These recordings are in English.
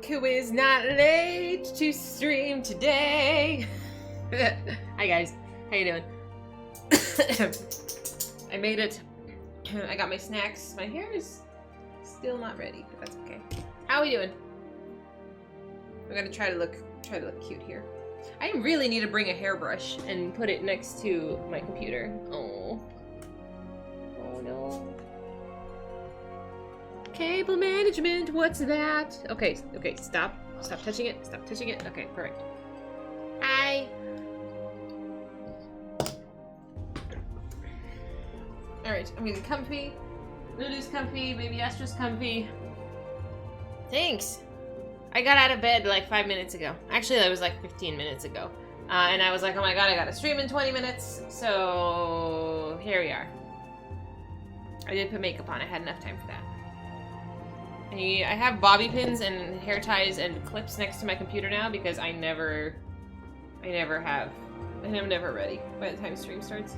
who is not late to stream today. Hi guys, how you doing? I made it. I got my snacks. My hair is still not ready, but that's okay. How are we doing? I'm gonna try to look cute here. I really need to bring a hairbrush and put it next to my computer. Oh. Oh no. Cable management, what's that? Okay, okay, stop. Stop touching it. Stop touching it. Okay, perfect. Hi. Alright, I'm getting comfy. Lulu's comfy, baby Astra's comfy. Thanks. I got out of bed like 5 minutes ago. Actually, that was like 15 minutes ago. And I was like, oh my god, I gotta stream in 20 minutes. So, here we are. I did put makeup on. I had enough time for that. I have bobby pins and hair ties and clips next to my computer now because I never have. And I'm never ready by the time stream starts.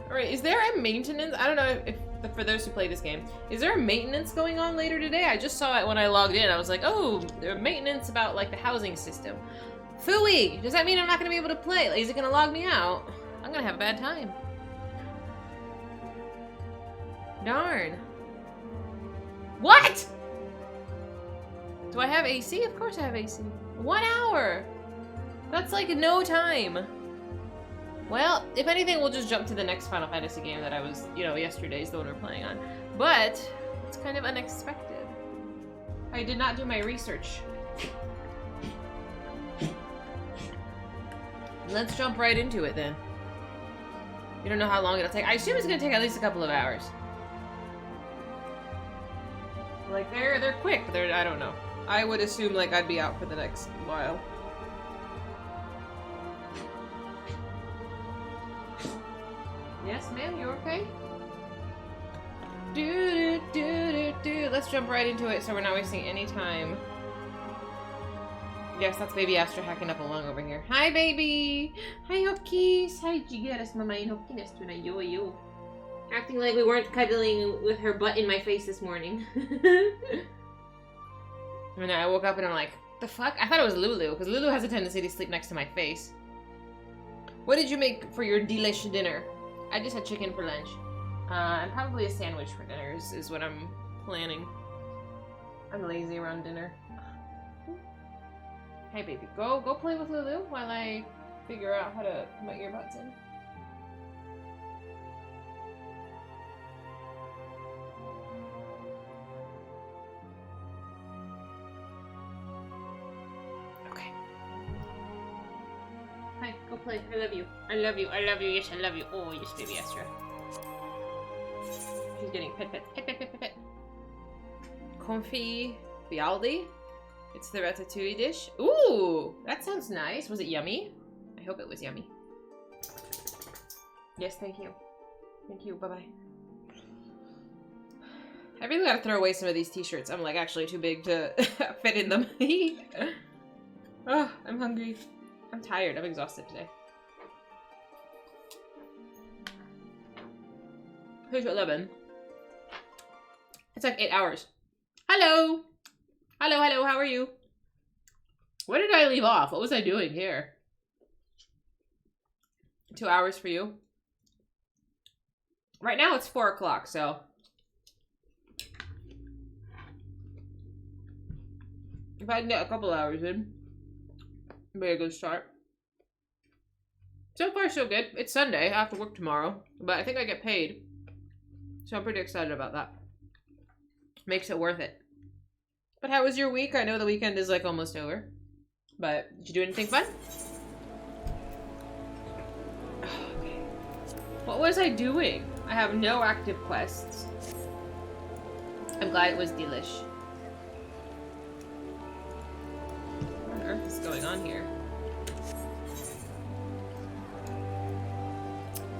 Alright, is there a maintenance? I don't know if for those who play this game, is there a maintenance going on later today? I just saw it when I logged in. I was like, oh, there's maintenance about like the housing system. Phooey! Does that mean I'm not gonna be able to play? Like, is it gonna log me out? I'm gonna have a bad time. Darn. What? Do I have AC? Of course I have AC. 1 hour! That's like no time. Well, if anything, we'll just jump to the next Final Fantasy game that I was, you know, yesterday's the one we're playing on. But, it's kind of unexpected. I did not do my research. Let's jump right into it then. You don't know how long it'll take. I assume it's gonna take at least a couple of hours. Like, they're quick, but I don't know. I would assume, like, I'd be out for the next while. Yes, ma'am, you okay? Let's jump right into it so we're not wasting any time. Yes, that's baby Astra hacking up a lung over here. Hi, baby! Hi, Hokkies! Hi, Jigeras, mama in Hokkinas tonight. Yo. Acting like we weren't cuddling with her butt in my face this morning. And I woke up and I'm like, the fuck? I thought it was Lulu, because Lulu has a tendency to sleep next to my face. What did you make for your delish dinner? I just had chicken for lunch. And probably a sandwich for dinner is what I'm planning. I'm lazy around dinner. Hey baby, go play with Lulu while I figure out how to put my earbuds in. Okay. Hi, go play. I love you. I love you. I love you. Yes, I love you. Oh, yes, baby Astra. She's getting pet. Confit Fialdi. It's the ratatouille dish. Ooh, that sounds nice. Was it yummy? I hope it was yummy. Yes, thank you. Thank you. Bye-bye. I really gotta throw away some of these t-shirts. I'm like actually too big to fit in them. Oh, I'm hungry. I'm tired. I'm exhausted today. Here's 11. It's like 8 hours. Hello! Hello, how are you? Where did I leave off? What was I doing here? 2 hours for you. Right now it's 4 o'clock, so. If I can get a couple hours in, it'd be a good start. So far, so good. It's Sunday. I have to work tomorrow, but I think I get paid. So I'm pretty excited about that. Makes it worth it. But how was your week? I know the weekend is like almost over. But did you do anything fun? Okay. What was I doing? I have no active quests. I'm glad it was delish. What on earth is going on here?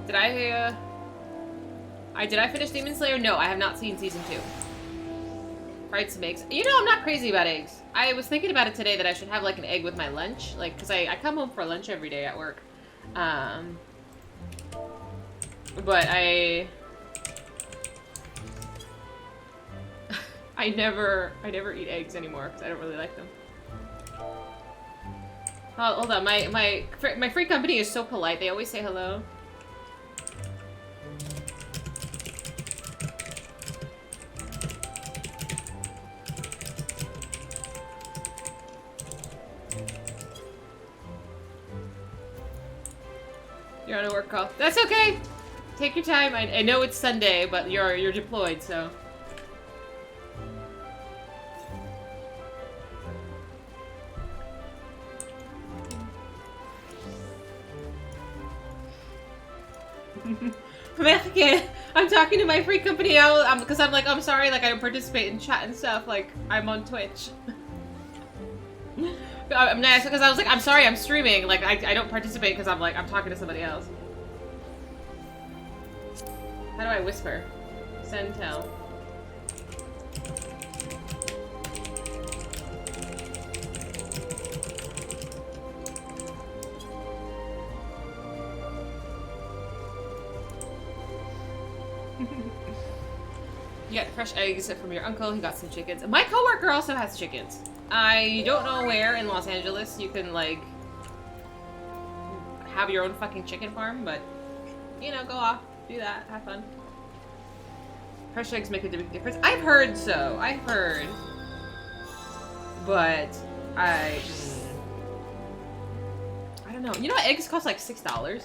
Did I finish Demon Slayer? No, I have not seen season 2. Fried some eggs. You know, I'm not crazy about eggs. I was thinking about it today that I should have like an egg with my lunch. Like, cause I come home for lunch every day at work. But I I never eat eggs anymore because I don't really like them. Oh, hold on, my free company is so polite. They always say hello. You're on a work call. That's okay. Take your time. I know it's Sunday, but you're deployed, so. Mexican, I'm talking to my free company now because I'm like, I'm sorry, like I don't participate in chat and stuff, like I'm on Twitch. I'm nice because I was like, I'm sorry, I'm streaming, like I don't participate because I'm like, I'm talking to somebody else. How do I whisper? Send tell. You got fresh eggs from your uncle. He got some chickens. My coworker also has chickens. I don't know where in Los Angeles you can, like, have your own fucking chicken farm, but, you know, go off. Do that. Have fun. Fresh eggs make a big difference. I've heard so. I've heard. But, I don't know. You know what? Eggs cost, like, $6?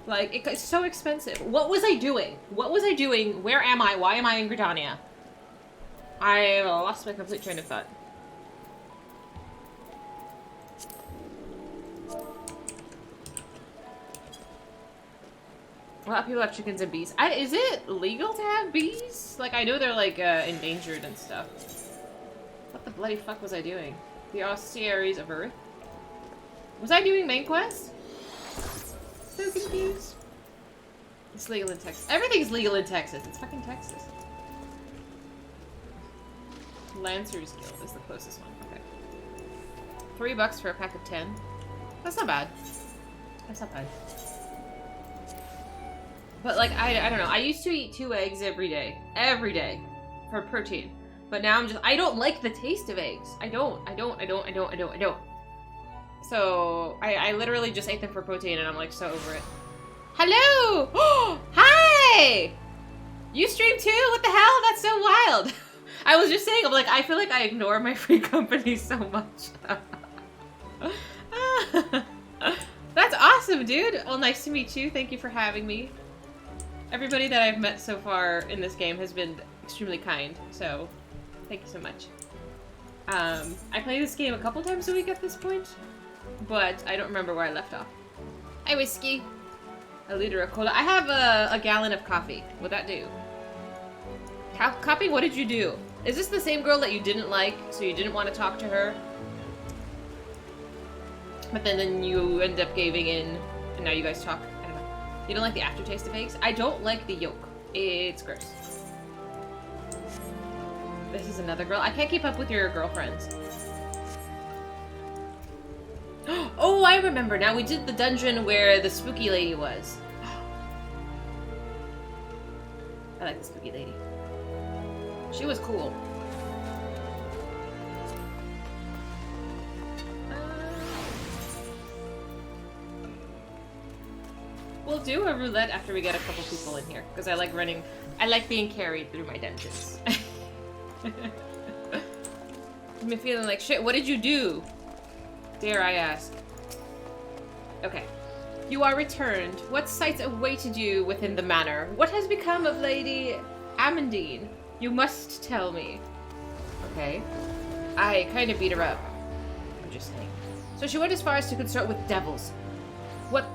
Like, it's so expensive. What was I doing? What was I doing? Where am I? Why am I in Gridania? I lost my complete train of thought. A lot of people have chickens and bees. Is it legal to have bees? Like, I know they're, like, endangered and stuff. What the bloody fuck was I doing? The Ossuaries of Earth? Was I doing main quest? So confused. It's legal in Texas. Everything's legal in Texas. It's fucking Texas. Lancers Guild is the closest one. Okay. $3 for a pack of 10. That's not bad. That's not bad. But like, I don't know. I used to eat 2 eggs every day. Every day. For protein. But now I don't like the taste of eggs. I don't. So, I literally just ate them for protein and I'm like so over it. Hello! Oh, hi! You stream too? What the hell? That's so wild. I was just saying, I'm like, I feel like I ignore my free company so much. That's awesome, dude. Well, nice to meet you. Thank you for having me. Everybody that I've met so far in this game has been extremely kind, so thank you so much. I play this game a couple times a week at this point, but I don't remember where I left off. Hi, whiskey. A liter of cola. I have a gallon of coffee. Would that do? Copy, what did you do? Is this the same girl that you didn't like, so you didn't want to talk to her? But then you end up giving in, and now you guys talk. I don't know. You don't like the aftertaste of eggs? I don't like the yolk. It's gross. This is another girl. I can't keep up with your girlfriends. Oh, I remember now. We did the dungeon where the spooky lady was. I like the spooky lady. She was cool. We'll do a roulette after we get a couple people in here, because I like running. I like being carried through my dungeons. I've been feeling like shit. What did you do? Dare I ask? Okay. You are returned. What sights awaited you within the manor? What has become of Lady Amandine? You must tell me. Okay. I kind of beat her up. I'm just saying. So she went as far as to consort with devils. What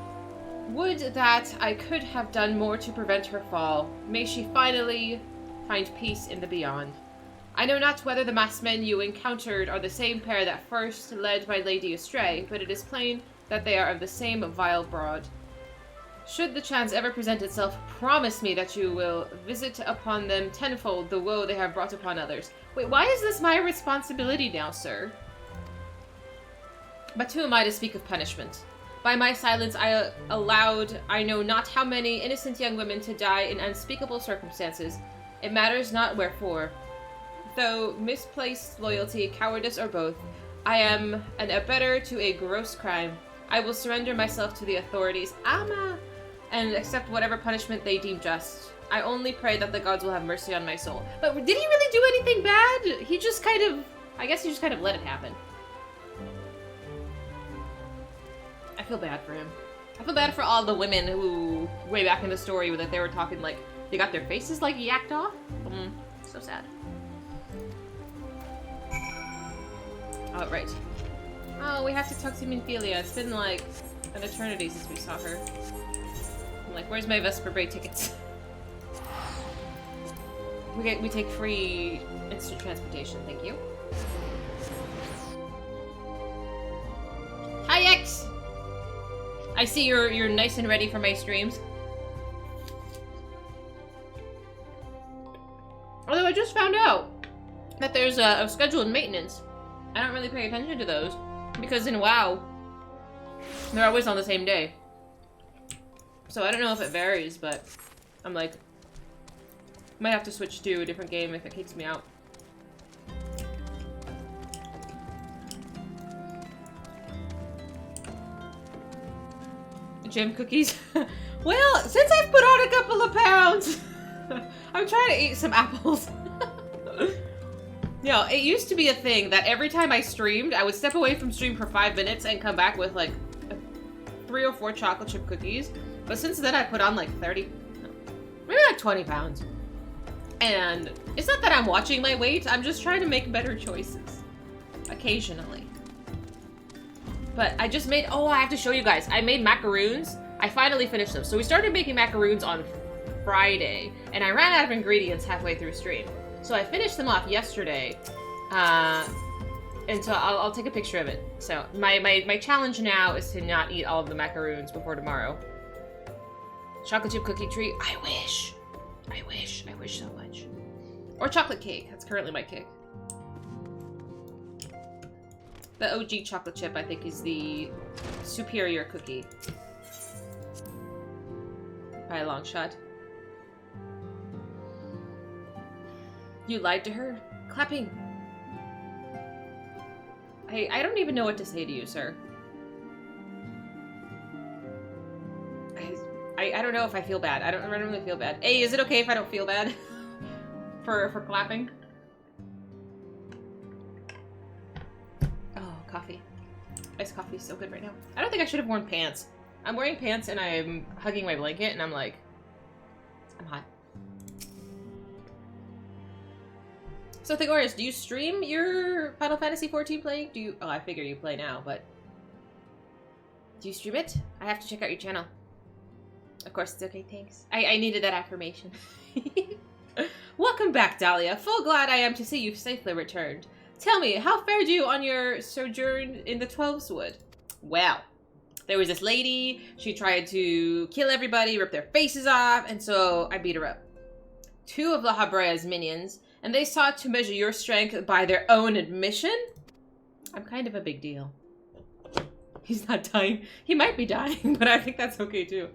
would that I could have done more to prevent her fall. May she finally find peace in the beyond. I know not whether the masked men you encountered are the same pair that first led my lady astray, but it is plain that they are of the same vile brood. Should the chance ever present itself, promise me that you will visit upon them tenfold the woe they have brought upon others. Wait, why is this my responsibility now, sir? But who am I to speak of punishment? By my silence I allowed I know not how many innocent young women to die in unspeakable circumstances. It matters not wherefore. though misplaced loyalty, cowardice, or both, I am an abettor to a gross crime. I will surrender myself to the authorities, and accept whatever punishment they deem just. I only pray that the gods will have mercy on my soul. But did he really do anything bad? He just kind of... I guess he just kind of let it happen. I feel bad for him. I feel bad for all the women who, way back in the story, that they were talking like, they got their faces like yacked off. So sad. Oh, right. Oh, we have to talk to Minfilia. It's been like an eternity since we saw her. I'm like, where's my Vesper Braid tickets? We take free instant transportation, thank you. Hi, X! I see you're nice and ready for my streams. Although I just found out that there's a scheduled maintenance. I don't really pay attention to those because in WoW, they're always on the same day. So I don't know if it varies, but I'm like, might have to switch to a different game if it kicks me out. Gym cookies. Well, since I've put on a couple of pounds, I'm trying to eat some apples. You know, it used to be a thing that every time I streamed, I would step away from stream for 5 minutes and come back with like 3 or 4 chocolate chip cookies. But since then, I put on like 30, maybe like 20 pounds. And it's not that I'm watching my weight, I'm just trying to make better choices. Occasionally. But I just made, oh, I have to show you guys. I made macaroons. I finally finished them. So we started making macaroons on Friday, and I ran out of ingredients halfway through stream. So I finished them off yesterday, and so I'll take a picture of it. So my challenge now is to not eat all of the macaroons before tomorrow. Chocolate chip cookie treat, I wish so much. Or chocolate cake, that's currently my kick. The OG chocolate chip, I think, is the superior cookie. By a long shot. You lied to her? Clapping. I don't even know what to say to you, sir. I don't know if I feel bad. I don't really feel bad. Hey, is it okay if I don't feel bad? for clapping? Oh, coffee. Iced coffee is so good right now. I don't think I should have worn pants. I'm wearing pants and I'm hugging my blanket and I'm like, I'm hot. So Thagorius, do you stream your Final Fantasy XIV playing? Do you? Oh, I figure you play now, but do you stream it? I have to check out your channel. Of course, it's okay. Thanks. I needed that affirmation. Welcome back, Dahlia. Full glad I am to see you've safely returned. Tell me, how fared you on your sojourn in the Twelveswood? Well, there was this lady. She tried to kill everybody, rip their faces off, and so I beat her up. 2 of La Habrea's minions, and they sought to measure your strength by their own admission? I'm kind of a big deal. He's not dying. He might be dying, but I think that's okay too.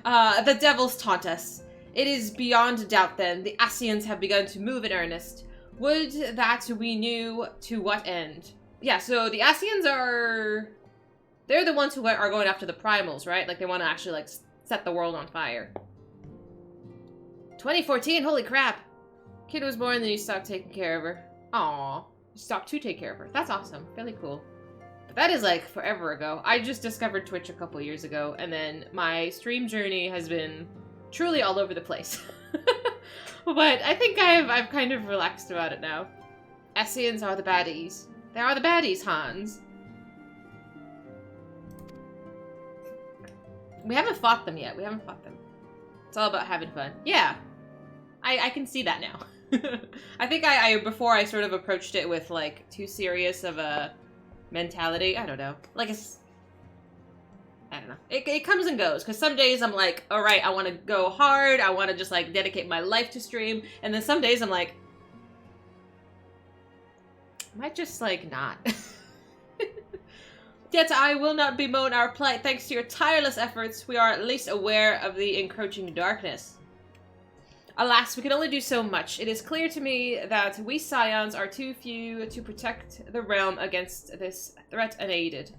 The devils taunt us. It is beyond doubt then, the Ascians have begun to move in earnest. Would that we knew to what end. Yeah, so the Ascians are... They're the ones who are going after the primals, right? Like, they want to actually, like, set the world on fire. 2014, holy crap. Kid was born, then you stopped taking care of her. Aww. You stopped to take care of her. That's awesome. Really cool. But that is, like, forever ago. I just discovered Twitch a couple years ago, and then my stream journey has been truly all over the place. But I think I've kind of relaxed about it now. Ascians are the baddies. They are the baddies, Hans. We haven't fought them yet. We haven't fought them. It's all about having fun. Yeah. I can see that now. I think before I sort of approached it with, like, too serious of a mentality. I don't know. Like, I don't know. It comes and goes, because some days I'm like, alright, I want to go hard, I want to just, like, dedicate my life to stream, and then some days I'm like, I might just, like, not. Yet I will not bemoan our plight. Thanks to your tireless efforts, we are at least aware of the encroaching darkness. Alas, we can only do so much. It is clear to me that we Scions are too few to protect the realm against this threat unaided.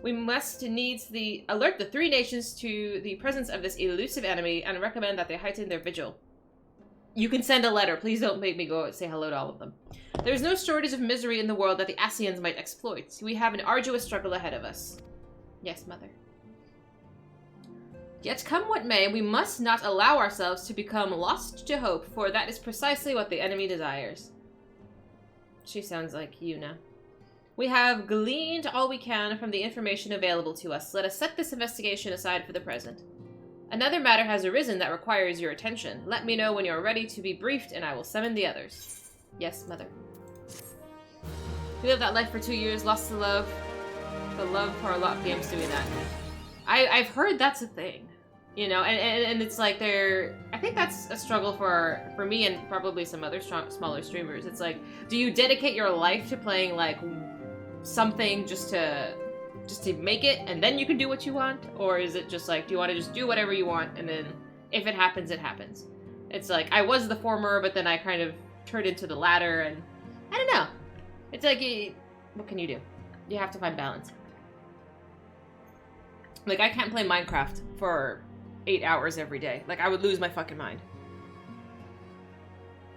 We must needs alert the three nations to the presence of this elusive enemy and recommend that they heighten their vigil. You can send a letter. Please don't make me go say hello to all of them. There is no shortage of misery in the world that the Ascians might exploit. We have an arduous struggle ahead of us. Yes, Mother. Yet come what may, we must not allow ourselves to become lost to hope, for that is precisely what the enemy desires. She sounds like Yuna. We have gleaned all we can from the information available to us. Let us set this investigation aside for the present. Another matter has arisen that requires your attention. Let me know when you're ready to be briefed, and I will summon the others. Yes, Mother. We lived that life for 2 years, lost the love. The love for a lot of games doing that. I've heard that's a thing. You know, and it's like I think that's a struggle for me and probably some other smaller streamers. It's like, do you dedicate your life to playing like something just to make it and then you can do what you want? Or is it just like, do you want to just do whatever you want and then if it happens, it happens? It's like, I was the former, but then I kind of turned into the latter, and I don't know. It's like, what can you do? You have to find balance. Like, I can't play Minecraft for 8 hours every day. Like, I would lose my fucking mind.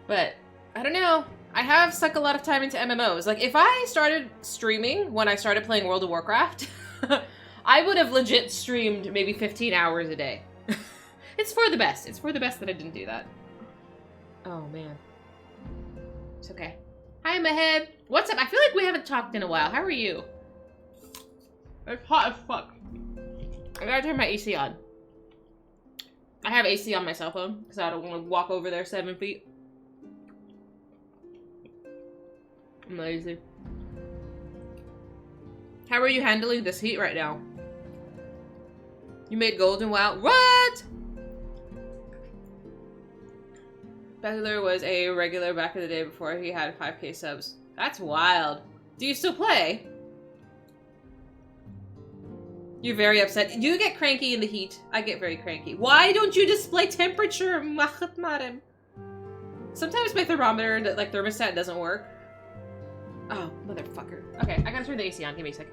But, I don't know. I have sunk a lot of time into MMOs. Like, if I started streaming when I started playing World of Warcraft, I would have legit streamed maybe 15 hours a day. It's for the best. It's for the best that I didn't do that. Oh, man. It's okay. Hi, Mahed. What's up? I feel like we haven't talked in a while. How are you? It's hot as fuck. I gotta turn my AC on. I have AC on my cell phone because I don't want to walk over there 7 feet. I'm lazy. How are you handling this heat right now? You made golden WoW? What? Battler was a regular back in the day before he had 5k subs. That's wild. Do you still play? You're very upset. Do you get cranky in the heat? I get very cranky. Why don't you display temperature? Sometimes my thermometer, like thermostat, doesn't work. Oh, motherfucker. Okay, I gotta turn the AC on. Give me a second.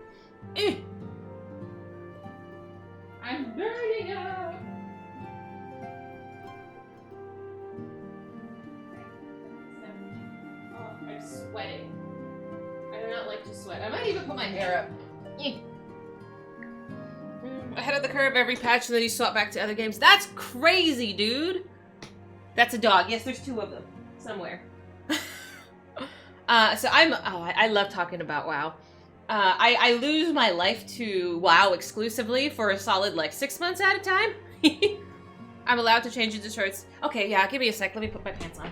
I'm burning up. Oh, I'm sweating. I do not like to sweat. I might even put my hair up. Ahead of the curve every patch, and then you swap back to other games. That's crazy, dude. That's a dog. Yes, there's 2 of them somewhere. So I love talking about WoW. I lose my life to WoW exclusively for a solid like 6 months at a time. I'm allowed to change into shorts. Okay, yeah, give me a sec. Let me put my pants on.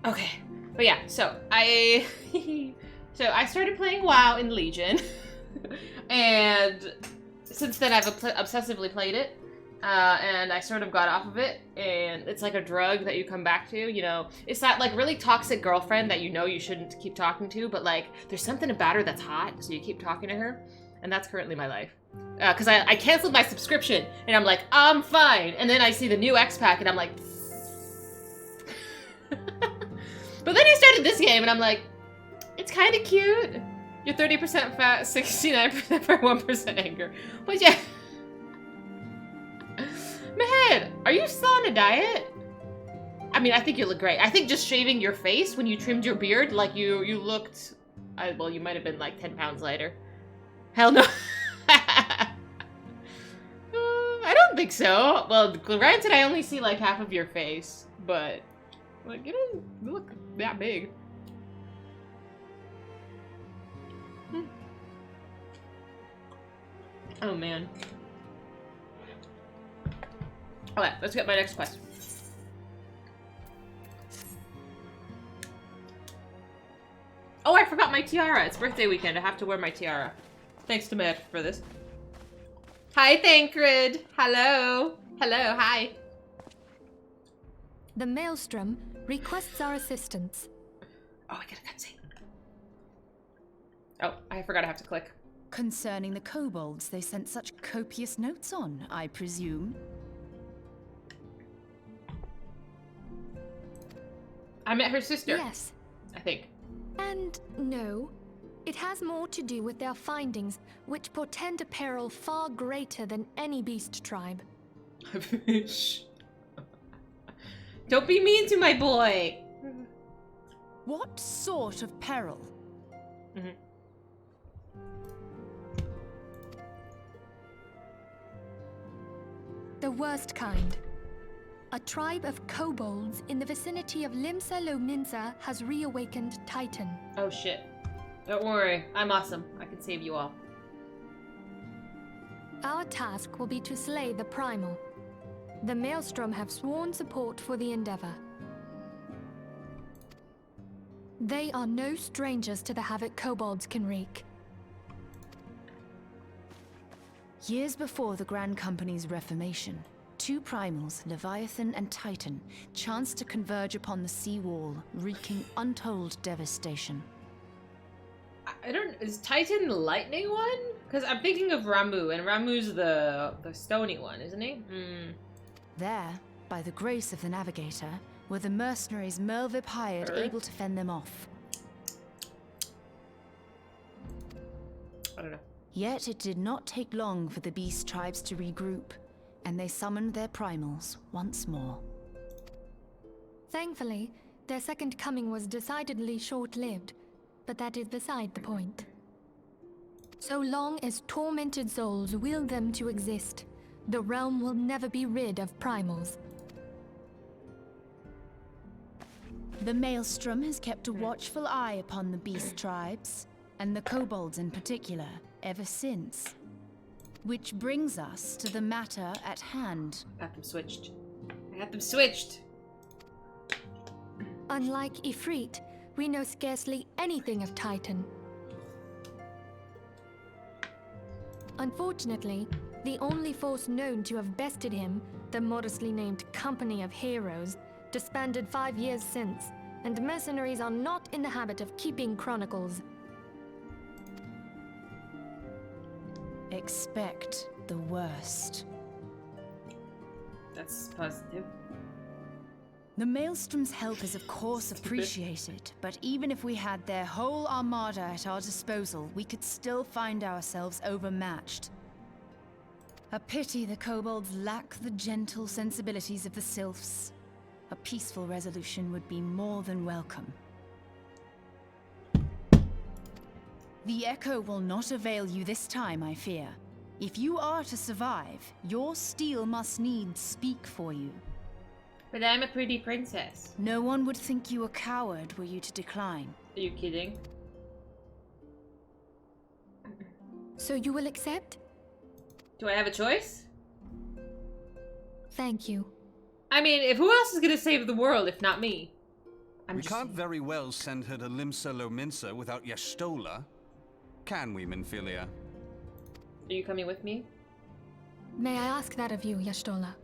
Okay, but yeah, so I started playing WoW in Legion, and since then I've obsessively played it, and I sort of got off of it, and it's like a drug that you come back to, you know. It's that like really toxic girlfriend that you know you shouldn't keep talking to, but like there's something about her that's hot, so you keep talking to her, and that's currently my life. Because I canceled my subscription, and I'm like, I'm fine, and then I see the new X-Pack, and I'm like... But then I started this game, and I'm like, it's kind of cute. You're 30% fat, 69% for 1% anger. But yeah. Mahed, are you still on a diet? I mean, I think you look great. I think just shaving your face when you trimmed your beard, like you looked... well, you might have been like 10 pounds lighter. Hell no. I don't think so. Well, granted, I only see like half of your face, but like you don't look that big. Oh man. Okay, let's get my next quest. Oh, I forgot my tiara. It's birthday weekend. I have to wear my tiara. Thanks to Matt for this. Hi, Thancred. Hello. Hello, hi. The Maelstrom requests our assistance. Oh, I get a cutscene. Oh, I forgot I have to click. Concerning the kobolds they sent such copious notes on, I presume. I met her sister. Yes. I think. And no. It has more to do with their findings, which portend a peril far greater than any beast tribe. Shh. Don't be mean to my boy. What sort of peril? Mm-hmm. The worst kind. A tribe of kobolds in the vicinity of Limsa Lominsa has reawakened Titan. Oh shit. Don't worry, I'm awesome. I can save you all. Our task will be to slay the Primal. The Maelstrom have sworn support for the endeavor. They are no strangers to the havoc kobolds can wreak. Years before the Grand Company's reformation, two primals, Leviathan and Titan, chanced to converge upon the sea wall, wreaking untold devastation. I don't... Is Titan the lightning one? Because I'm thinking of Ramu, and Ramu's the stony one, isn't he? Hmm. There, by the grace of the Navigator, were the mercenaries Mervip hired able to fend them off. I don't know. Yet it did not take long for the beast tribes to regroup, and they summoned their primals once more. Thankfully, their second coming was decidedly short-lived, but that is beside the point. So long as tormented souls will them to exist, the realm will never be rid of primals. The Maelstrom has kept a watchful eye upon the beast tribes, and the kobolds in particular, ever since. Which brings us to the matter at hand. I got them switched. I got them switched! Unlike Ifrit, we know scarcely anything of Titan. Unfortunately, the only force known to have bested him, the modestly named Company of Heroes, disbanded 5 years since, and mercenaries are not in the habit of keeping chronicles. Expect the worst. That's positive. The Maelstrom's help is of course appreciated, but even if we had their whole armada at our disposal, we could still find ourselves overmatched. A pity the kobolds lack the gentle sensibilities of the sylphs. A peaceful resolution would be more than welcome. The echo will not avail you this time, I fear. If you are to survive, your steel must needs speak for you. But I'm a pretty princess. No one would think you a coward were you to decline. Are you kidding? So you will accept? Do I have a choice? Thank you. I mean, if who else is gonna save the world if not me? We can't very well send her to Limsa Lominsa without Y'shtola. Can we, Minfilia? Are you coming with me? May I ask that of you, Y'shtola?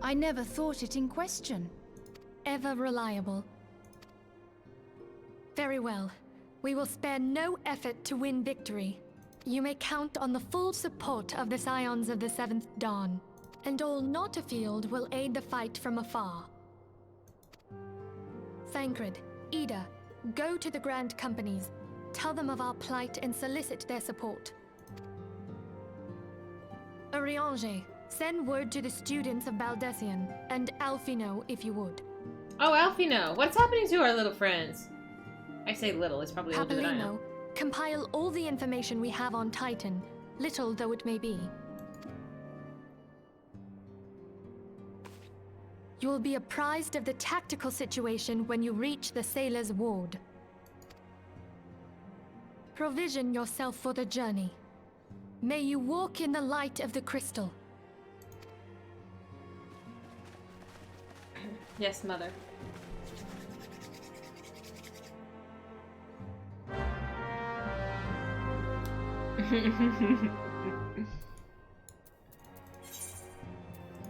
I never thought it in question. Ever reliable. Very well. We will spare no effort to win victory. You may count on the full support of the Scions of the Seventh Dawn, and all not afield will aid the fight from afar. Thancred, Ida, go to the Grand Companies. Tell them of our plight and solicit their support. Urianger, send word to the students of Baldessian, and Alfino if you would. Oh, Alfino, what's happening to our little friends? I say little, it's probably older than I am. Papalino, compile all the information we have on Titan, little though it may be. You will be apprised of the tactical situation when you reach the Sailor's Ward. Provision yourself for the journey. May you walk in the light of the crystal. Yes, mother.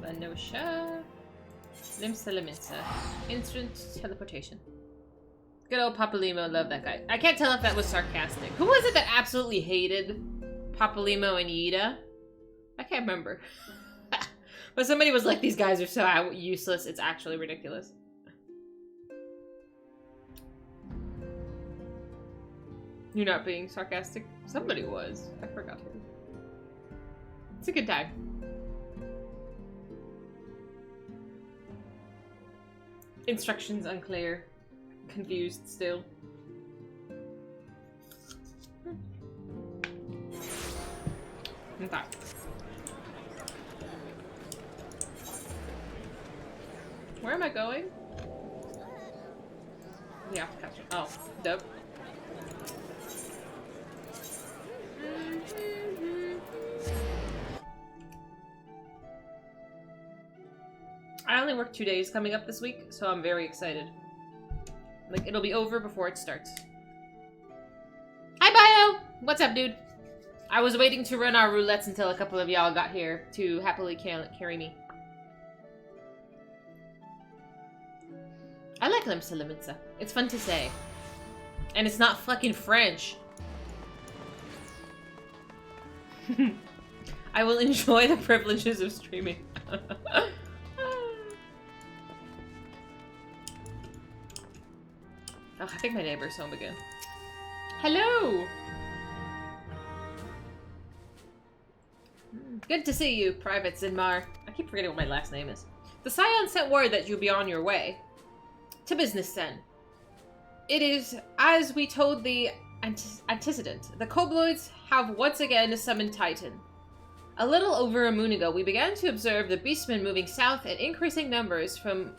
Vanosha. Limsa Laminsa. Instant teleportation. Good old Papalimo, love that guy. I can't tell if that was sarcastic. Who was it that absolutely hated Papalimo and Yida? I can't remember. But somebody was like, these guys are so useless, it's actually ridiculous. You're not being sarcastic? Somebody was. I forgot who. It's a good time. Instructions unclear. Confused still. Okay. Where am I going? Yeah, catch it. Oh, dope. I only work 2 days coming up this week, so I'm very excited. Like, it'll be over before it starts. Hi, Bio! What's up, dude? I was waiting to run our roulettes until a couple of y'all got here to happily carry me. I like Limsa Limitsa. It's fun to say. And it's not fucking French. I will enjoy the privileges of streaming. Oh, I think my neighbor's home again. Hello! Good to see you, Private Zinmar. I keep forgetting what my last name is. The Scion sent word that you'll be on your way. To business, then. It is as we told the antecedent. The Kobloids have once again summoned Titan. A little over a moon ago, we began to observe the beastmen moving south in increasing numbers from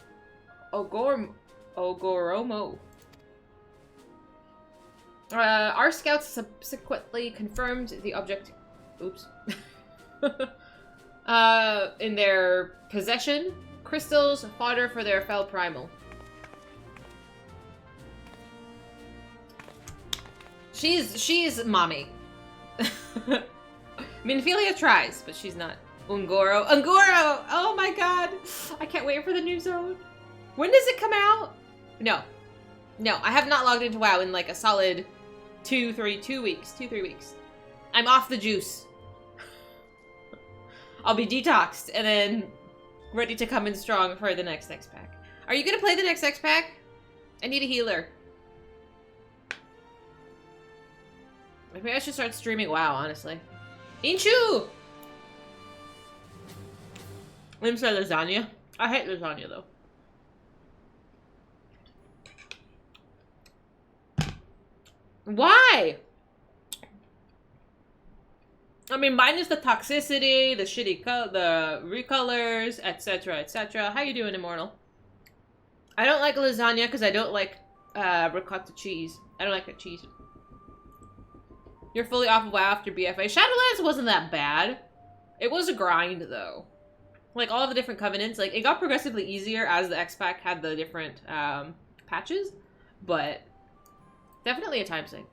Ogoromo. Our scouts subsequently confirmed the object... Oops. In their possession, crystals, fodder for their fell primal. She's mommy. Minfilia tries, but she's not. Ungoro! Oh my god! I can't wait for the new zone. When does it come out? No, I have not logged into WoW in like a solid 2-3 weeks. I'm off the juice. I'll be detoxed and then ready to come in strong for the next X-Pack. Are you gonna play the next X-Pack? I need a healer. Maybe I should start streaming WoW, honestly. Inchu! Limsa lasagna. I hate lasagna, though. Why? I mean, minus the toxicity, the shitty the recolors, etc., etc. How you doing, Immortal? I don't like lasagna because I don't like ricotta cheese. I don't like that cheese. You're fully off of WoW after BFA. Shadowlands wasn't that bad. It was a grind, though. Like, all of the different covenants, like, it got progressively easier as the X-Pack had the different patches, but definitely a time sink.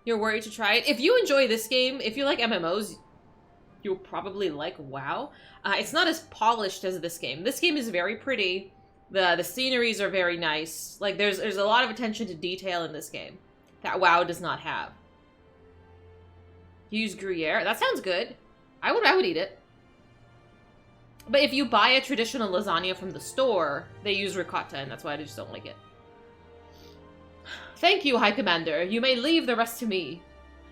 You're worried to try it. If you enjoy this game, if you like MMOs, you'll probably like WoW. It's not as polished as this game. This game is very pretty. The sceneries are very nice. Like, there's a lot of attention to detail in this game that WoW does not have. Use Gruyere. That sounds good. I would eat it. But if you buy a traditional lasagna from the store, they use ricotta, and that's why I just don't like it. Thank you, High Commander. You may leave the rest to me.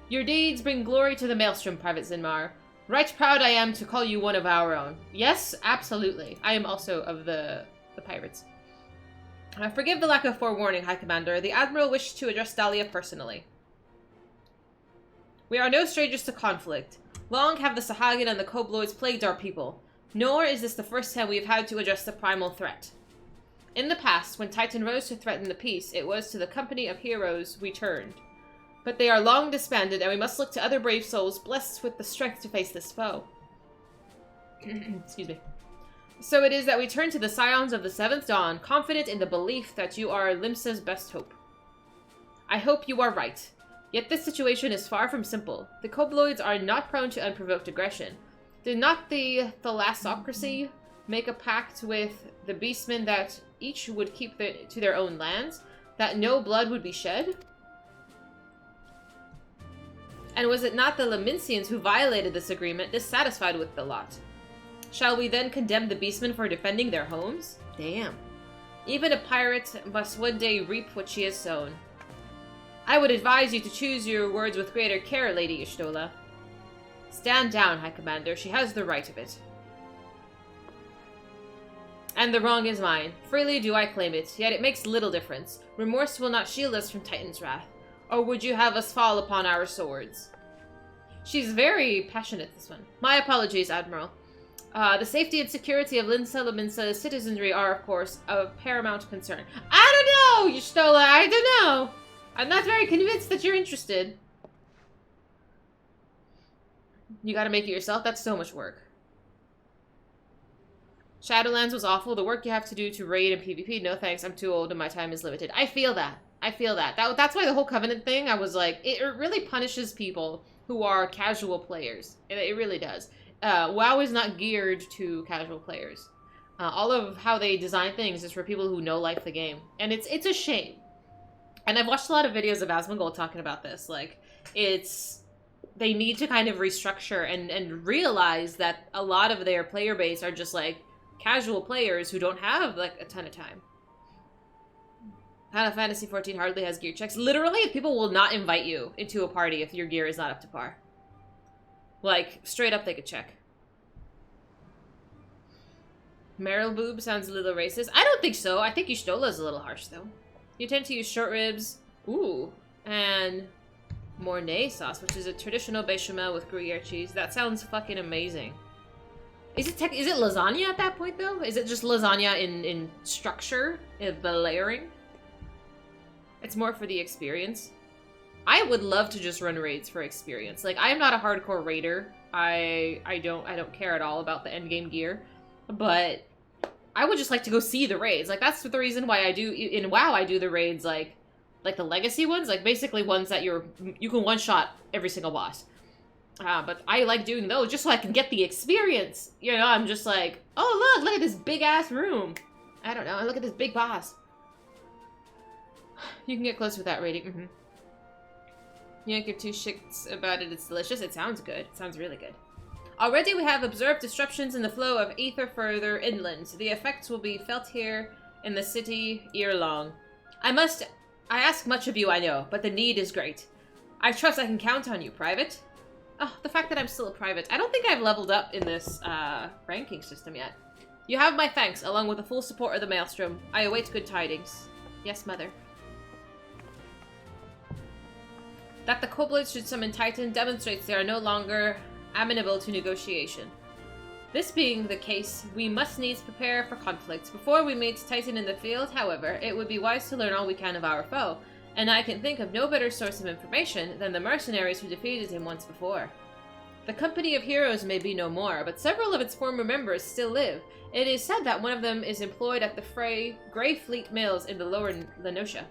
Your deeds bring glory to the Maelstrom, Private Zinmar. Right proud I am to call you one of our own. Yes, absolutely. I am also of the pirates. Forgive the lack of forewarning, High Commander. The Admiral wished to address Dahlia personally. We are no strangers to conflict. Long have the Sahagin and the Kobloids plagued our people. Nor is this the first time we have had to address the primal threat. In the past, when Titan rose to threaten the peace, it was to the company of heroes we turned. But they are long disbanded, and we must look to other brave souls blessed with the strength to face this foe. Excuse me. So it is that we turn to the Scions of the Seventh Dawn, confident in the belief that you are Limsa's best hope. I hope you are right. Yet this situation is far from simple. The Kobolds are not prone to unprovoked aggression. Did not the thalassocracy make a pact with the beastmen that each would keep to their own lands? That no blood would be shed? And was it not the Laminsians who violated this agreement, dissatisfied with the lot? Shall we then condemn the beastmen for defending their homes? Damn. Even a pirate must one day reap what she has sown. I would advise you to choose your words with greater care, Lady Y'shtola. Stand down, High Commander. She has the right of it. And the wrong is mine. Freely do I claim it, yet it makes little difference. Remorse will not shield us from Titan's wrath. Or would you have us fall upon our swords? She's very passionate, this one. My apologies, Admiral. The safety and security of Laminsa's citizenry are, of course, of paramount concern. I don't know, Y'shtola, I don't know. I'm not very convinced that you're interested. You gotta make it yourself? That's so much work. Shadowlands was awful. The work you have to do to raid and PvP, no thanks. I'm too old and my time is limited. I feel that. I feel that. That's why the whole Covenant thing, I was like, it really punishes people who are casual players. It really does. WoW is not geared to casual players. All of how they design things is for people who know life the game. And it's a shame. And I've watched a lot of videos of Asmongold talking about this. Like, they need to kind of restructure and realize that a lot of their player base are just, like, casual players who don't have, like, a ton of time. Final Fantasy XIV hardly has gear checks. Literally, people will not invite you into a party if your gear is not up to par. Like, straight up they could check. Meryl Boob sounds a little racist. I don't think so. I think Y'shtola's a little harsh, though. You tend to use short ribs. Ooh. And Mornay sauce, which is a traditional bechamel with Gruyere cheese. That sounds fucking amazing. Is it lasagna at that point, though? Is it just lasagna in structure? The layering? It's more for the experience. I would love to just run raids for experience. Like, I'm not a hardcore raider. I don't care at all about the endgame gear. But I would just like to go see the raids. Like, that's the reason why I do, in WoW, I do the raids, like the legacy ones. Like, basically ones that you can one-shot every single boss. But I like doing those just so I can get the experience. You know, I'm just like, oh, look at this big-ass room. I don't know, look at this big boss. You can get close without raiding. You don't give two shits about it. It's delicious. It sounds good. It sounds really good. Already we have observed disruptions in the flow of ether further inland. The effects will be felt here in the city ere long. I ask much of you, I know, but the need is great. I trust I can count on you, Private. Oh, the fact that I'm still a private. I don't think I've leveled up in this ranking system yet. You have my thanks, along with the full support of the Maelstrom. I await good tidings. Yes, Mother. That the Kobolds should summon Titan demonstrates they are no longer amenable to negotiation. This being the case, we must needs prepare for conflict. Before we meet Titan in the field, however, it would be wise to learn all we can of our foe, and I can think of no better source of information than the mercenaries who defeated him once before. The company of heroes may be no more, but several of its former members still live. It is said that one of them is employed at the Grey Fleet Mills in the lower Lenosha.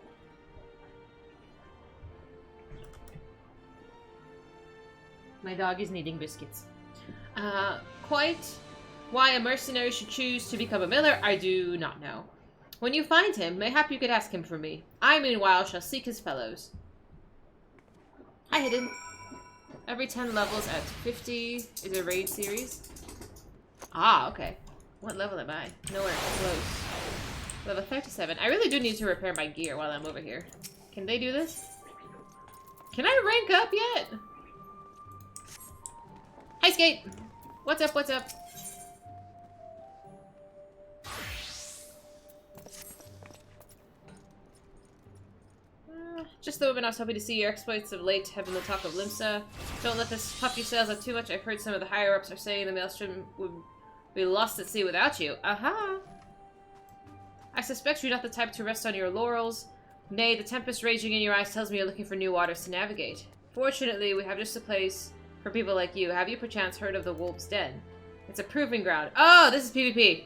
My dog is needing biscuits. Quite why a mercenary should choose to become a miller, I do not know. When you find him, mayhap you could ask him for me. I, meanwhile, shall seek his fellows. Hi, Hidden. Every 10 levels at 50 is a raid series. Ah, okay. What level am I? Nowhere close. Level 37. I really do need to repair my gear while I'm over here. Can they do this? Can I rank up yet? Hi, Skate! What's up, what's up? Just the woman I was hoping to see. Your exploits of late have been the talk of Limsa. Don't let this puff your sails up too much. I've heard some of the higher-ups are saying the Maelstrom would be lost at sea without you. Aha! I suspect you're not the type to rest on your laurels. Nay, the tempest raging in your eyes tells me you're looking for new waters to navigate. Fortunately, we have just a place for people like you. Have you perchance heard of the Wolf's Den? It's a proving ground. Oh, this is PvP.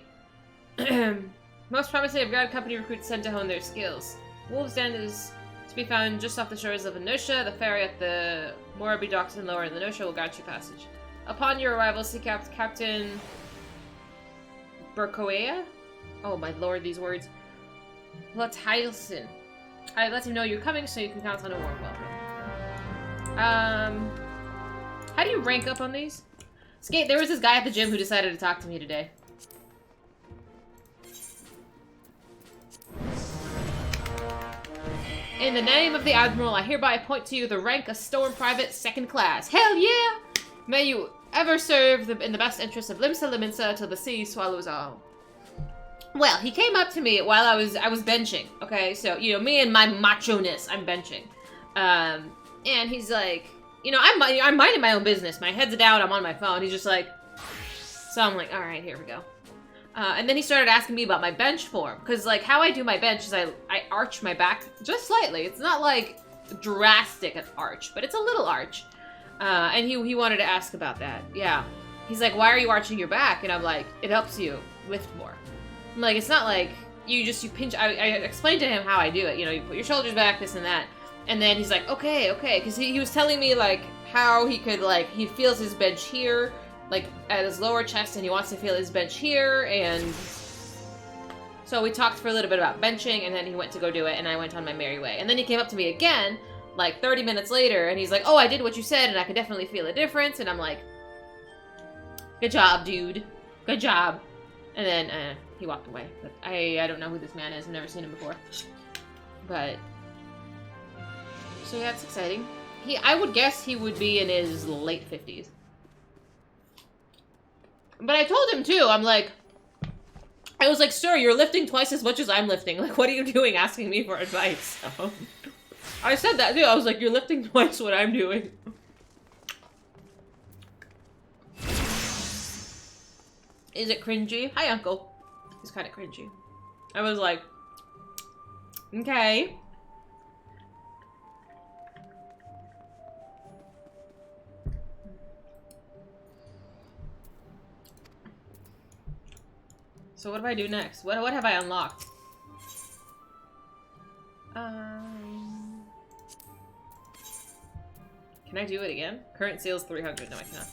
Most promising of guard company recruits sent to hone their skills. Wolves Den is to be found just off the shores of Anusha. The ferry at the Moraby docks and lower in Anusha will grant you passage. Upon your arrival, seek out Captain Burkoea? Oh my lord, these words. Latilson. I let him know you're coming so you can count on a warm welcome. How do you rank up on these? Skate, there was this guy at the gym who decided to talk to me today. In the name of the Admiral, I hereby appoint to you the rank of Storm Private 2nd Class. Hell yeah! May you ever serve in the best interest of Limsa Liminsa till the sea swallows all. Well, he came up to me while I was benching, okay? So, you know, me and my macho-ness, I'm benching. And he's like, you know, I'm minding my own business. My head's down, I'm on my phone. He's just like, so I'm like, all right, here we go. And then he started asking me about my bench form. Because, like, how I do my bench is I arch my back just slightly. It's not, like, drastic an arch, but it's a little arch. And he wanted to ask about that. Yeah. He's like, why are you arching your back? And I'm like, it helps you lift more. I'm like, it's not like you pinch. I explained to him how I do it. You know, you put your shoulders back, this and that. And then he's like, okay. Because he was telling me, like, how he could, like, he feels his bench here, like, at his lower chest, and he wants to feel his bench here, and so we talked for a little bit about benching, and then he went to go do it, and I went on my merry way. And then he came up to me again, like, 30 minutes later, and he's like, oh, I did what you said, and I could definitely feel a difference, and I'm like, good job, dude. Good job. And then, he walked away. But I don't know who this man is. I've never seen him before. But, so yeah, it's exciting. I would guess he would be in his late 50s. But I told him, too, I was like, sir, you're lifting twice as much as I'm lifting. Like, what are you doing asking me for advice? So, I said that, too. I was like, you're lifting twice what I'm doing. Is it cringy? Hi, Uncle. He's kind of cringy. I was like, okay. So what do I do next? What have I unlocked? Can I do it again? Current sales 300. No, I cannot.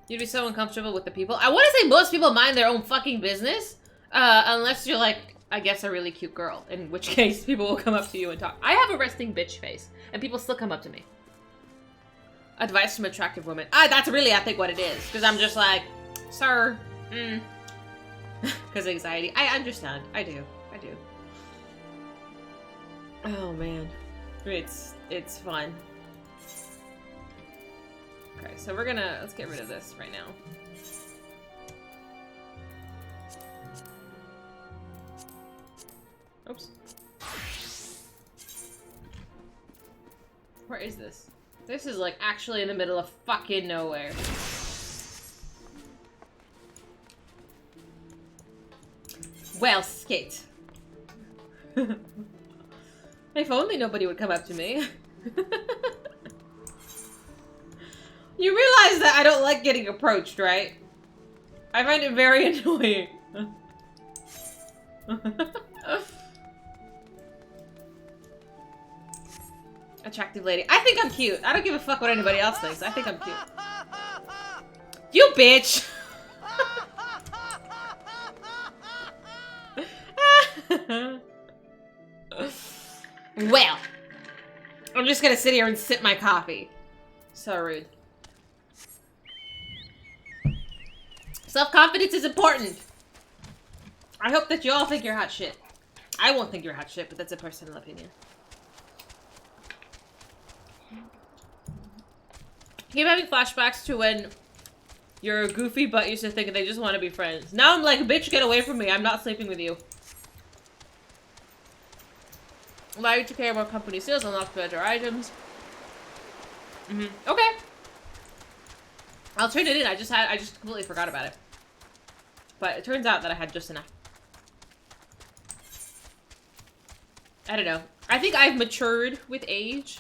You'd be so uncomfortable with the people. I want to say most people mind their own fucking business. Unless you're like, I guess, a really cute girl. In which case, people will come up to you and talk. I have a resting bitch face. And people still come up to me. Advice from attractive women. That's really, I think, what it is. Because I'm just like, sir, because anxiety. I understand. I do. Oh, man. It's fun. Okay, so let's get rid of this right now. Oops. Where is this? This is like actually in the middle of fucking nowhere. Well, skate. If only nobody would come up to me. You realize that I don't like getting approached, right? I find it very annoying. Attractive lady. I think I'm cute. I don't give a fuck what anybody else thinks. I think I'm cute. You bitch! Well, I'm just gonna sit here and sip my coffee. So rude. Self-confidence is important. I hope that you all think you're hot shit. I won't think you're hot shit, but that's a personal opinion. Keep having flashbacks to when your goofy butt used to think they just want to be friends. Now I'm like, bitch, get away from me. I'm not sleeping with you. Allow you to carry more company sales, unlock better items. Okay. I'll turn it in. I just completely forgot about it. But it turns out that I had just enough. I don't know. I think I've matured with age.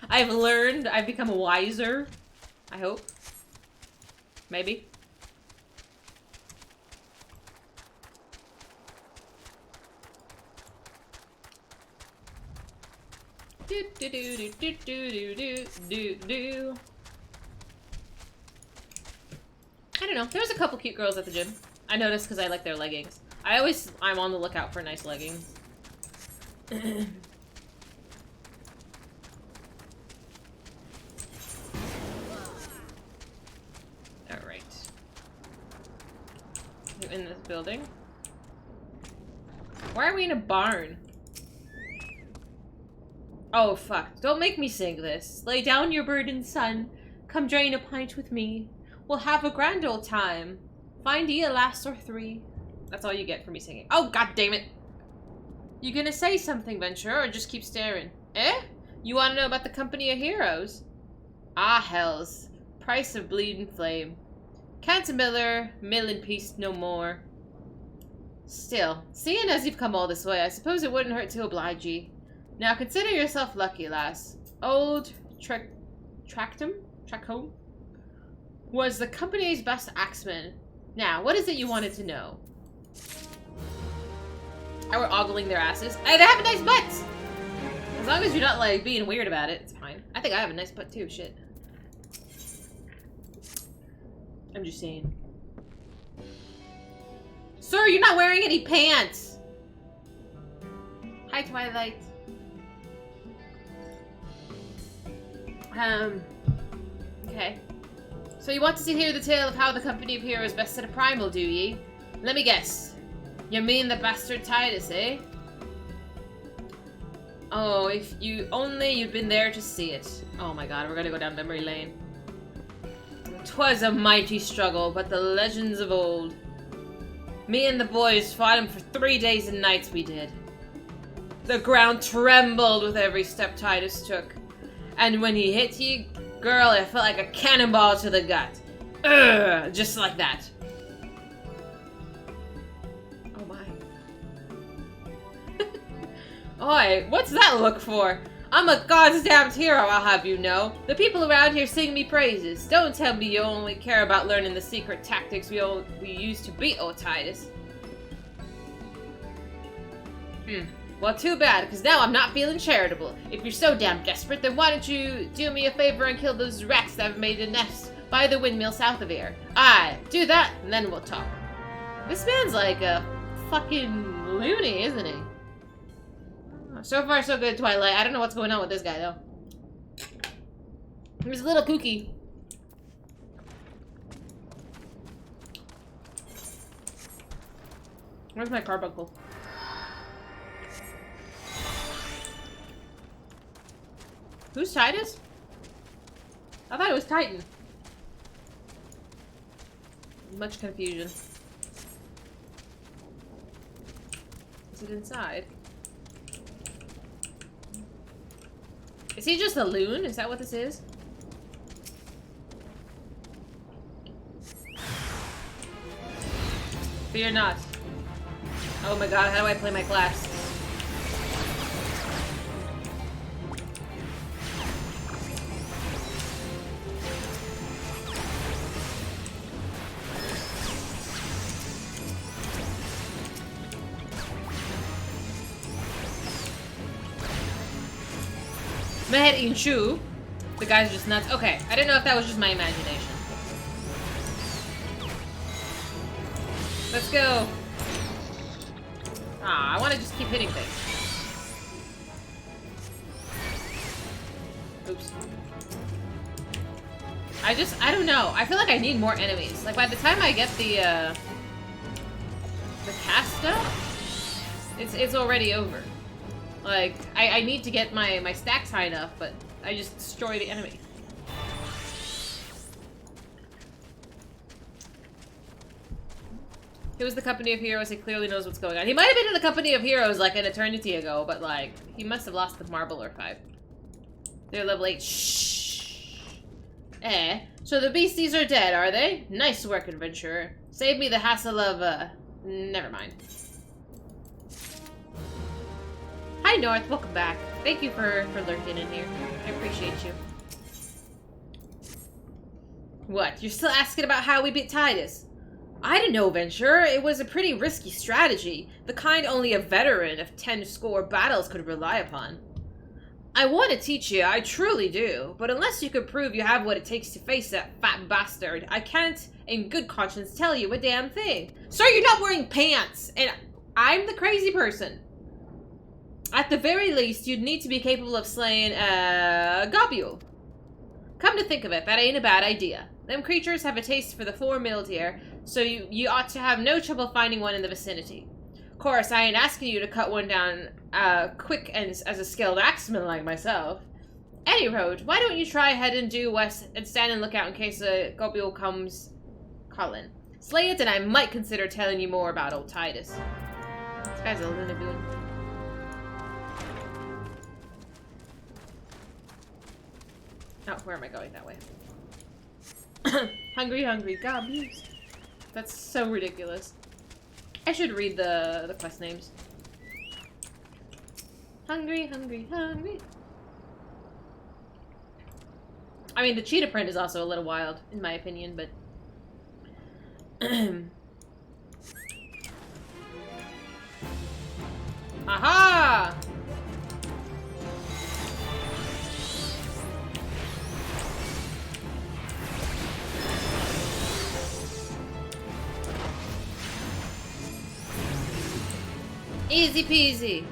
I've learned. I've become wiser. I hope. Maybe. do do do do do do do do. I don't know. There was a couple cute girls at the gym. I noticed because I like their leggings. I'm on the lookout for nice leggings. Alright. You're in this building. Why are we in a barn? Oh, fuck. Don't make me sing this. Lay down your burden, son. Come drain a pint with me. We'll have a grand old time. Find ye a lass or three. That's all you get for me singing. Oh, god damn it. You gonna say something, Venture, or just keep staring? Eh? You wanna know about the Company of Heroes? Ah, hells. Price of bleeding flame. Can't mill in peace no more. Still, seeing as you've come all this way, I suppose it wouldn't hurt to oblige ye. Now consider yourself lucky, lass. Old Trachome was the company's best axeman. Now, what is it you wanted to know? I were ogling their asses. Hey, they have a nice butt! As long as you're not, like, being weird about it, it's fine. I think I have a nice butt, too. Shit. I'm just saying. Sir, you're not wearing any pants! Hi, Twilight. Okay. So you want to hear the tale of how the Company of Heroes bested a primal, do ye? Let me guess. You mean the bastard Titus, eh? Oh, if you only you'd been there to see it. Oh my god, we're gonna go down memory lane. 'Twas a mighty struggle, but the legends of old. Me and the boys fought him for 3 days and nights we did. The ground trembled with every step Titus took. And when he hit you, girl, it felt like a cannonball to the gut. Ugh, just like that. Oh my. Oi, what's that look for? I'm a goddamned hero, I'll have you know. The people around here sing me praises. Don't tell me you only care about learning the secret tactics we used to beat old Titus. Well, too bad, because now I'm not feeling charitable. If you're so damn desperate, then why don't you do me a favor and kill those rats that have made a nest by the windmill south of here? Aye, do that, and then we'll talk. This man's like a fucking loony, isn't he? So far, so good, Twilight. I don't know what's going on with this guy, though. He's a little kooky. Where's my carbuncle? Who's Titus? I thought it was Titan. Much confusion. Is it inside? Is he just a loon? Is that what this is? Fear not. Oh my god, how do I play my class? Mehet Inshu. The guy's just nuts. Okay, I didn't know if that was just my imagination. Let's go. Ah, I want to just keep hitting things. Oops. I don't know. I feel like I need more enemies. Like, by the time I get the cast stuff, it's already over. Like, I need to get my stacks high enough, but I just destroy the enemy. He was the Company of Heroes, he clearly knows what's going on. He might have been in the Company of Heroes like an eternity ago, but like, he must have lost the marble or 5. They're level 8. Shh. Eh, so the beasties are dead, are they? Nice work, adventurer. Save me the hassle of, never mind. Hi, North. Welcome back. Thank you for lurking in here. I appreciate you. What? You're still asking about how we beat Titus? I don't know, Venture. It was a pretty risky strategy. The kind only a veteran of 10 score battles could rely upon. I want to teach you, I truly do. But unless you can prove you have what it takes to face that fat bastard, I can't, in good conscience, tell you a damn thing. Sir, you're not wearing pants, and I'm the crazy person. At the very least, you'd need to be capable of slaying a globule. Come to think of it, that ain't a bad idea. Them creatures have a taste for the four-milled here, so you ought to have no trouble finding one in the vicinity. Of course, I ain't asking you to cut one down quick and as a skilled axeman like myself. Any road, why don't you try heading due west and stand and look out in case a globule comes calling. Slay it and I might consider telling you more about old Titus. This guy's a lunagoon. Oh, where am I going? That way. Hungry, hungry goblins. That's so ridiculous. I should read the quest names. Hungry, hungry, hungry. I mean, the cheetah print is also a little wild, in my opinion, but... Aha! Easy peasy.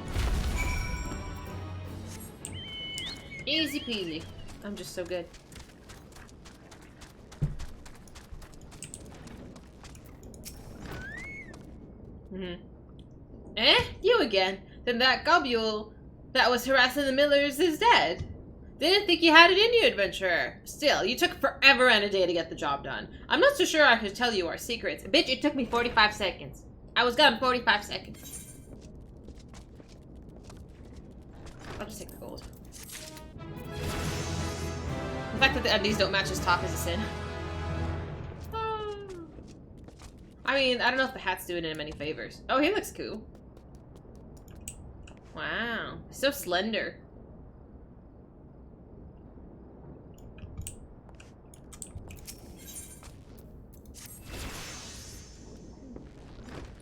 Easy peasy. I'm just so good. Eh? You again? Then that globule that was harassing the millers is dead. Didn't think you had it in you, adventurer. Still, you took forever and a day to get the job done. I'm not so sure I could tell you our secrets. Bitch, it took me 45 seconds. I was gone 45 seconds. I'll just take the gold. The fact that the undies don't match his top is a sin. I mean, I don't know if the hat's doing him any favors. Oh, he looks cool. Wow. So slender.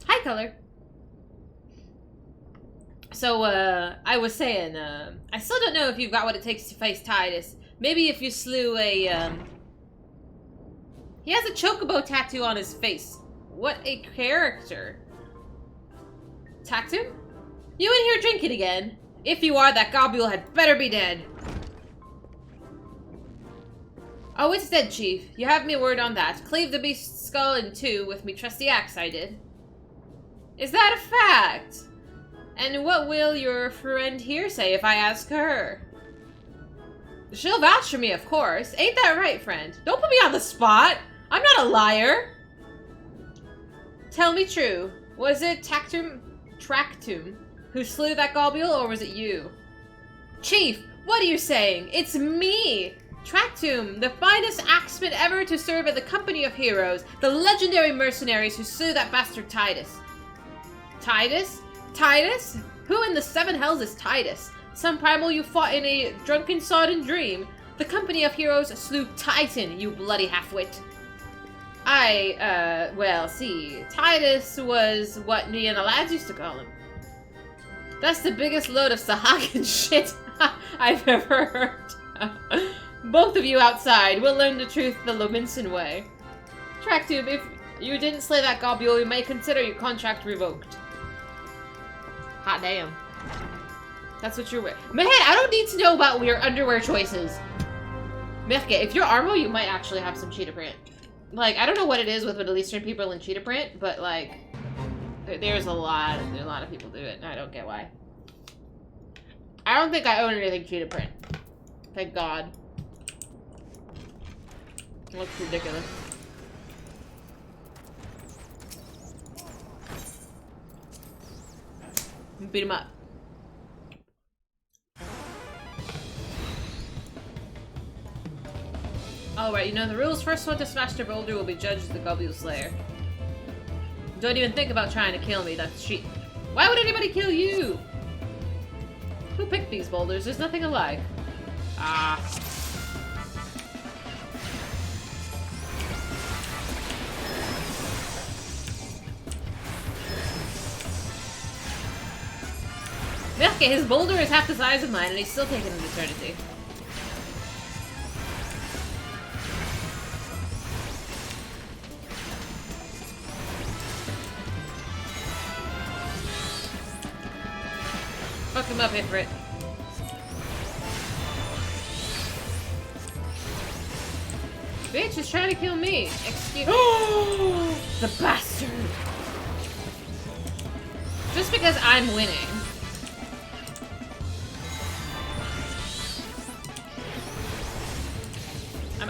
Hi, color. So, I was saying, I still don't know if you've got what it takes to face Titus. Maybe if you slew a, He has a chocobo tattoo on his face. What a character. Tattoo? You in here drinking again? If you are, that globule had better be dead. Oh, it's dead, Chief. You have me word on that. Cleave the beast's skull in two with me trusty axe, I did. Is that a fact? And what will your friend here say if I ask her? She'll vouch for me, of course. Ain't that right, friend? Don't put me on the spot. I'm not a liar. Tell me true. Was it Tractum who slew that globule, or was it you? Chief, what are you saying? It's me! Tractum, the finest axeman ever to serve in the company of heroes, the legendary mercenaries who slew that bastard Titus. Titus? Titus? Who in the seven hells is Titus? Some primal you fought in a drunken sodden dream. The company of heroes slew Titan, you bloody half-wit. Well, see, Titus was what me and the lads used to call him. That's the biggest load of Sahagan shit I've ever heard. Both of you outside, we'll learn the truth the Lominson way. Tractube, if you didn't slay that globule, we may consider your contract revoked. Hot damn. That's what you're wearing. Man, I don't need to know about your underwear choices. Mirke, if you're Armo, you might actually have some cheetah print. Like, I don't know what it is with Middle Eastern people and cheetah print, but like, there's a lot of people do it, and I don't get why. I don't think I own anything cheetah print. Thank God. It looks ridiculous. Beat him up. Alright, you know the rules. First one to smash the boulder will be judged as the globule slayer. Don't even think about trying to kill me, that's cheap. Why would anybody kill you? Who picked these boulders? There's nothing alike. Ah. Mirke, Okay, his boulder is half the size of mine, and he's still taking an eternity. Fuck him up, Ifrit. Bitch is trying to kill me. Excuse. The bastard. Just because I'm winning.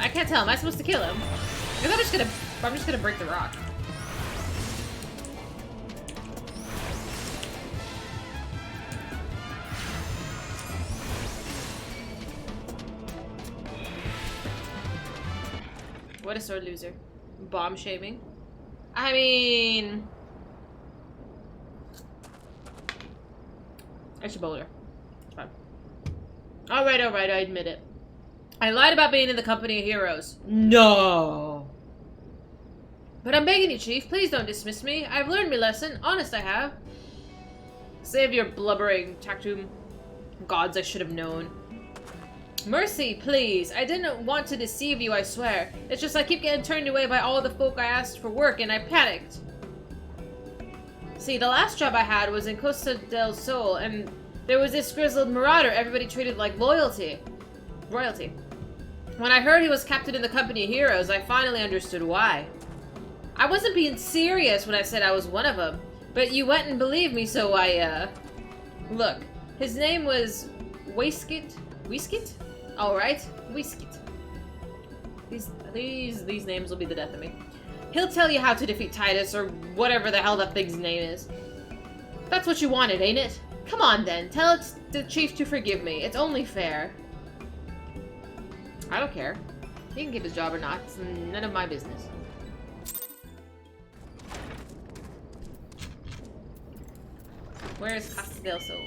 I can't tell. Am I supposed to kill him? Because I'm just gonna break the rock. What a sword loser. Bomb shaming. I mean... I should boulder. It's fine. Alright, I admit it. I lied about being in the company of heroes. No! But I'm begging you, Chief, please don't dismiss me. I've learned my lesson. Honest, I have. Save your blubbering, Taktum. Gods, I should have known. Mercy, please. I didn't want to deceive you, I swear. It's just I keep getting turned away by all the folk I asked for work, and I panicked. See, the last job I had was in Costa del Sol, and there was this grizzled marauder everybody treated like royalty. When I heard he was captain in the company of heroes, I finally understood why. I wasn't being serious when I said I was one of them, but you went and believed me, so Look, his name was Waistcoat? Alright, Waistcoat. These names will be the death of me. He'll tell you how to defeat Titus, or whatever the hell that thing's name is. That's what you wanted, ain't it? Come on then, tell the chief to forgive me. It's only fair. I don't care. He can keep his job or not. It's none of my business. Where is Costa del Sol?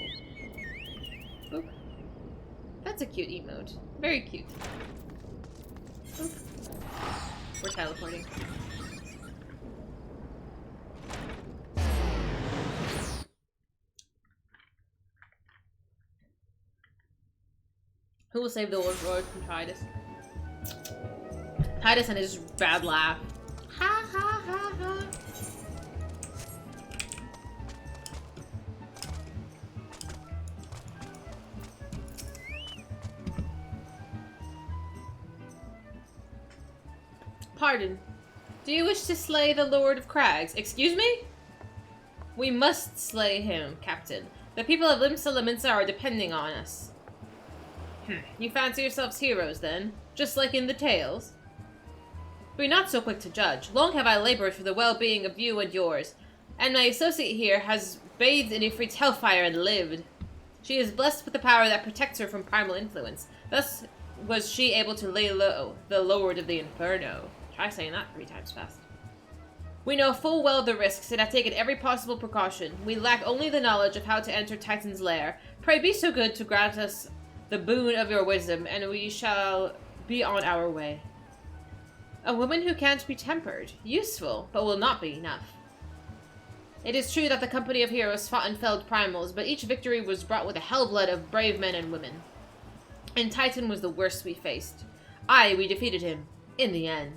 Boop. That's a cute emote. Very cute. Boop. We're teleporting. Who will save the world from Titus? Titus and his bad laugh. Ha ha ha ha. Pardon. Do you wish to slay the Lord of Crags? Excuse me? We must slay him, Captain. The people of Limsa Lominsa are depending on us. You fancy yourselves heroes, then? Just like in the tales? Be not so quick to judge. Long have I labored for the well-being of you and yours, and my associate here has bathed in Ifrit's hellfire and lived. She is blessed with the power that protects her from primal influence. Thus was she able to lay low the Lord of the Inferno. Try saying that 3 times fast. We know full well the risks and have taken every possible precaution. We lack only the knowledge of how to enter Titan's lair. Pray be so good to grant us the boon of your wisdom, and we shall be on our way. A woman who can't be tempered. Useful, but will not be enough. It is true that the company of heroes fought and felled primals, but each victory was brought with a hellblood of brave men and women. And Titan was the worst we faced. Aye, we defeated him. In the end.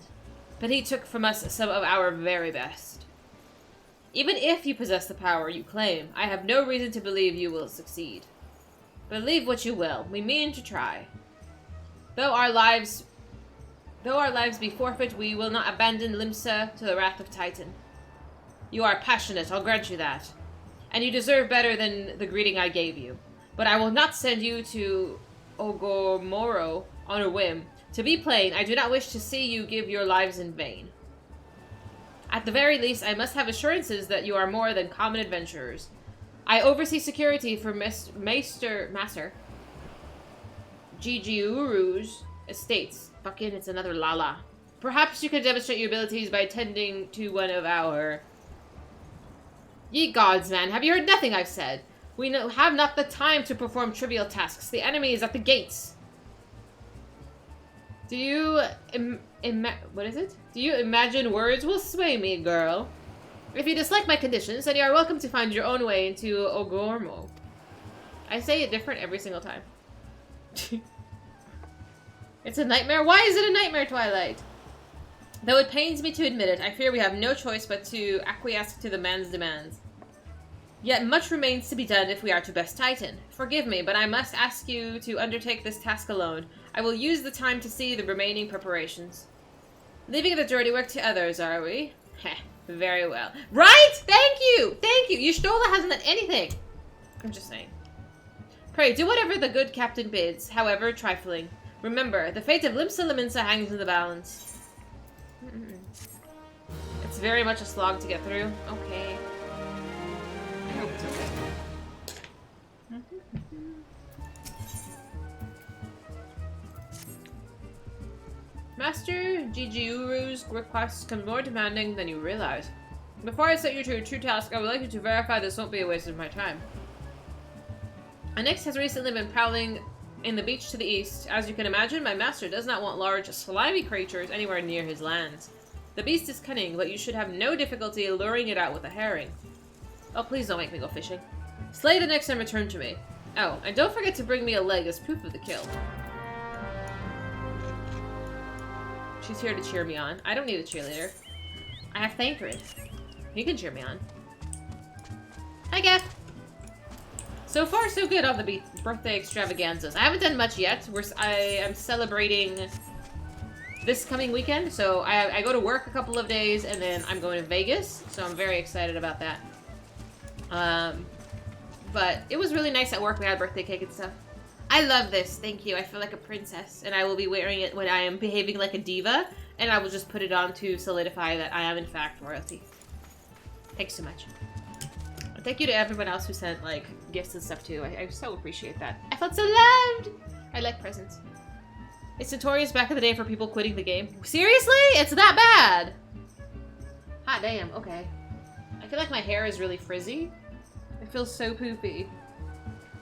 But he took from us some of our very best. Even if you possess the power you claim, I have no reason to believe you will succeed. Believe what you will, we mean to try. Though our lives be forfeit, we will not abandon Limsa to the wrath of Titan. You are passionate, I'll grant you that. And you deserve better than the greeting I gave you. But I will not send you to Ogormoro on a whim. To be plain, I do not wish to see you give your lives in vain. At the very least, I must have assurances that you are more than common adventurers. I oversee security for Master Gigiuru's estates. Fucking, it's another Lala. Perhaps you could demonstrate your abilities by attending to one of our... Ye gods, man, have you heard nothing I've said? We have not the time to perform trivial tasks. The enemy is at the gates. Do you... what is it? Do you imagine words will sway me, girl? If you dislike my conditions, then you are welcome to find your own way into Ogormo. I say it different every single time. It's a nightmare? Why is it a nightmare, Twilight? Though it pains me to admit it, I fear we have no choice but to acquiesce to the man's demands. Yet much remains to be done if we are to best Titan. Forgive me, but I must ask you to undertake this task alone. I will use the time to see the remaining preparations. Leaving the dirty work to others, are we? Heh, very well. Right? Thank you! Thank you! Y'shtola hasn't done anything. I'm just saying. Pray, do whatever the good captain bids, however trifling. Remember, the fate of Limsa Lominsa hangs in the balance. It's very much a slog to get through. Okay. I hope it's okay. Master Jijiuru's requests come more demanding than you realize. Before I set you to your true task, I would like you to verify this won't be a waste of my time. Anyx has recently been prowling in the beach to the east. As you can imagine, my master does not want large, slimy creatures anywhere near his lands. The beast is cunning, but you should have no difficulty luring it out with a herring. Oh, please don't make me go fishing. Slay the Nyx and return to me. Oh, and don't forget to bring me a leg as proof of the kill. She's here to cheer me on. I don't need a cheerleader. I have Thancred. He can cheer me on. Hi, Geth. So far, so good on the birthday extravaganzas. I haven't done much yet. I am celebrating this coming weekend. So I go to work a couple of days, and then I'm going to Vegas. So I'm very excited about that. But it was really nice at work. We had birthday cake and stuff. I love this. Thank you. I feel like a princess, and I will be wearing it when I am behaving like a diva, and I will just put it on to solidify that I am, in fact, royalty. Thanks so much. Thank you to everyone else who sent, like, gifts and stuff, too. I so appreciate that. I felt so loved! I like presents. It's notorious back in the day for people quitting the game. Seriously? It's that bad? Hot damn. Okay. I feel like my hair is really frizzy. It feels so poopy.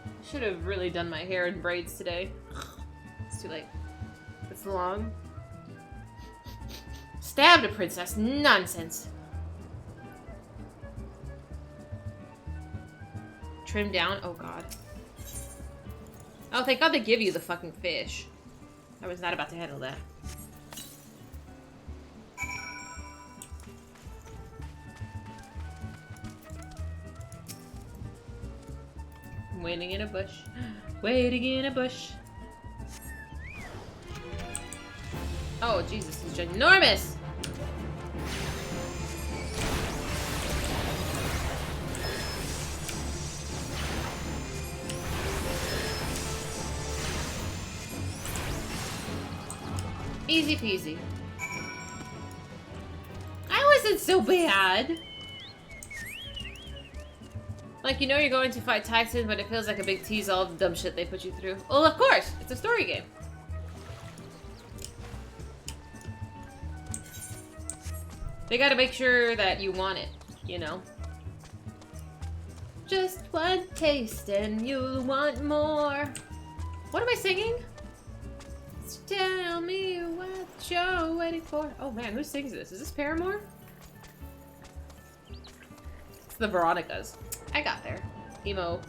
I should have really done my hair in braids today. It's too late. It's long. Stabbed a princess. Nonsense. Trim down? Oh god. Oh, thank god they give you the fucking fish. I was not about to handle that. I'm waiting in a bush. Waiting in a bush. Oh, Jesus, he's ginormous! Easy peasy. I wasn't so bad. Like, you know you're going to fight Titan, but it feels like a big tease all the dumb shit they put you through. Well, of course! It's a story game. They gotta make sure that you want it, you know? Just one taste and you'll want more. What am I singing? Tell me what you're waiting for. Oh man, who sings this? Is this Paramore? It's the Veronicas. I got there. Emo.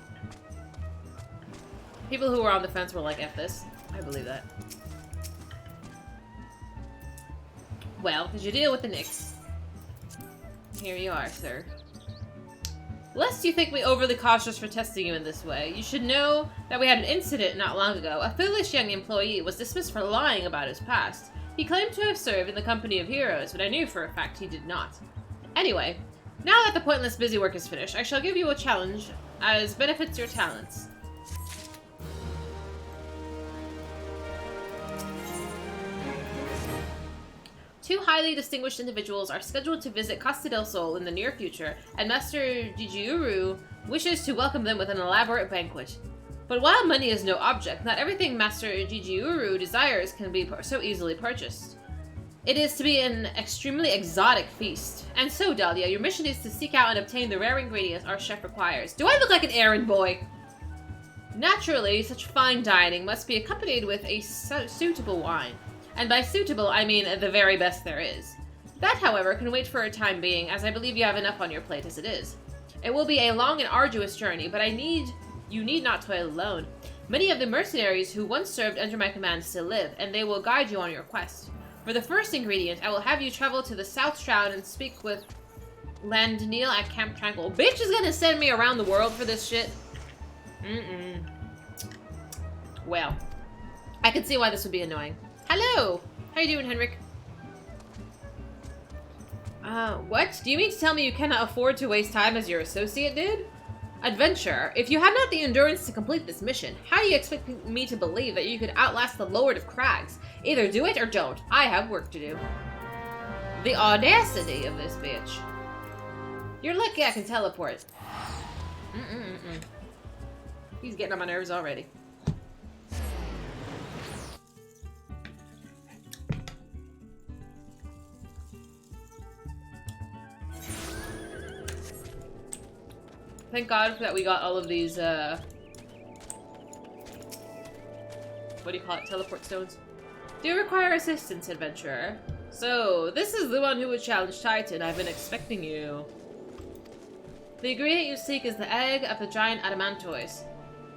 People who were on the fence were like, F this. I believe that. Well, did you deal with the Nyx? Here you are, sir. Lest you think me overly cautious for testing you in this way, you should know that we had an incident not long ago. A foolish young employee was dismissed for lying about his past. He claimed to have served in the company of heroes, but I knew for a fact he did not. Anyway, now that the pointless busy work is finished, I shall give you a challenge as benefits your talents. Two highly distinguished individuals are scheduled to visit Costa del Sol in the near future, and Master Jijiuru wishes to welcome them with an elaborate banquet. But while money is no object, not everything Master Jijiuru desires can be so easily purchased. It is to be an extremely exotic feast. And so, Dahlia, your mission is to seek out and obtain the rare ingredients our chef requires. Do I look like an errand boy? Naturally, such fine dining must be accompanied with a suitable wine. And by suitable, I mean the very best there is. That, however, can wait for a time being, as I believe you have enough on your plate as it is. It will be a long and arduous journey, but I need you need not toil alone. Many of the mercenaries who once served under my command still live, and they will guide you on your quest. For the first ingredient, I will have you travel to the South Shroud and speak with Landneil at Camp Tranquil. Bitch is gonna send me around the world for this shit. Well, I can see why this would be annoying. Hello! How you doing, Henrik? What? Do you mean to tell me you cannot afford to waste time as your associate did? Adventurer, if you have not the endurance to complete this mission, how do you expect me to believe that you could outlast the Lord of Crags? Either do it or don't. I have work to do. The audacity of this bitch. You're lucky I can teleport. He's getting on my nerves already. Thank God that we got all of these, what do you call it? Teleport stones. Do you require assistance, adventurer? So, this is the one who would challenge Titan. I've been expecting you. The ingredient you seek is the egg of the giant adamantoise.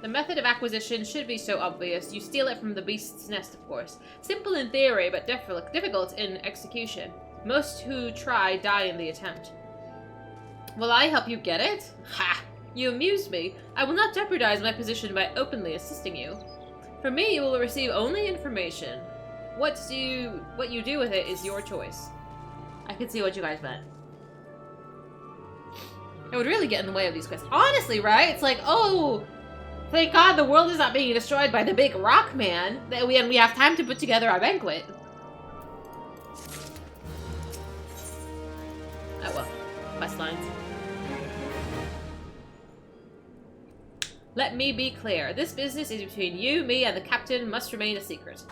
The method of acquisition should be so obvious. You steal it from the beast's nest, of course. Simple in theory, but difficult in execution. Most who try die in the attempt. Will I help you get it? Ha! You amuse me. I will not jeopardize my position by openly assisting you. From me, you will receive only information. What you do with it is your choice. I can see what you guys meant. It would really get in the way of these quests. Honestly, right? It's like, oh, thank God the world is not being destroyed by the big rock man. And we have time to put together our banquet. Oh well. Quest lines. Let me be clear. This business is between you, me, and the captain must remain a secret.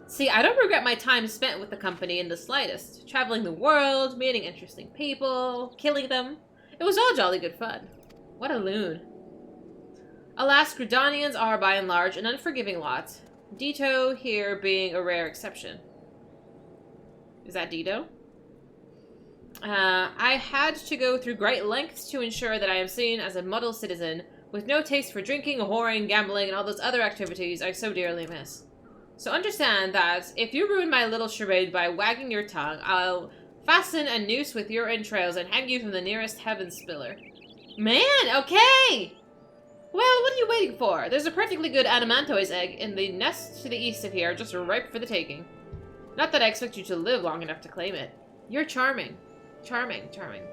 See, I don't regret my time spent with the company in the slightest. Traveling the world, meeting interesting people, killing them. It was all jolly good fun. What a loon. Alas, Gridanians are by and large an unforgiving lot. Dito here being a rare exception. Is that Dito? I had to go through great lengths to ensure that I am seen as a model citizen, with no taste for drinking, whoring, gambling, and all those other activities I so dearly miss. So understand that if you ruin my little charade by wagging your tongue, I'll fasten a noose with your entrails and hang you from the nearest heaven spiller. Man, okay! Well, what are you waiting for? There's a perfectly good adamantoise egg in the nest to the east of here, just ripe for the taking. Not that I expect you to live long enough to claim it. You're charming. Charming, charming.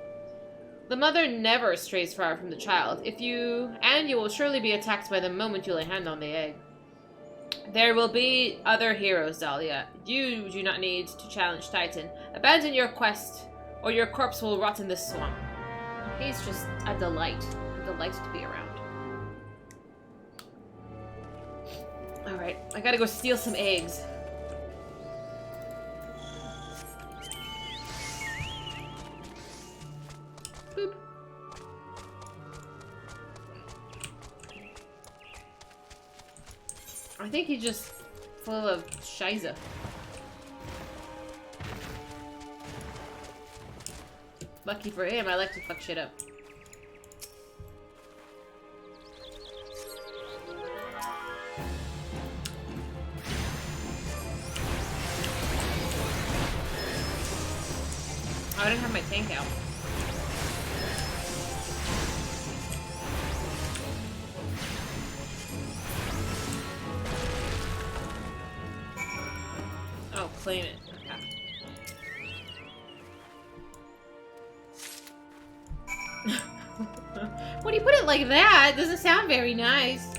The mother never strays far from the child. You will surely be attacked by the moment you lay hand on the egg. There will be other heroes, Dahlia. You do not need to challenge Titan. Abandon your quest, or your corpse will rot in this swamp. He's just a delight. A delight to be around. Alright, I gotta go steal some eggs. Boop. I think he's just full of shiza. Lucky for him, I like to fuck shit up. Oh, I didn't have my tank out. Oh, claim it. Okay. When you put it like that, it doesn't sound very nice.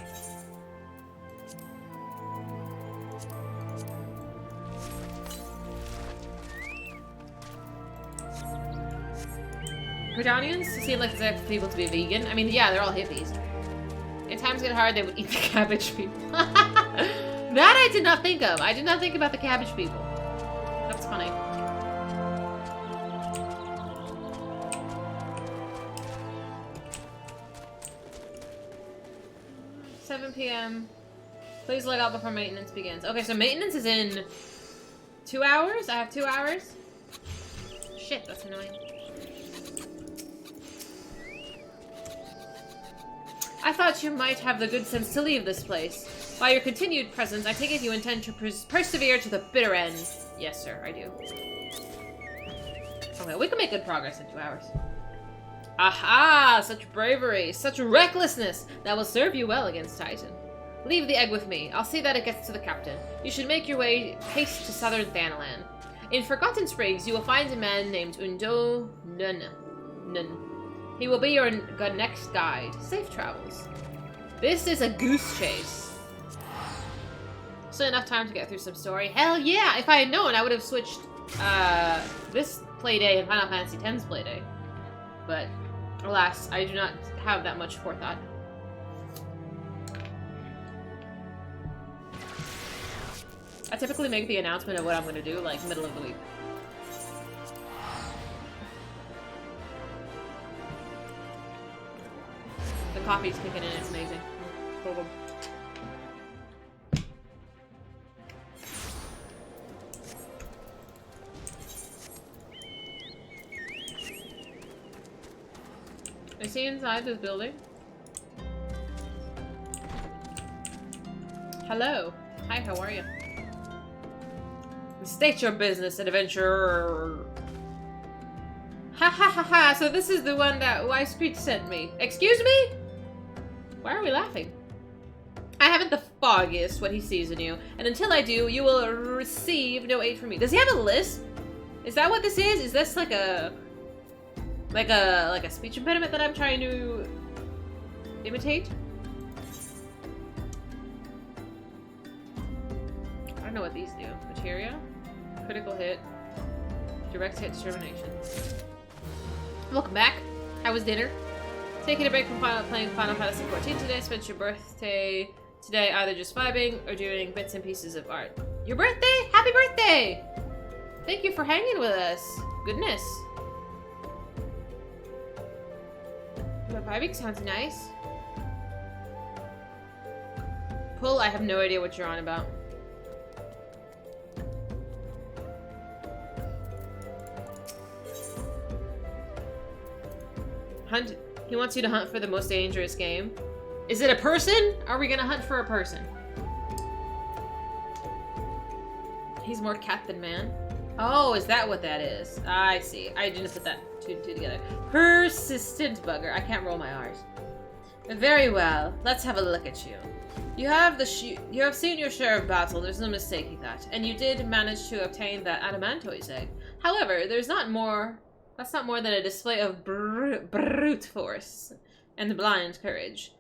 Gridanians seem like the people to be vegan. I mean, yeah, they're all hippies. If times get hard, they would eat the cabbage people. That I did not think of. I did not think about the cabbage people. That's funny. PM. Please log out before maintenance begins. Okay, so maintenance is in 2 hours? I have 2 hours? Shit, that's annoying. I thought you might have the good sense to leave this place. By your continued presence, I take it you intend to persevere to the bitter end. Yes, sir, I do. Okay, we can make good progress in 2 hours. Aha! Such bravery, such recklessness! That will serve you well against Titan. Leave the egg with me. I'll see that it gets to the captain. You should make your way haste to southern Thanalan. In Forgotten Springs, you will find a man named Undo Nun. He will be your next guide. Safe travels. This is a goose chase. Still enough time to get through some story. Hell yeah! If I had known, I would have switched this playday and Final Fantasy X's playday. But alas, I do not have that much forethought. I typically make the announcement of what I'm going to do, like, middle of the week. The coffee's kicking in, it's amazing. Cool. Is he inside this building? Hello. Hi, how are you? State your business, adventurer. Ha ha ha ha, so this is the one that Wise Creek sent me. Excuse me? Why are we laughing? I haven't the foggiest what he sees in you, and until I do, you will receive no aid from me. Does he have a lisp? Is that what this is? Is this like a speech impediment that I'm trying to imitate? I don't know what these do. Materia? Critical hit. Direct hit determination. Welcome back. How was dinner? Taking a break from playing Final Fantasy XIV today. Spent your birthday today either just vibing or doing bits and pieces of art. Your birthday? Happy birthday! Thank you for hanging with us. Goodness. But vibing sounds nice. Pull, I have no idea what you're on about. Hunt. He wants you to hunt for the most dangerous game. Is it a person? Are we gonna hunt for a person? He's more cat than man. Oh, is that what that is? I see. I didn't put that two together. Persistent bugger. I can't roll my R's. Very well. Let's have a look at you. You have seen your share of battle. There's no mistaking that, and you did manage to obtain that adamantoise egg. However, that's not more than a display of brute force and blind courage.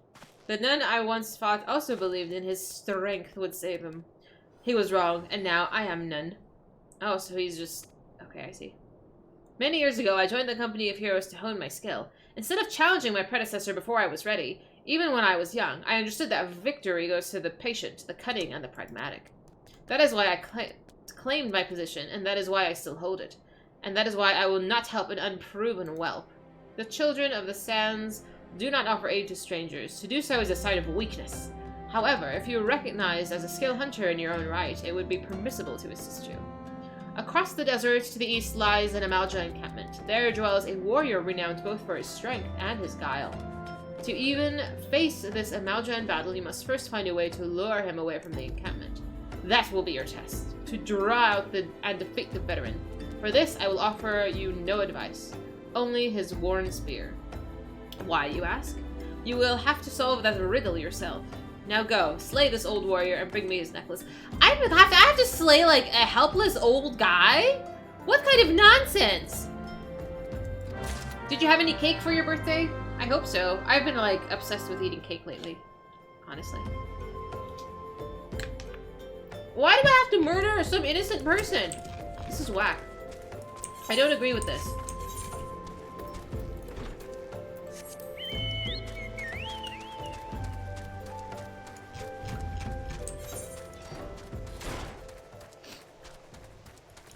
The nun I once fought also believed in his strength would save him. He was wrong, and now I am none. Oh, so he's just... Okay, I see. Many years ago, I joined the company of heroes to hone my skill. Instead of challenging my predecessor before I was ready, even when I was young, I understood that victory goes to the patient, the cunning, and the pragmatic. That is why I claimed my position, and that is why I still hold it. And that is why I will not help an unproven whelp. The children of the sands do not offer aid to strangers. To do so is a sign of weakness. However, if you are recognized as a skilled hunter in your own right, it would be permissible to assist you. Across the desert to the east lies an Amalja encampment. There dwells a warrior renowned both for his strength and his guile. To even face this Amalja in battle, you must first find a way to lure him away from the encampment. That will be your test, to draw out and defeat the veteran. For this, I will offer you no advice, only his worn spear. Why, you ask? You will have to solve that riddle yourself. Now go, slay this old warrior and bring me his necklace. I have to slay, like, a helpless old guy? What kind of nonsense? Did you have any cake for your birthday? I hope so. I've been, like, obsessed with eating cake lately. Honestly. Why do I have to murder some innocent person? This is whack. I don't agree with this.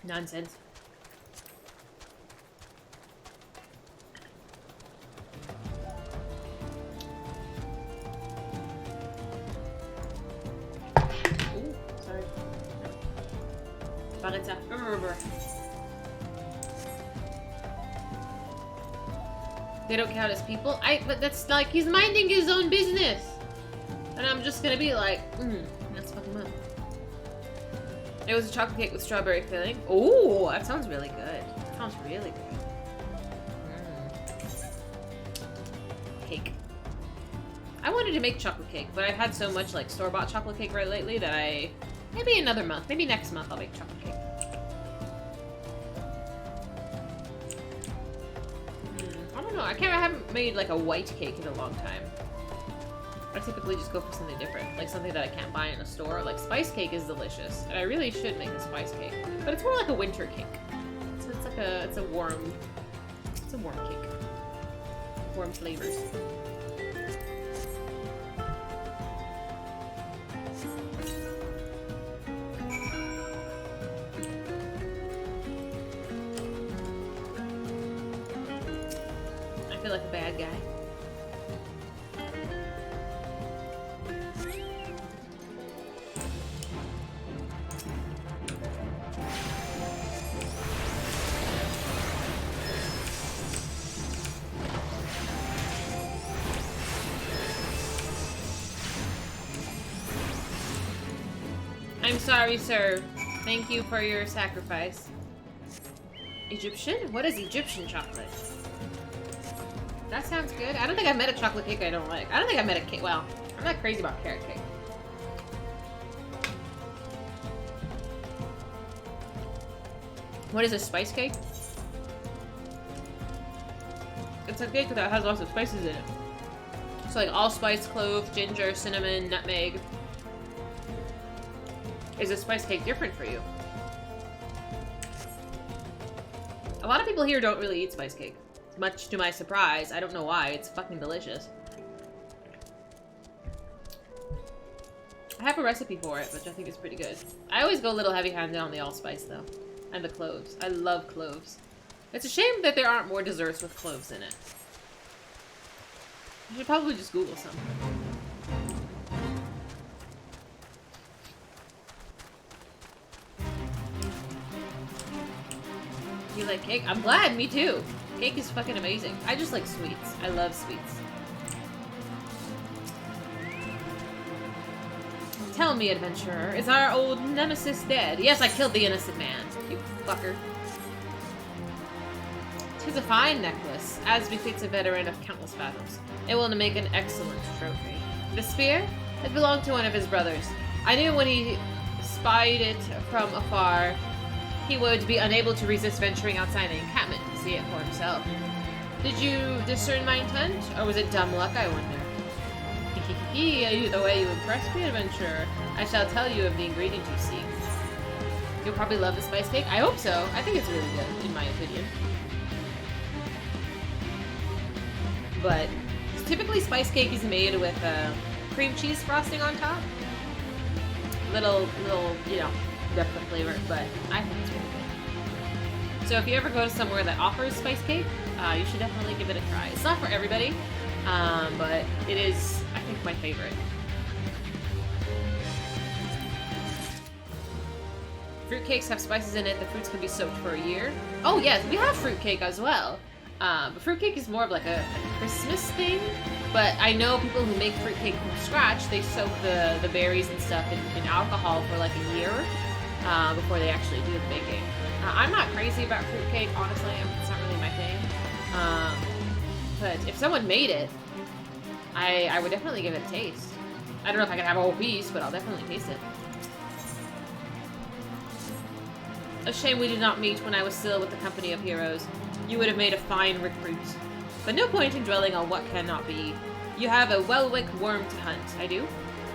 Nonsense. Ooh, sorry. Barretta. They don't count as people? But that's like, he's minding his own business. And I'm just gonna be like, let's fuck him up. It was a chocolate cake with strawberry filling. Oh, that sounds really good. That sounds really good. Cake. I wanted to make chocolate cake, but I've had so much like store-bought chocolate cake right lately that maybe another month, maybe next month I'll make chocolate cake. I don't know. I haven't made like a white cake in a long time. I typically just go for something different, like something that I can't buy in a store. Like spice cake is delicious, and I really should make a spice cake, but it's more like a winter cake. So it's a warm cake, warm flavors. I feel like a bad guy. I'm sorry, sir. Thank you for your sacrifice. Egyptian? What is Egyptian chocolate? That sounds good. I don't think I've met a chocolate cake I don't like. I don't think I've met a cake. Well, I'm not crazy about carrot cake. What is a spice cake? It's a cake that has lots of spices in it. So like allspice, clove, ginger, cinnamon, nutmeg. Is a spice cake different for you? A lot of people here don't really eat spice cake. Much to my surprise. I don't know why. It's fucking delicious. I have a recipe for it, which I think is pretty good. I always go a little heavy-handed on the allspice, though. And the cloves. I love cloves. It's a shame that there aren't more desserts with cloves in it. You should probably just Google some. You like cake? I'm glad, me too. Cake is fucking amazing. I just like sweets. I love sweets. Tell me, adventurer, is our old nemesis dead? Yes, I killed the innocent man, you fucker. 'Tis a fine necklace, as befits a veteran of countless battles. It will make an excellent trophy. The spear? It belonged to one of his brothers. I knew when he spied it from afar, he would be unable to resist venturing outside the encampment to see it for himself. Did you discern my intent, or was it dumb luck, I wonder? The way you impressed me, adventurer. I shall tell you of the ingredient you seek. You'll probably love the spice cake. I hope so. I think it's really good, in my opinion. But typically spice cake is made with cream cheese frosting on top. Little, you know, depth of flavor, but I think it's really good. So if you ever go to somewhere that offers spice cake, you should definitely give it a try. It's not for everybody, but it is, I think, my favorite. Fruitcakes have spices in it. The fruits can be soaked for a year. Oh yes, we have fruitcake as well. But fruitcake is more of like a Christmas thing. But I know people who make fruitcake from scratch, they soak the berries and stuff in alcohol for like a year before they actually do the baking. I'm not crazy about fruitcake, honestly. It's not really my thing. But if someone made it, I would definitely give it a taste. I don't know if I can have a whole piece, but I'll definitely taste it. A shame we did not meet when I was still with the company of heroes. You would have made a fine recruit. But no point in dwelling on what cannot be. You have a Welwick worm to hunt, I do.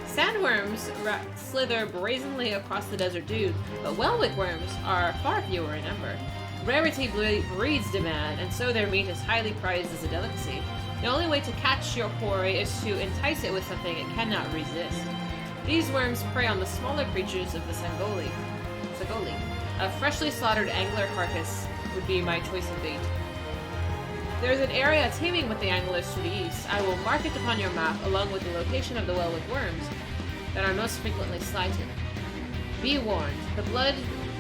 Sandworms slither brazenly across the desert dune, but Welwick worms are far fewer in number. Rarity breeds demand, and so their meat is highly prized as a delicacy. The only way to catch your quarry is to entice it with something it cannot resist. These worms prey on the smaller creatures of the Sagoli. A freshly slaughtered angler carcass would be my choice of bait. There is an area teeming with the anglers to the east. I will mark it upon your map along with the location of the Welwick worms that are most frequently slighted. Be warned, the blood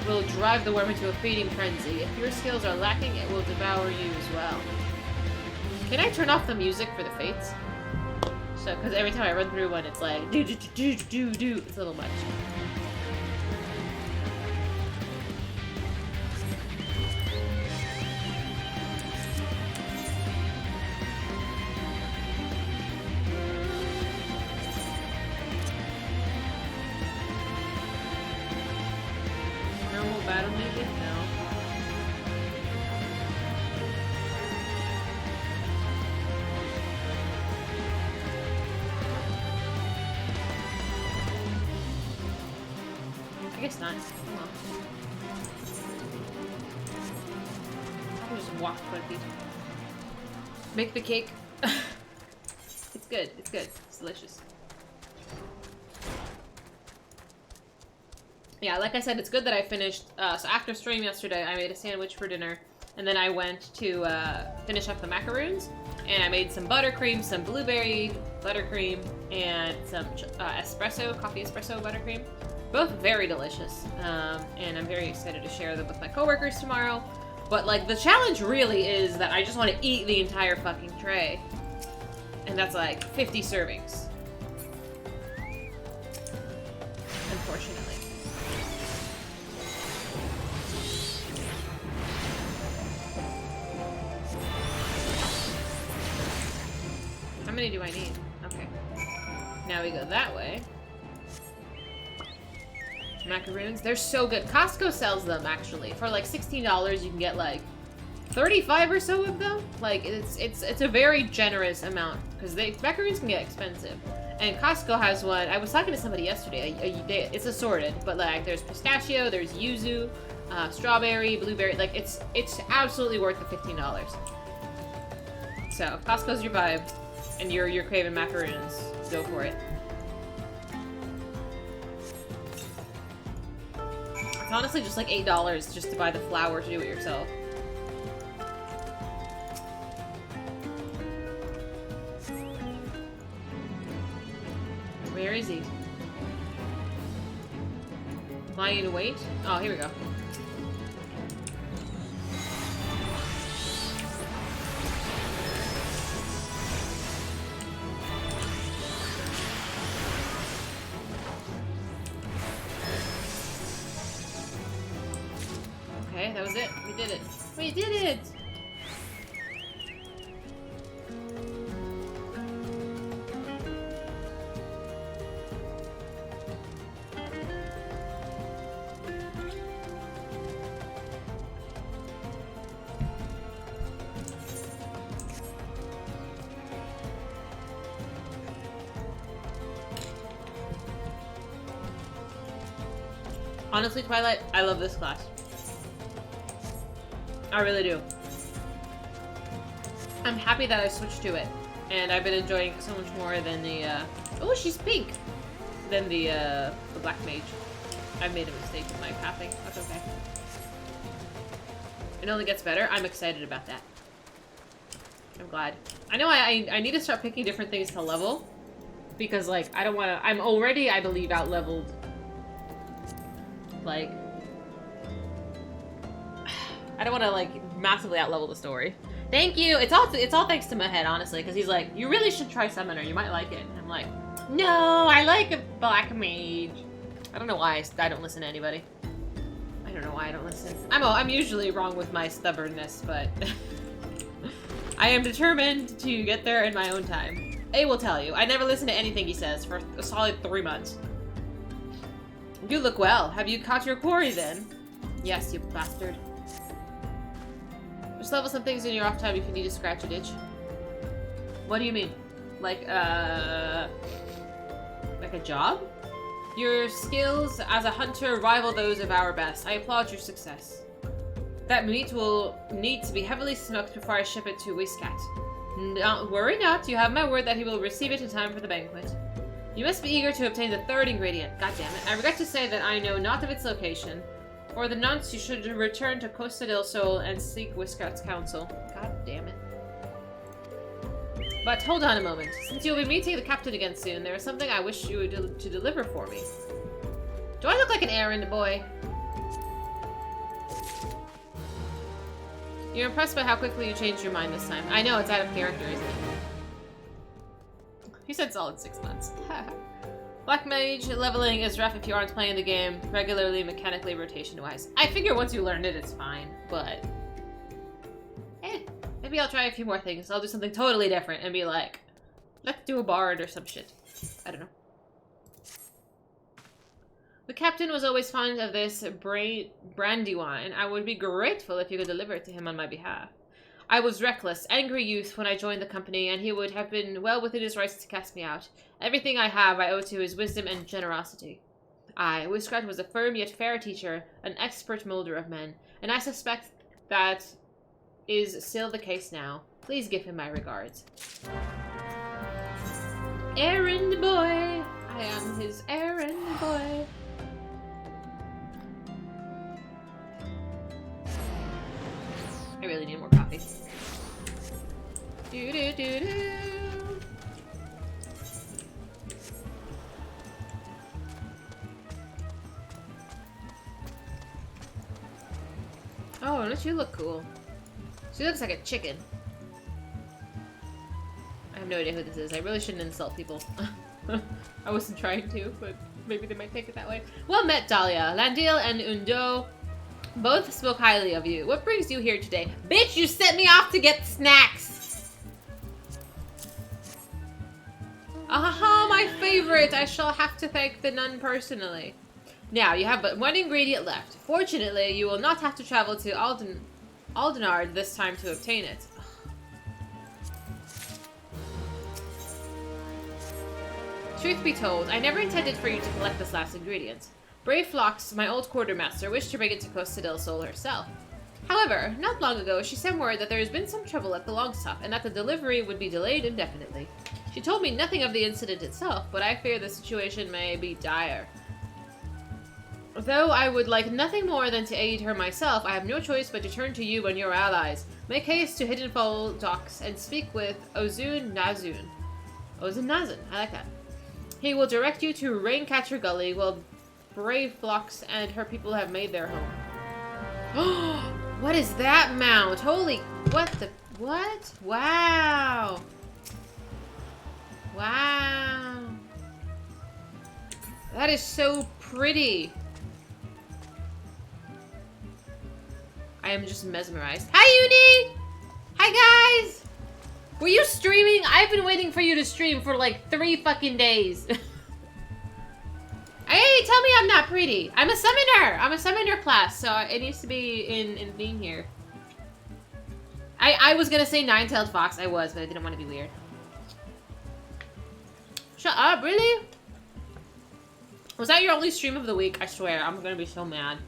will drive the worm into a feeding frenzy. If your skills are lacking, it will devour you as well. Can I turn off the music for the fates? So, because every time I run through one, it's like do do do do do do. It's a little much. Normal battle music? No. I guess not. Oh well. I can just walk 20 feet. Make the cake. It's good. It's good. It's delicious. Yeah, like I said, it's good that I finished. So after stream yesterday, I made a sandwich for dinner, and then I went to finish up the macaroons, and I made some buttercream, some blueberry buttercream, and some coffee espresso buttercream. Both very delicious, and I'm very excited to share them with my coworkers tomorrow. But like, the challenge really is that I just want to eat the entire fucking tray, and that's like 50 servings. Unfortunately. How many do I need? Okay. Now we go that way. Macaroons. They're so good. Costco sells them, actually. For like $16, you can get like 35 or so of them. Like, it's a very generous amount. Because macaroons can get expensive. And Costco has one. I was talking to somebody yesterday. It's assorted. But like, there's pistachio, there's yuzu, strawberry, blueberry. Like, it's absolutely worth the $15. So, if Costco's your vibe, and you're craving macaroons, go for it. It's honestly just like $8 just to buy the flour to do it yourself. Where is he? Lying in wait? Oh, here we go. Okay, that was it. We did it. We did it! Honestly, Twilight, I love this class. I really do. I'm happy that I switched to it, and I've been enjoying it so much more than the, oh, she's pink! Than the Black Mage. I made a mistake in my pathing. That's okay. It only gets better. I'm excited about that. I'm glad. I know I need to start picking different things to level, because, like, I don't want to... I'm already, I believe, out-leveled. Like... I don't want to, like, massively out-level the story. Thank you! It's all thanks to Mahed, honestly, because he's like, you really should try Summoner, you might like it. And I'm like, no, I like a Black Mage. I don't know why I don't listen to anybody. I don't know why I don't listen. I'm usually wrong with my stubbornness, but... I am determined to get there in my own time. A will tell you, I never listen to anything he says for a solid 3 months. You look well. Have you caught your quarry then? Yes, you bastard. Just level some things in your off time if you need to scratch a ditch. What do you mean? Like a job? Your skills as a hunter rival those of our best. I applaud your success. That meat will need to be heavily smoked before I ship it to Whiskat. Don't worry not, you have my word that he will receive it in time for the banquet. You must be eager to obtain the third ingredient. God damn it. I regret to say that I know not of its location. For the nonce, you should return to Costa del Sol and seek Whiskat's counsel. God damn it. But hold on a moment. Since you'll be meeting the captain again soon, there is something I wish you would to deliver for me. Do I look like an errand boy? You're impressed by how quickly you changed your mind this time. I know, it's out of character, isn't it? He said solid 6 months. Black Mage leveling is rough if you aren't playing the game regularly, mechanically, rotation-wise. I figure once you learn it, it's fine, but... maybe I'll try a few more things. I'll do something totally different and be like, let's do a bard or some shit. I don't know. The captain was always fond of this brandy wine. I would be grateful if you could deliver it to him on my behalf. I was reckless, angry youth when I joined the company, and he would have been well within his rights to cast me out. Everything I have I owe to his wisdom and generosity. I, Wishcrat, was a firm yet fair teacher, an expert molder of men, and I suspect that is still the case now. Please give him my regards. Errand boy! I am his errand boy. I really need more coffee. Do do do do. Oh, don't you look cool? She looks like a chicken. I have no idea who this is. I really shouldn't insult people. I wasn't trying to, but maybe they might take it that way. Well met, Dahlia. Landil and Undo both spoke highly of you. What brings you here today? Bitch, you sent me off to get snacks! Aha, my favorite! I shall have to thank the nun personally. Now, you have but one ingredient left. Fortunately, you will not have to travel to Aldenard this time to obtain it. Truth be told, I never intended for you to collect this last ingredient. Brave Phlox, my old quartermaster, wished to bring it to Costa del Sol herself. However, not long ago, she sent word that there has been some trouble at the Longstop and that the delivery would be delayed indefinitely. She told me nothing of the incident itself, but I fear the situation may be dire. Though I would like nothing more than to aid her myself, I have no choice but to turn to you and your allies. Make haste to Hidden Fall docks and speak with Ozun Nazun. Ozun Nazun, I like that. He will direct you to Raincatcher Gully, while Brave Phlox and her people have made their home. What is that mount? Holy, what the, what? Wow. Wow. That is so pretty. I am just mesmerized. Hi, Uni! Hi, guys! Were you streaming? I've been waiting for you to stream for like 3 fucking days. Hey, tell me I'm not pretty. I'm a summoner. I'm a summoner class, so it needs to be in theme here. I was gonna say Nine-Tailed Fox. I was, but I didn't want to be weird. Shut up, really? Was that your only stream of the week? I swear, I'm gonna be so mad.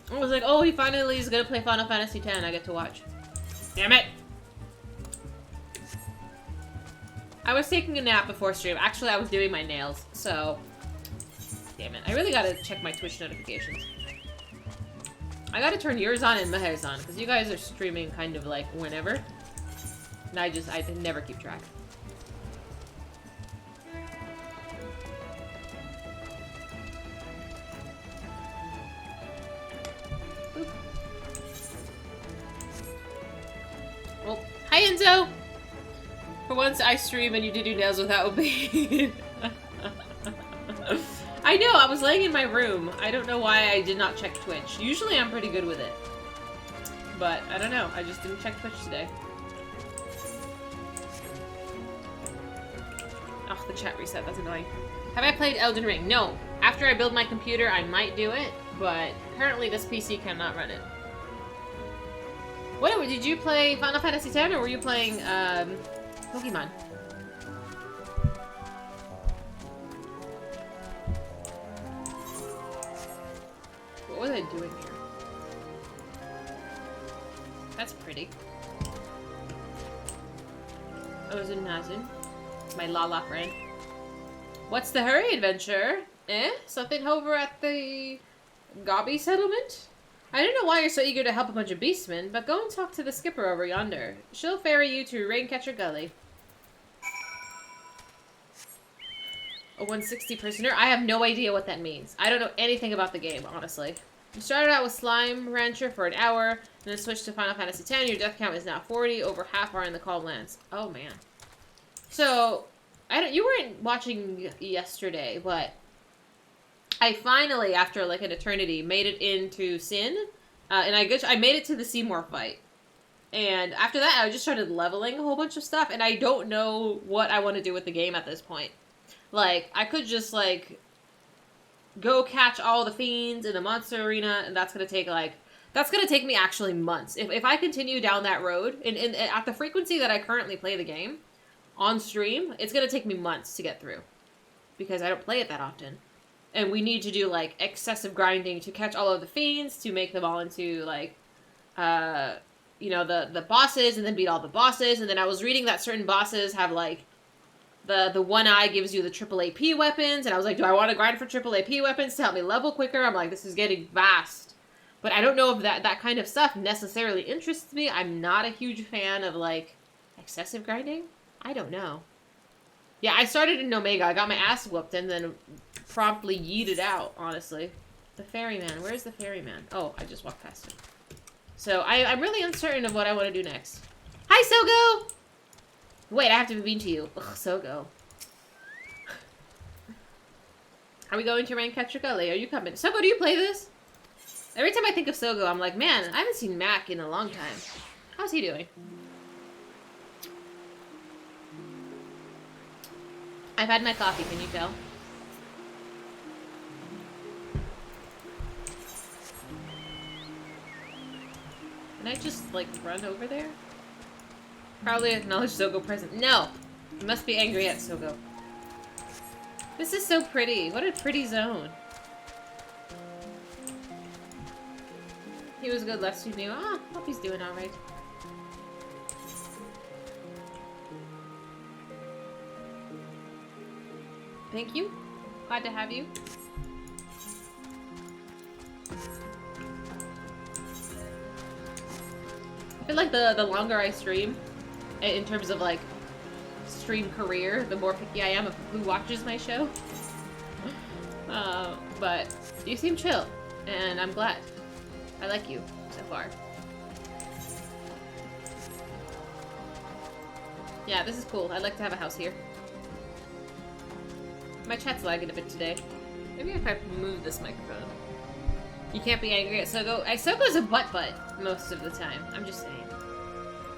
I was like, oh, he finally is gonna play Final Fantasy X. I get to watch. Damn it! I was taking a nap before stream. Actually, I was doing my nails, so... Damn it. I really gotta check my Twitch notifications. I gotta turn yours on and Maher's on, because you guys are streaming kind of like whenever. And I never keep track. Oop. Well, hi Enzo! For once I stream and you did your nails without me. I know, I was laying in my room. I don't know why I did not check Twitch. Usually I'm pretty good with it. But, I don't know. I just didn't check Twitch today. Oh, the chat reset. That's annoying. Have I played Elden Ring? No. After I build my computer, I might do it. But, currently this PC cannot run it. What, did you play Final Fantasy X or were you playing, Pokemon? What was I doing here? That's pretty. Ozun Nazun. My Lala friend. What's the hurry, adventure? Eh? Something over at the Gobby settlement? I don't know why you're so eager to help a bunch of beastmen, but go and talk to the skipper over yonder. She'll ferry you to Raincatcher Gully. A 160 prisoner? I have no idea what that means. I don't know anything about the game, honestly. You started out with Slime Rancher for an hour, and then switched to Final Fantasy X. Your death count is now 40. Over half are in the Calm Lands. Oh, man. So, you weren't watching yesterday, but I finally, after like an eternity, made it into Sin, and I made it to the Seymour fight. And after that, I just started leveling a whole bunch of stuff, and I don't know what I want to do with the game at this point. Like, I could just, like, go catch all the fiends in the monster arena, and that's gonna take, like, that's gonna take me actually months. If I continue down that road, and at the frequency that I currently play the game, on stream, it's gonna take me months to get through. Because I don't play it that often. And we need to do, like, excessive grinding to catch all of the fiends, to make them all into, like, you know, the bosses, and then beat all the bosses. And then I was reading that certain bosses have, like, the one eye gives you the triple AP weapons. And I was like, do I want to grind for triple AP weapons to help me level quicker? I'm like, this is getting vast. But I don't know if that kind of stuff necessarily interests me. I'm not a huge fan of, like, excessive grinding. I don't know. Yeah, I started in Omega. I got my ass whooped and then promptly yeeted out, honestly. The ferryman. Where's the ferryman? Oh, I just walked past him. So, I'm really uncertain of what I want to do next. Hi, Sogo! Wait, I have to be mean to you. Ugh, Sogo. Are we going to rank Ketrika? Are you coming? Sogo, do you play this? Every time I think of Sogo, I'm like, man, I haven't seen Mac in a long time. How's he doing? I've had my coffee, can you tell? Can I just, like, run over there? Probably acknowledge Sogo present. No! I must be angry at Sogo. This is so pretty. What a pretty zone. He was good last you knew. Ah, hope he's doing alright. Thank you. Glad to have you. I feel like the longer I stream, in terms of, like, stream career, the more picky I am of who watches my show. But you seem chill, and I'm glad. I like you so far. Yeah, this is cool. I'd like to have a house here. My chat's lagging a bit today. Maybe if I move this microphone. You can't be angry at Sogo. Sogo's a butt most of the time. I'm just saying.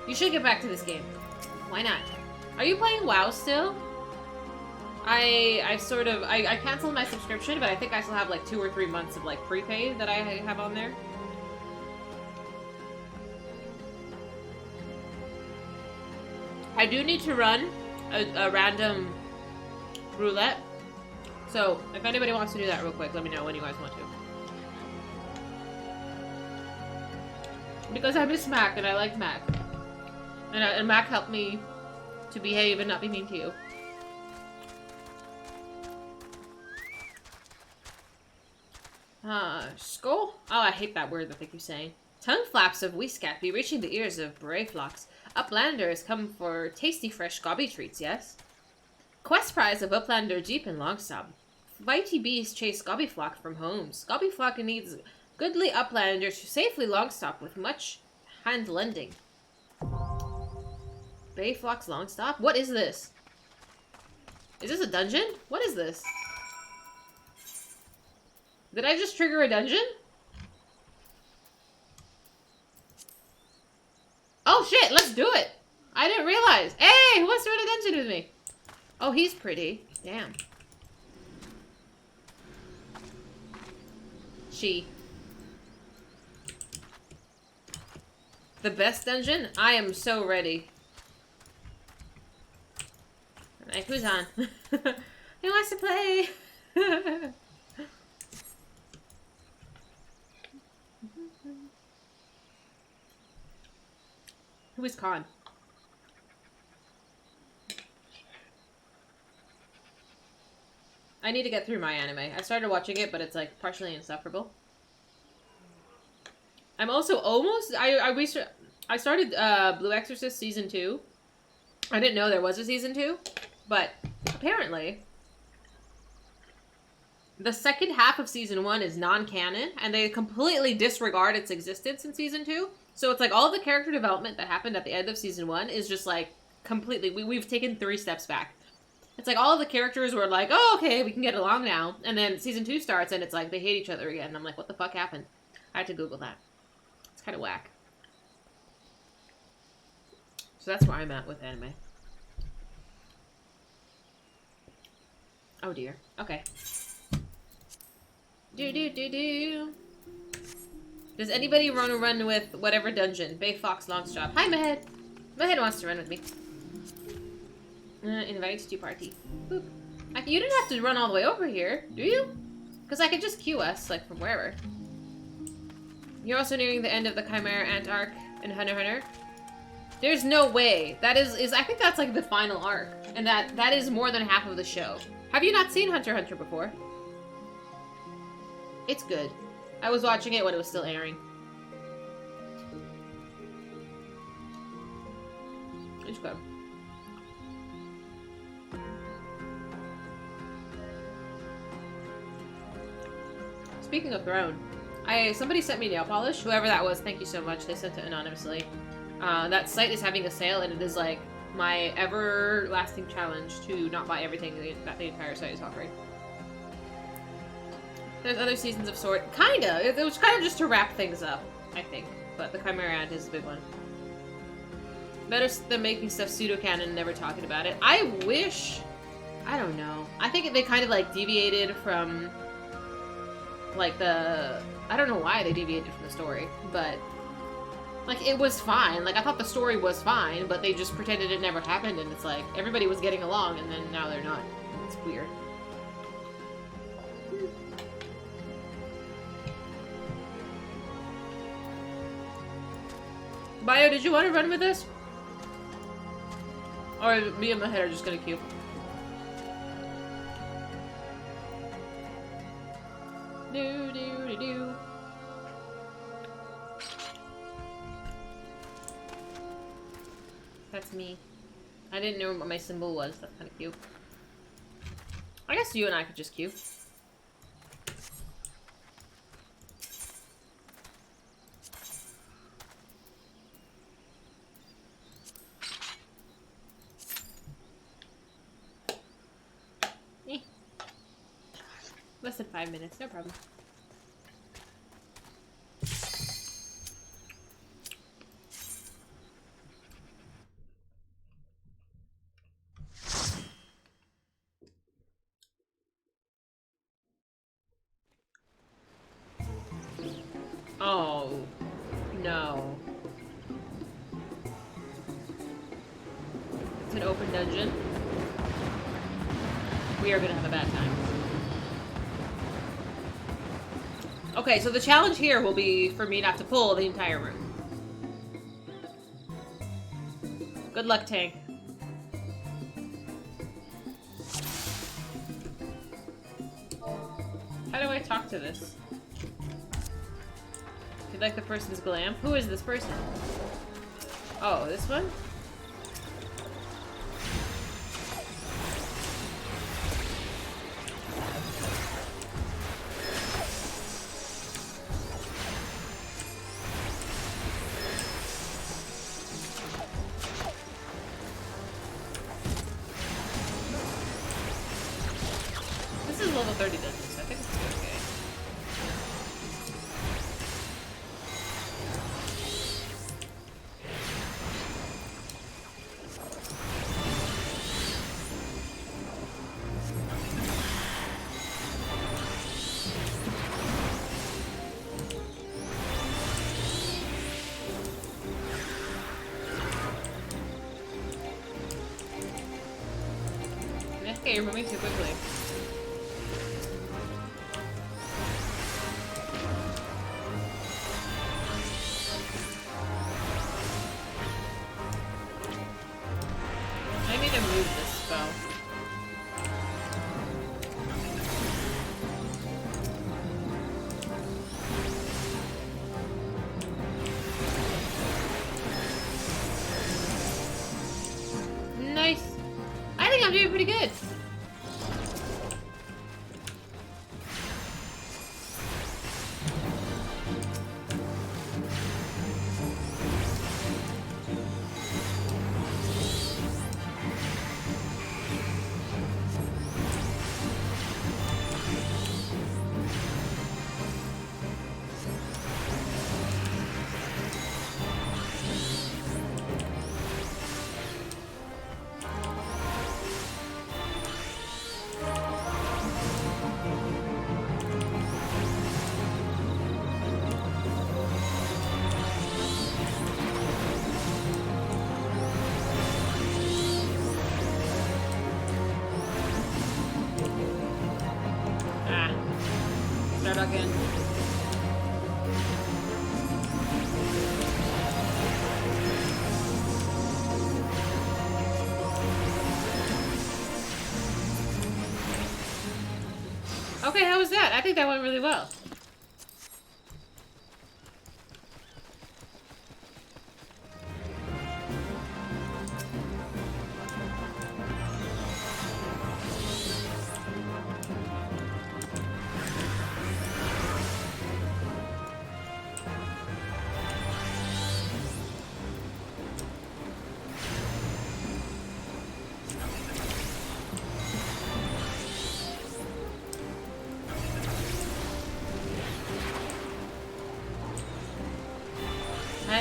You should get back to this game. Why not? Are you playing WoW still? I canceled my subscription, but I think I still have like 2 or 3 months of like prepaid that I have on there. I do need to run a random roulette. So, if anybody wants to do that real quick, let me know when you guys want to. Because I miss Mac, and I like Mac. And Mac helped me to behave and not be mean to you. Skull? Oh, I hate that word that they keep saying. Tongue flaps of Whiskat be reaching the ears of Brayflocks. Uplanders come for tasty fresh gobby treats, yes? Quest prize of Uplander Jeep and Longstop. Mighty bees chase Gobbyflock from homes. Gobbyflock needs goodly Uplanders to safely Longstop with much hand lending. Bayflock's Longstop? What is this? Is this a dungeon? What is this? Did I just trigger a dungeon? Oh shit, let's do it! I didn't realize. Hey, who wants to run a dungeon with me? Oh, he's pretty. Damn. She. The best dungeon? I am so ready. Like, who's on? Who wants to play? Who is Khan? I need to get through my anime. I started watching it, but it's like partially insufferable. I'm also almost... I started Blue Exorcist Season 2. I didn't know there was a Season 2, but apparently the second half of season 1 is non-canon, and they completely disregard its existence in season 2. So it's like all the character development that happened at the end of season 1 is just like completely, we've taken 3 steps back. It's like all of the characters were like, oh, okay, we can get along now. And then season 2 starts and it's like they hate each other again. And I'm like, what the fuck happened? I had to Google that. It's kind of whack. So that's where I'm at with anime. Oh dear. Okay. Do. Does anybody want to run with whatever dungeon? Bay Fox Longstrop. Hi, Mahed. Mahed wants to run with me. Invite to party. Boop. You didn't have to run all the way over here, do you? Because I could just queue us, like, from wherever. You're also nearing the end of the Chimera Ant arc in Hunter x Hunter. There's no way. That is I think that's, like, the final arc. And that is more than half of the show. Have you not seen Hunter x Hunter before? It's good. I was watching it when it was still airing. It's good. Speaking of Throne, somebody sent me nail polish. Whoever that was, thank you so much. They sent it anonymously. That site is having a sale, and it is like my everlasting challenge to not buy everything that the entire site is offering. There's other seasons of Sword. Kinda. It was kind of just to wrap things up, I think. But the Chimera Ant is a big one. Better than making stuff pseudo-canon and never talking about it. I wish... I don't know. I think they kind of, like, deviated from... Like, the... I don't know why they deviated from the story, but... Like, it was fine. Like, I thought the story was fine, but they just pretended it never happened, and it's like, everybody was getting along, and then now they're not. It's weird. Bio, did you want to run with this? Or me and Mahed are just gonna queue? Do. That's me. I didn't know what my symbol was. That's kind of cute. I guess you and I could just queue. Less than 5 minutes, no problem. Oh, no. It's an open dungeon. We are gonna have a bad time. Okay, so the challenge here will be for me not to pull the entire room. Good luck, Tank. How do I talk to this? Do you like the person's glam? Who is this person? Oh, this one? This is level 30 dungeon, so I think it's okay. Okay, you're moving too quickly. I need to move this spell. Nice. I think I'm doing pretty good. Okay, how was that? I think that went really well.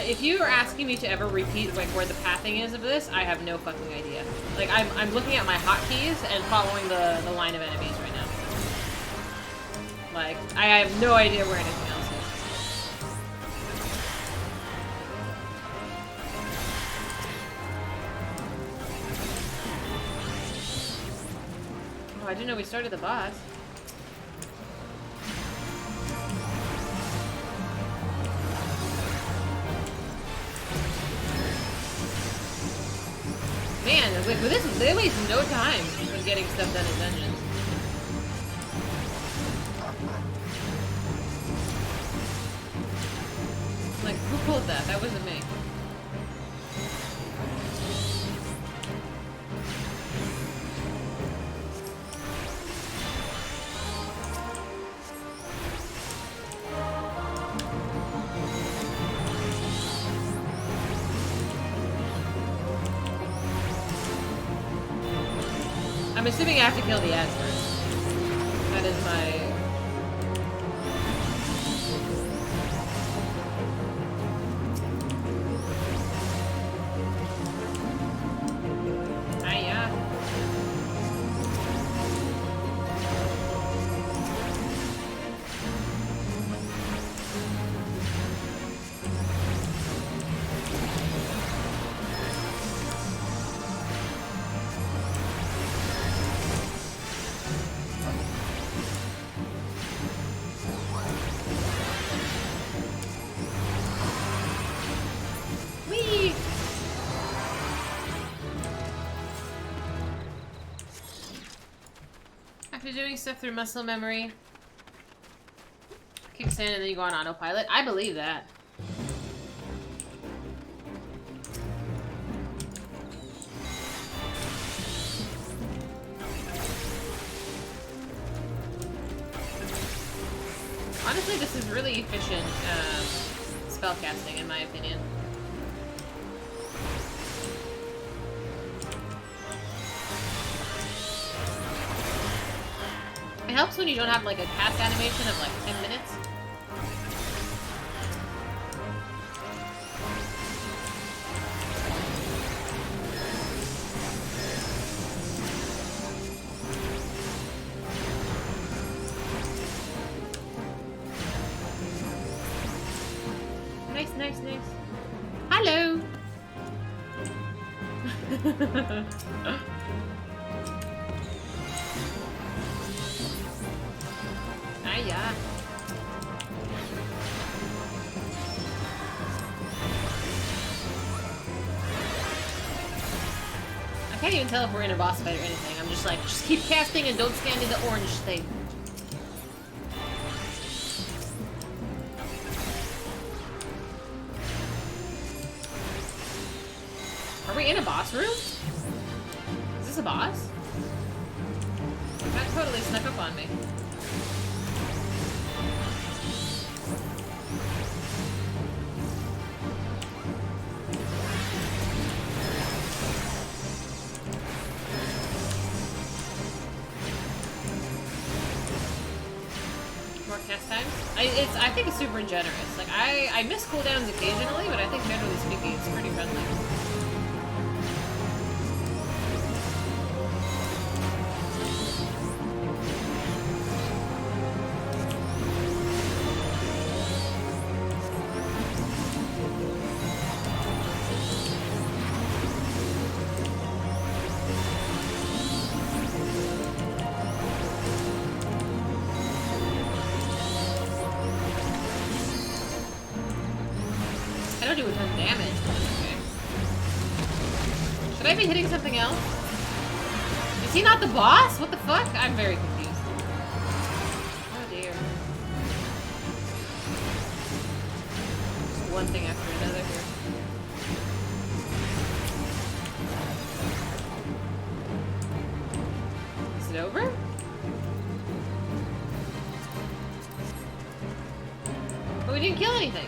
If you are asking me to ever repeat like where the pathing is of this, I have no fucking idea. Like I'm looking at my hotkeys and following the line of enemies right now. Like I have no idea where anything else is. Oh, I didn't know we started the boss. Man, they waste no time in getting stuff done in dungeons. Like, who pulled that? That wasn't me. I'm assuming I have to kill the ads first. That is my... Hiya. After doing stuff through muscle memory, kicks in and then you go on autopilot. I believe that. Honestly, this is really efficient spellcasting, in my opinion. It helps when you don't have like a cast animation of like 10 minutes. Nice, nice, nice. Hello! Yeah. I can't even tell if we're in a boss fight or anything. I'm just like, just keep casting and don't stand in the orange thing. Are we in a boss room? Is this a boss? That totally snuck up on me. Cast times? I think it's super generous. Like, I miss cooldowns occasionally, but I think generally speaking, it's pretty friendly. Do a ton of damage. Okay. Should I be hitting something else? Is he not the boss? What the fuck? I'm very confused. one thing after another here. Is it over? But we didn't kill anything.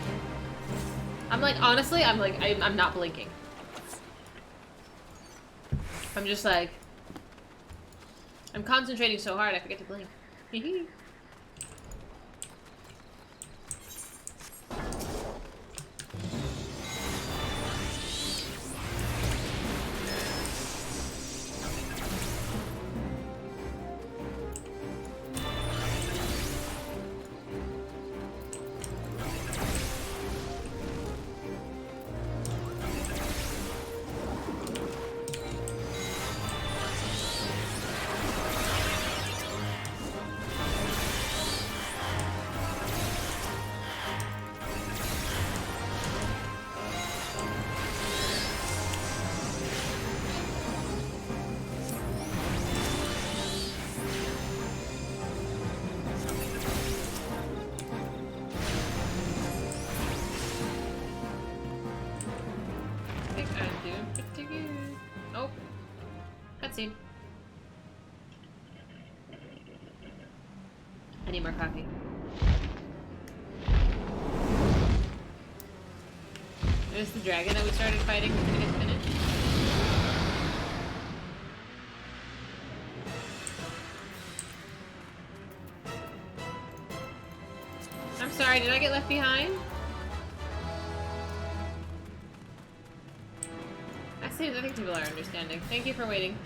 I'm like, honestly, I'm not blinking. I'm just like, I'm concentrating so hard I forget to blink. Cutscene. I need more coffee. There's the dragon that we started fighting. We're gonna get finished. I'm sorry, did I get left behind? I think people are understanding. Thank you for waiting.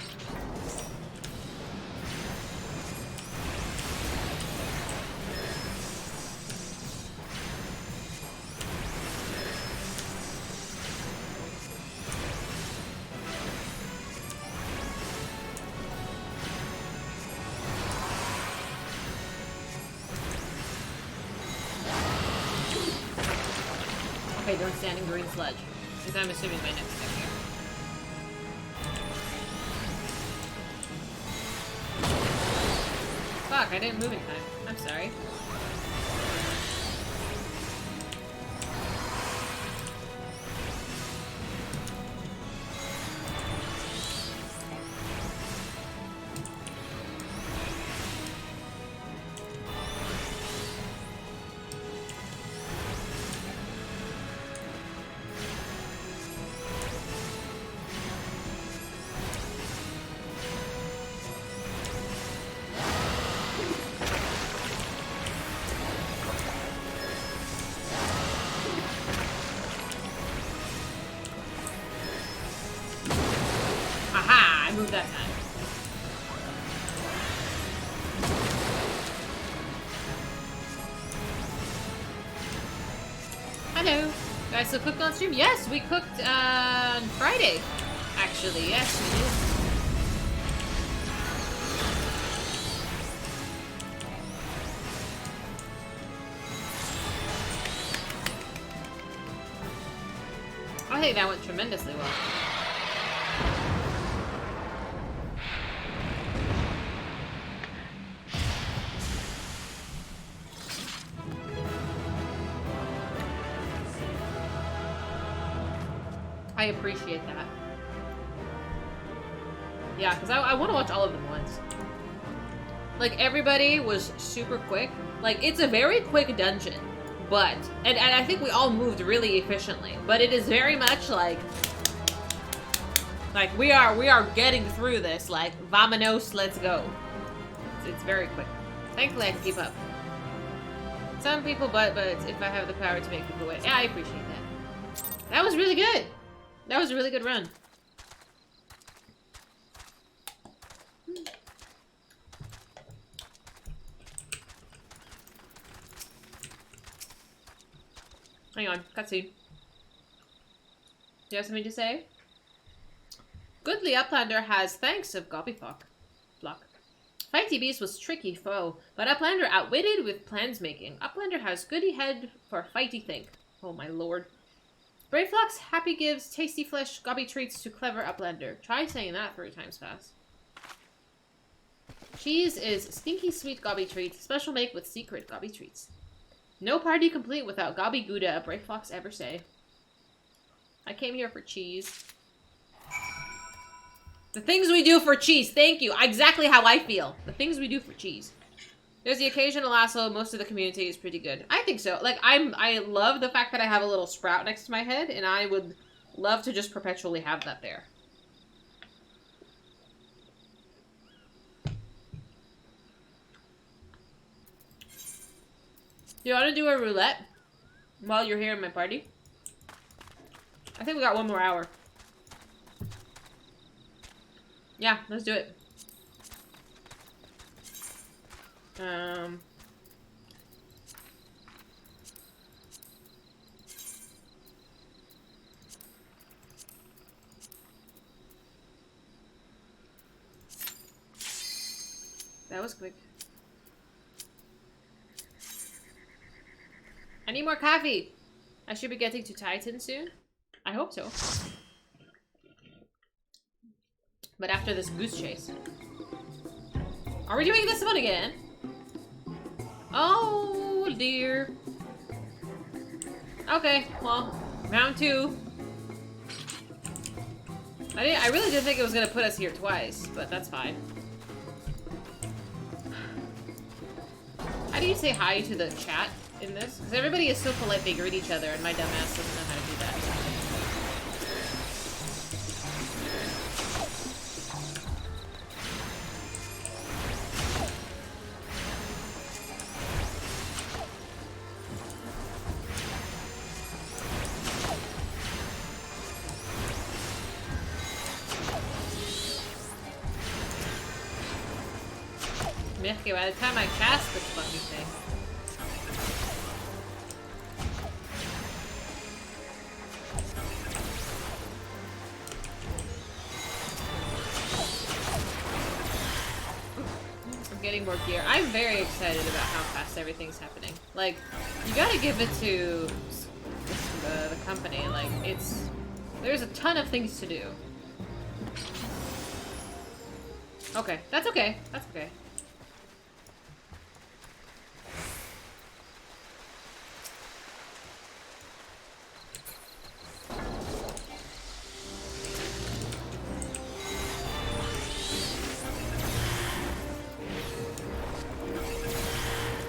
Okay, don't stand in green sludge. Because I'm assuming my next step here. Fuck, I didn't move in time. I'm sorry. Move that time. Hello. Guys, still cooked on stream? Yes, we cooked on Friday. Actually, yes, we did. I think that went tremendously well. I appreciate that. Yeah, because I want to watch all of them once. Like, everybody was super quick. Like, it's a very quick dungeon, but... And I think we all moved really efficiently. But it is very much like... Like, we are getting through this. Like, vamonos, let's go. It's very quick. Thankfully, I can keep up. Some people, but if I have the power to make people wait. Yeah, I appreciate that. That was really good. That was a really good run. Hang on, cutscene. Do you have something to say? Goodly Uplander has thanks of Gobbyfuck. Flock. Fighty Beast was tricky foe, but Uplander outwitted with plans making. Uplander has goody head for fighty think. Oh my lord. Brave Flock's happy gives tasty flesh gobby treats to clever Uplander. Try saying that 3 times fast. Cheese is stinky sweet gobby treats. Special make with secret gobby treats. No party complete without Gabi Gouda, a brave fox ever say. I came here for cheese. The things we do for cheese, thank you. Exactly how I feel. The things we do for cheese. There's the occasional asshole, most of the community is pretty good. I think so. Like, I love the fact that I have a little sprout next to my head, and I would love to just perpetually have that there. Do you want to do a roulette while you're here in my party? I think we got 1 more hour. Yeah, let's do it. That was quick. I need more coffee. I should be getting to Titan soon. I hope so. But after this goose chase. Are we doing this one again? Oh dear. Okay, well, round 2. I really didn't think it was gonna put us here twice, but that's fine. How do you say hi to the chat in this? Because everybody is so polite they greet each other, and my dumbass doesn't know how to do that. Okay, by the time I cast this fucking thing. I'm getting more gear. I'm very excited about how fast everything's happening. Like, you gotta give it to the company. Like, there's a ton of things to do. Okay, that's okay. That's okay.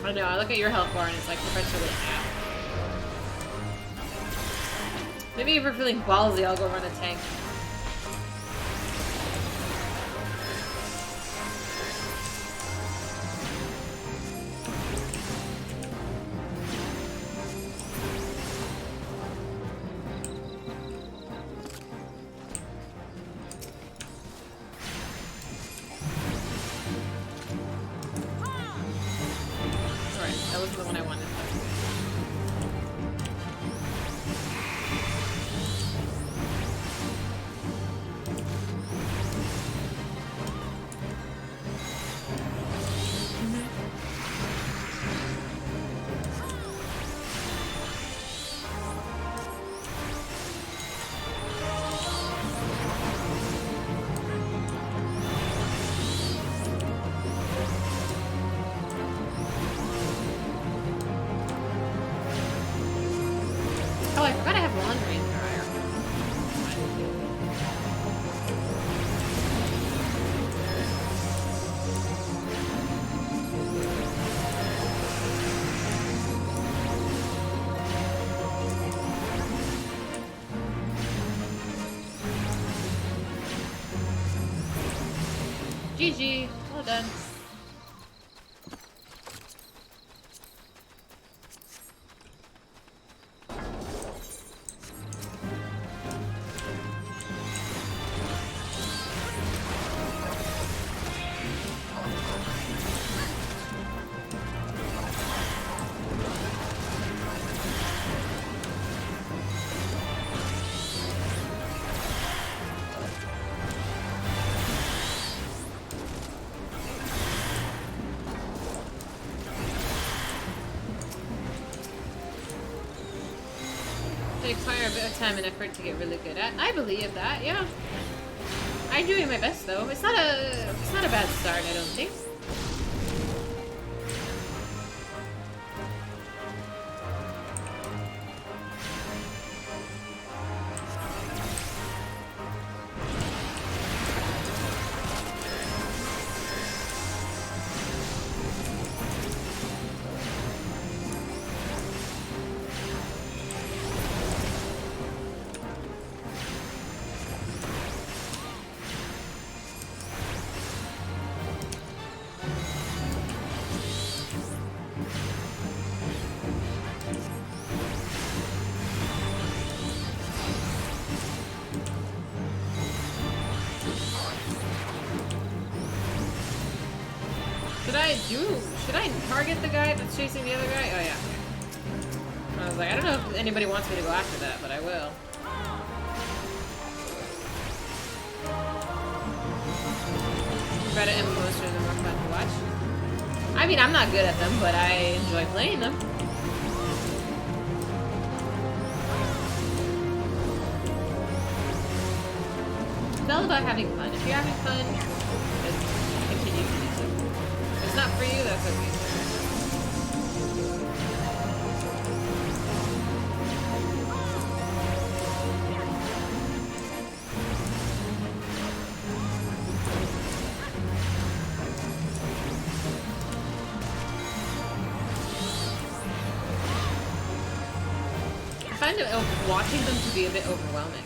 I know, I look at your health bar and it's like perpetually half. Maybe if we're feeling ballsy, I'll go run a tank. GG. Well done. Require a bit of time and effort to get really good at. I believe that, yeah. I'm doing my best though. It's not a bad start, I don't think. Should I target the guy that's chasing the other guy? Oh yeah. I was like, I don't know if anybody wants me to go after that, but I will. Better MMOs are more fun to watch. I mean, I'm not good at them, but I enjoy playing them. It's all about having fun. If you're having fun, then continue to do so. If it's not for you, that's okay. I find watching them to be a bit overwhelming.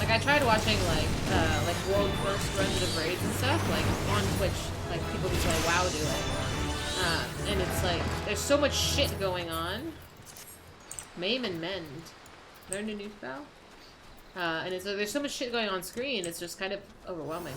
Like I tried watching like world first runs of raids and stuff, like on Twitch, like people who play WoW do it. And it's like there's so much shit going on. Maim and mend. Learn a new spell. And it's like there's so much shit going on screen, it's just kind of overwhelming.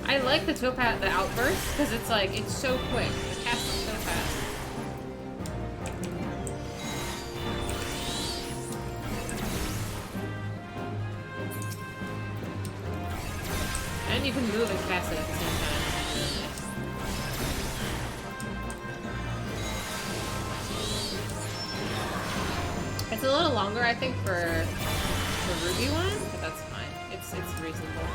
I like the topaz, the outburst, because it's like, it's so quick. The cast is so fast. And you can move and cast it at the same time. It's a little longer, I think, for the Ruby one, but that's fine. It's reasonable.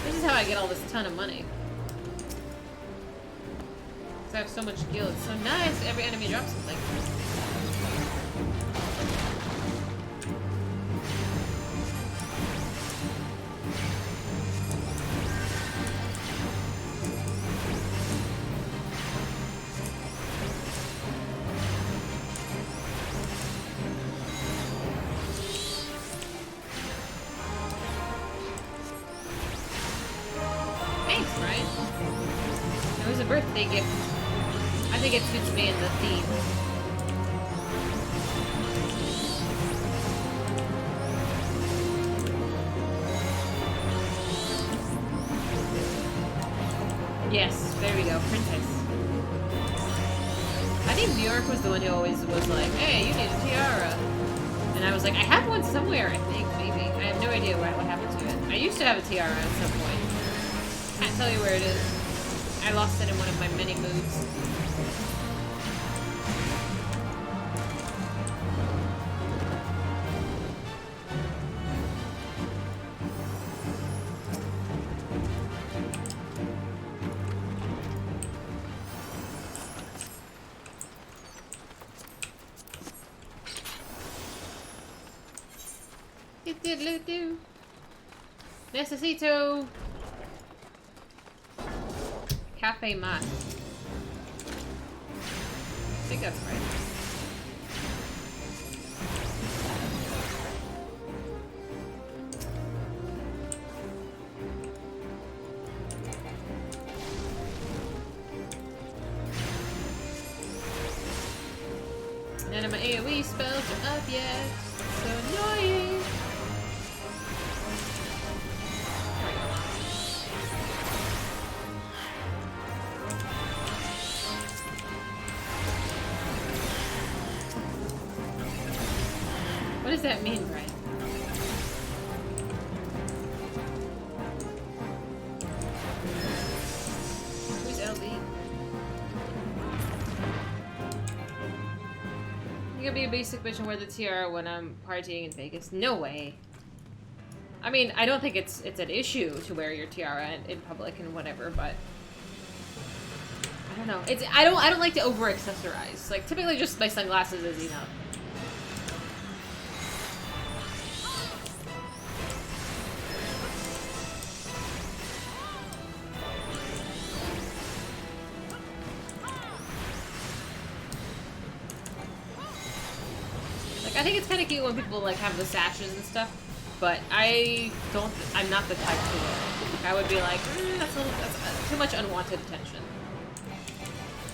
This is how I get all this ton of money. Because I have so much skill. It's so nice. Every enemy drops something. Birthday gift. I think it suits me in the theme. Yes, there we go, princess. I think New York was the one who always was like, hey, you need a tiara. And I was like, I have one somewhere, I think, maybe. I have no idea what happened to it. I used to have a tiara at some point. Can't tell you where it is. I lost it in one of my many moves. Do. Necesito Cafe Mat. I think that's right. None of my AoE spells are up yet. So annoying. What does that mean, Brian? Who's LB? You can be a basic bitch and wear the tiara when I'm partying in Vegas. No way. I mean, I don't think it's an issue to wear your tiara in public and whatever, but I don't know. I don't like to over accessorize. Like typically just my sunglasses is enough. Like I think it's kind of cute when people like have the sashes and stuff. But I'm not the type to wear it. Like, I would be like, that's too much unwanted attention.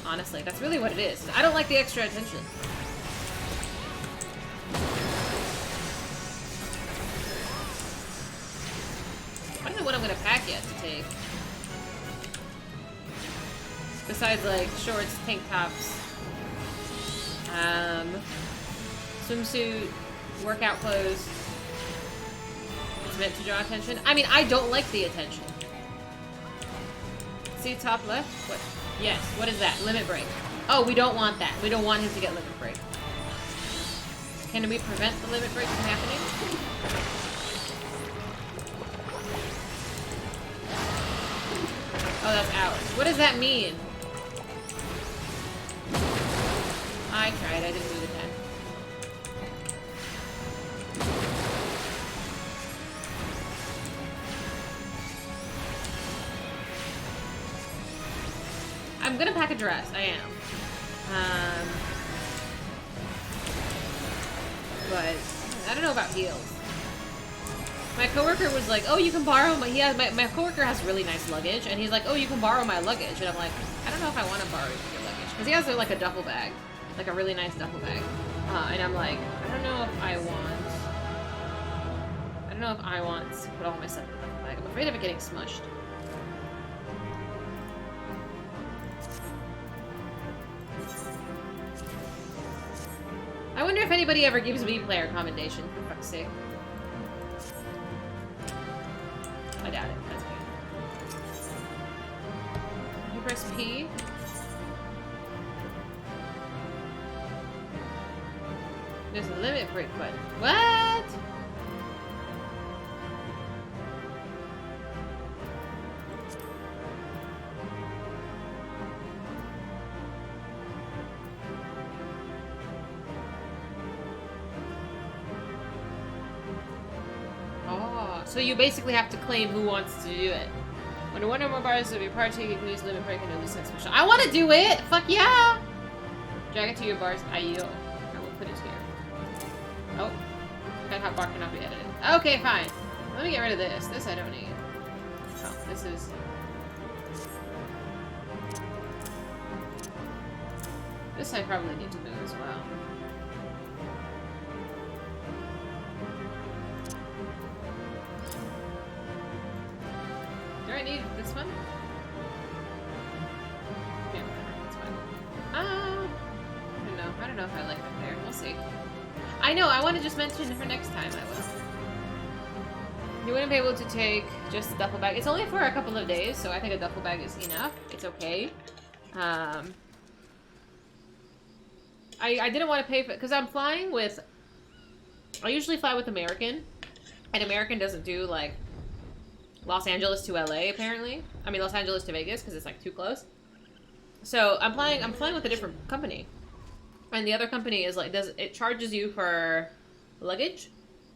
Honestly, that's really what it is. I don't like the extra attention. I don't know what I'm gonna pack yet to take. Besides like shorts, tank tops, swimsuit, workout clothes. Meant to draw attention. I mean, I don't like the attention. See top left? What? Yes. What is that? Limit break. Oh, we don't want that. We don't want him to get limit break. Can we prevent the limit break from happening? Oh, that's ours. What does that mean? I tried. I didn't do the time. I'm gonna pack a dress, I am. But I don't know about heels. My coworker was like, "Oh, you can borrow my." My coworker has really nice luggage, and he's like, "Oh, you can borrow my luggage," and I'm like, "I don't know if I want to borrow your luggage," because he has like a duffel bag, like a really nice duffel bag, and I'm like, I don't know if I want to put all my stuff in the duffel bag. I'm afraid of it getting smushed. I wonder if anybody ever gives me player commendation, for fuck's sake. I doubt it. That's good. You press P. There's a limit break button. What? So you basically have to claim who wants to do it. When one or more bars of your party, you can use limit break and do this special. I want to do it! Fuck yeah! Drag it to your bars. I will put it here. Oh. That hot bar cannot be edited. Okay, fine. Let me get rid of this. This I don't need. Oh, this is... This I probably need to move as well. Do I need this one? Yeah, that's fine. I don't know if I like it there. We'll see. I know, I want to just mention it for next time, I will. You wouldn't be able to take just a duffel bag. It's only for a couple of days, so I think a duffel bag is enough. It's okay. I didn't want to pay for it, because I'm flying with... I usually fly with American, and American doesn't do, like, Los Angeles to LA, apparently. I mean, Los Angeles to Vegas, because it's, like, too close. So, I'm flying with a different company. And the other company is, like, it charges you for luggage.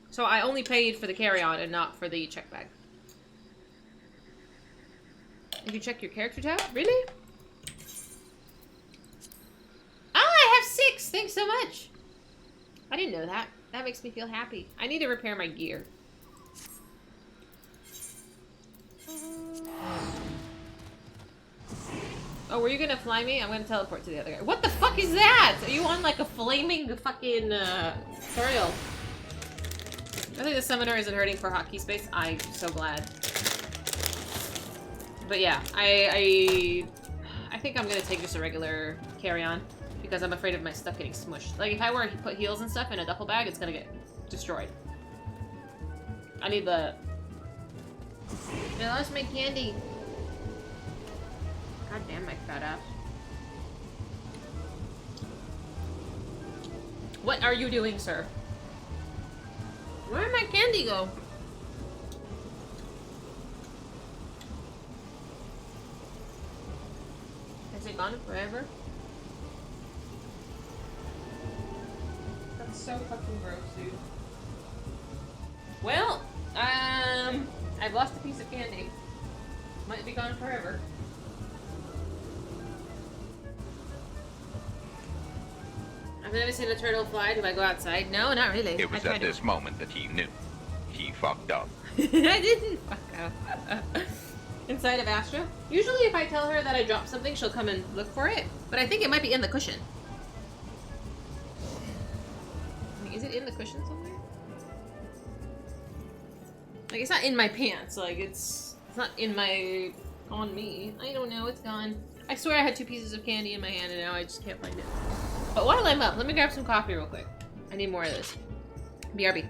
So, I only paid for the carry-on and not for the check bag. You can check your character tab? Really? Ah, I have 6! Thanks so much! I didn't know that. That makes me feel happy. I need to repair my gear. Oh, were you gonna fly me? I'm gonna teleport to the other guy. What the fuck is that? Are you on like a flaming fucking tutorial? I think the summoner isn't hurting for hotkey space. I'm so glad. But yeah, I think I'm gonna take just a regular carry-on because I'm afraid of my stuff getting smushed. Like if I were to put heels and stuff in a duffel bag, it's gonna get destroyed. I need the... I lost my candy. God damn my fat ass. What are you doing, sir? Where did my candy go? Has it gone forever? That's so fucking gross, dude. Well, I've lost a piece of candy. Might be gone forever. I've never seen a turtle fly. Do I go outside? No, not really. It was at this moment that he knew. He fucked up. I didn't fuck up. Inside of Astra? Usually if I tell her that I dropped something, she'll come and look for it. But I think it might be in the cushion. Like, is it in the cushion somewhere? Like, it's not in my pants. Like, it's not in my... on me. I don't know. It's gone. I swear I had 2 pieces of candy in my hand and now I just can't find it. But while I'm up, let me grab some coffee real quick. I need more of this. BRB.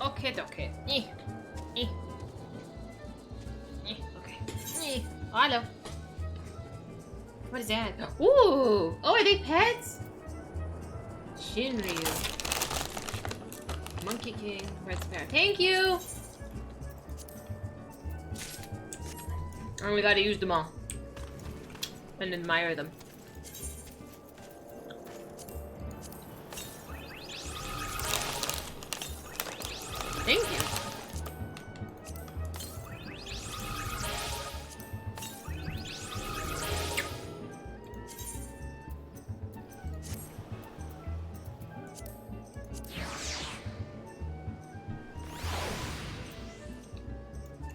Okay, okay. Okay. Oh, hello. What is that? Ooh! Oh, are they pets? Shinryu. Monkey King. Red Sparrow. Thank you! And we gotta use them all. And admire them. Thank you.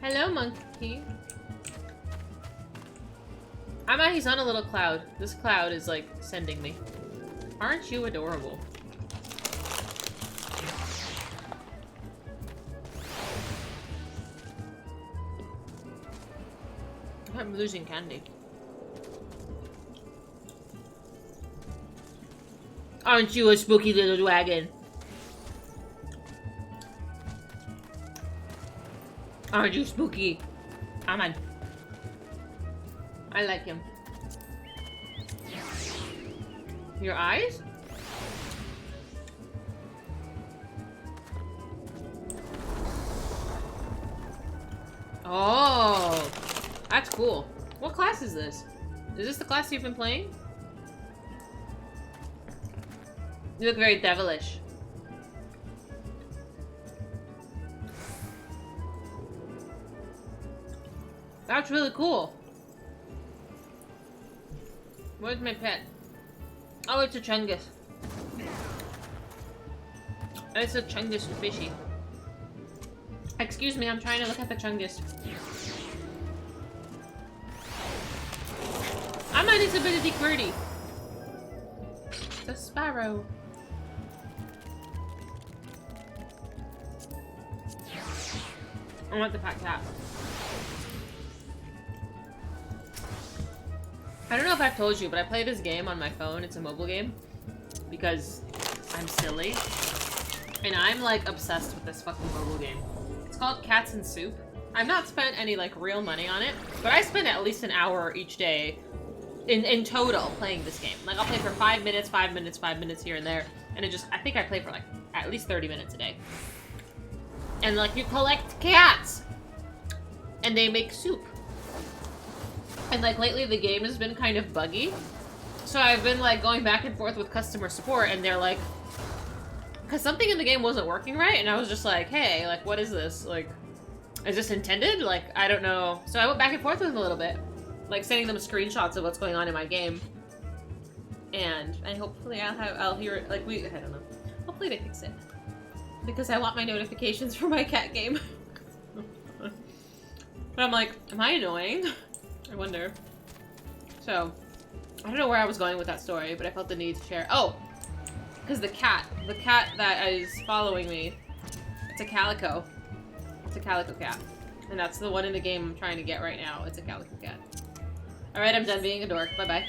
Hello, monkey. He's on a little cloud. This cloud is like sending me. Aren't you adorable? I'm losing candy. Aren't you a spooky little dragon? Aren't you spooky? I'm on. I like him. Your eyes? Oh, that's cool. What class is this? Is this the class you've been playing? You look very devilish. That's really cool. Where's my pet? Oh, it's a Chungus. It's a Chungus fishy. Excuse me, I'm trying to look at the Chungus. I might need a bit of Quirty. The sparrow. I want the fat cat. I don't know if I've told you, but I play this game on my phone. It's a mobile game. Because I'm silly. And I'm like obsessed with this fucking mobile game. It's called Cats and Soup. I've not spent any like real money on it, but I spend at least an hour each day in total playing this game. Like I'll play for 5 minutes, 5 minutes, 5 minutes here and there. And I think I play for like at least 30 minutes a day. And like you collect cats and they make soup. And like lately the game has been kind of buggy. So I've been like going back and forth with customer support and they're like, because something in the game wasn't working right, and I was just like, hey, like what is this? Like, is this intended? Like, I don't know. So I went back and forth with them a little bit. Like sending them screenshots of what's going on in my game. And hopefully I'll hear it, like I don't know. Hopefully they fix it. Because I want my notifications for my cat game. But I'm like, am I annoying? I wonder. So, I don't know where I was going with that story, but I felt the need to share. Oh! Because the cat that is following me, it's a calico. It's a calico cat. And that's the one in the game I'm trying to get right now. It's a calico cat. Alright, I'm done being a dork. Bye-bye.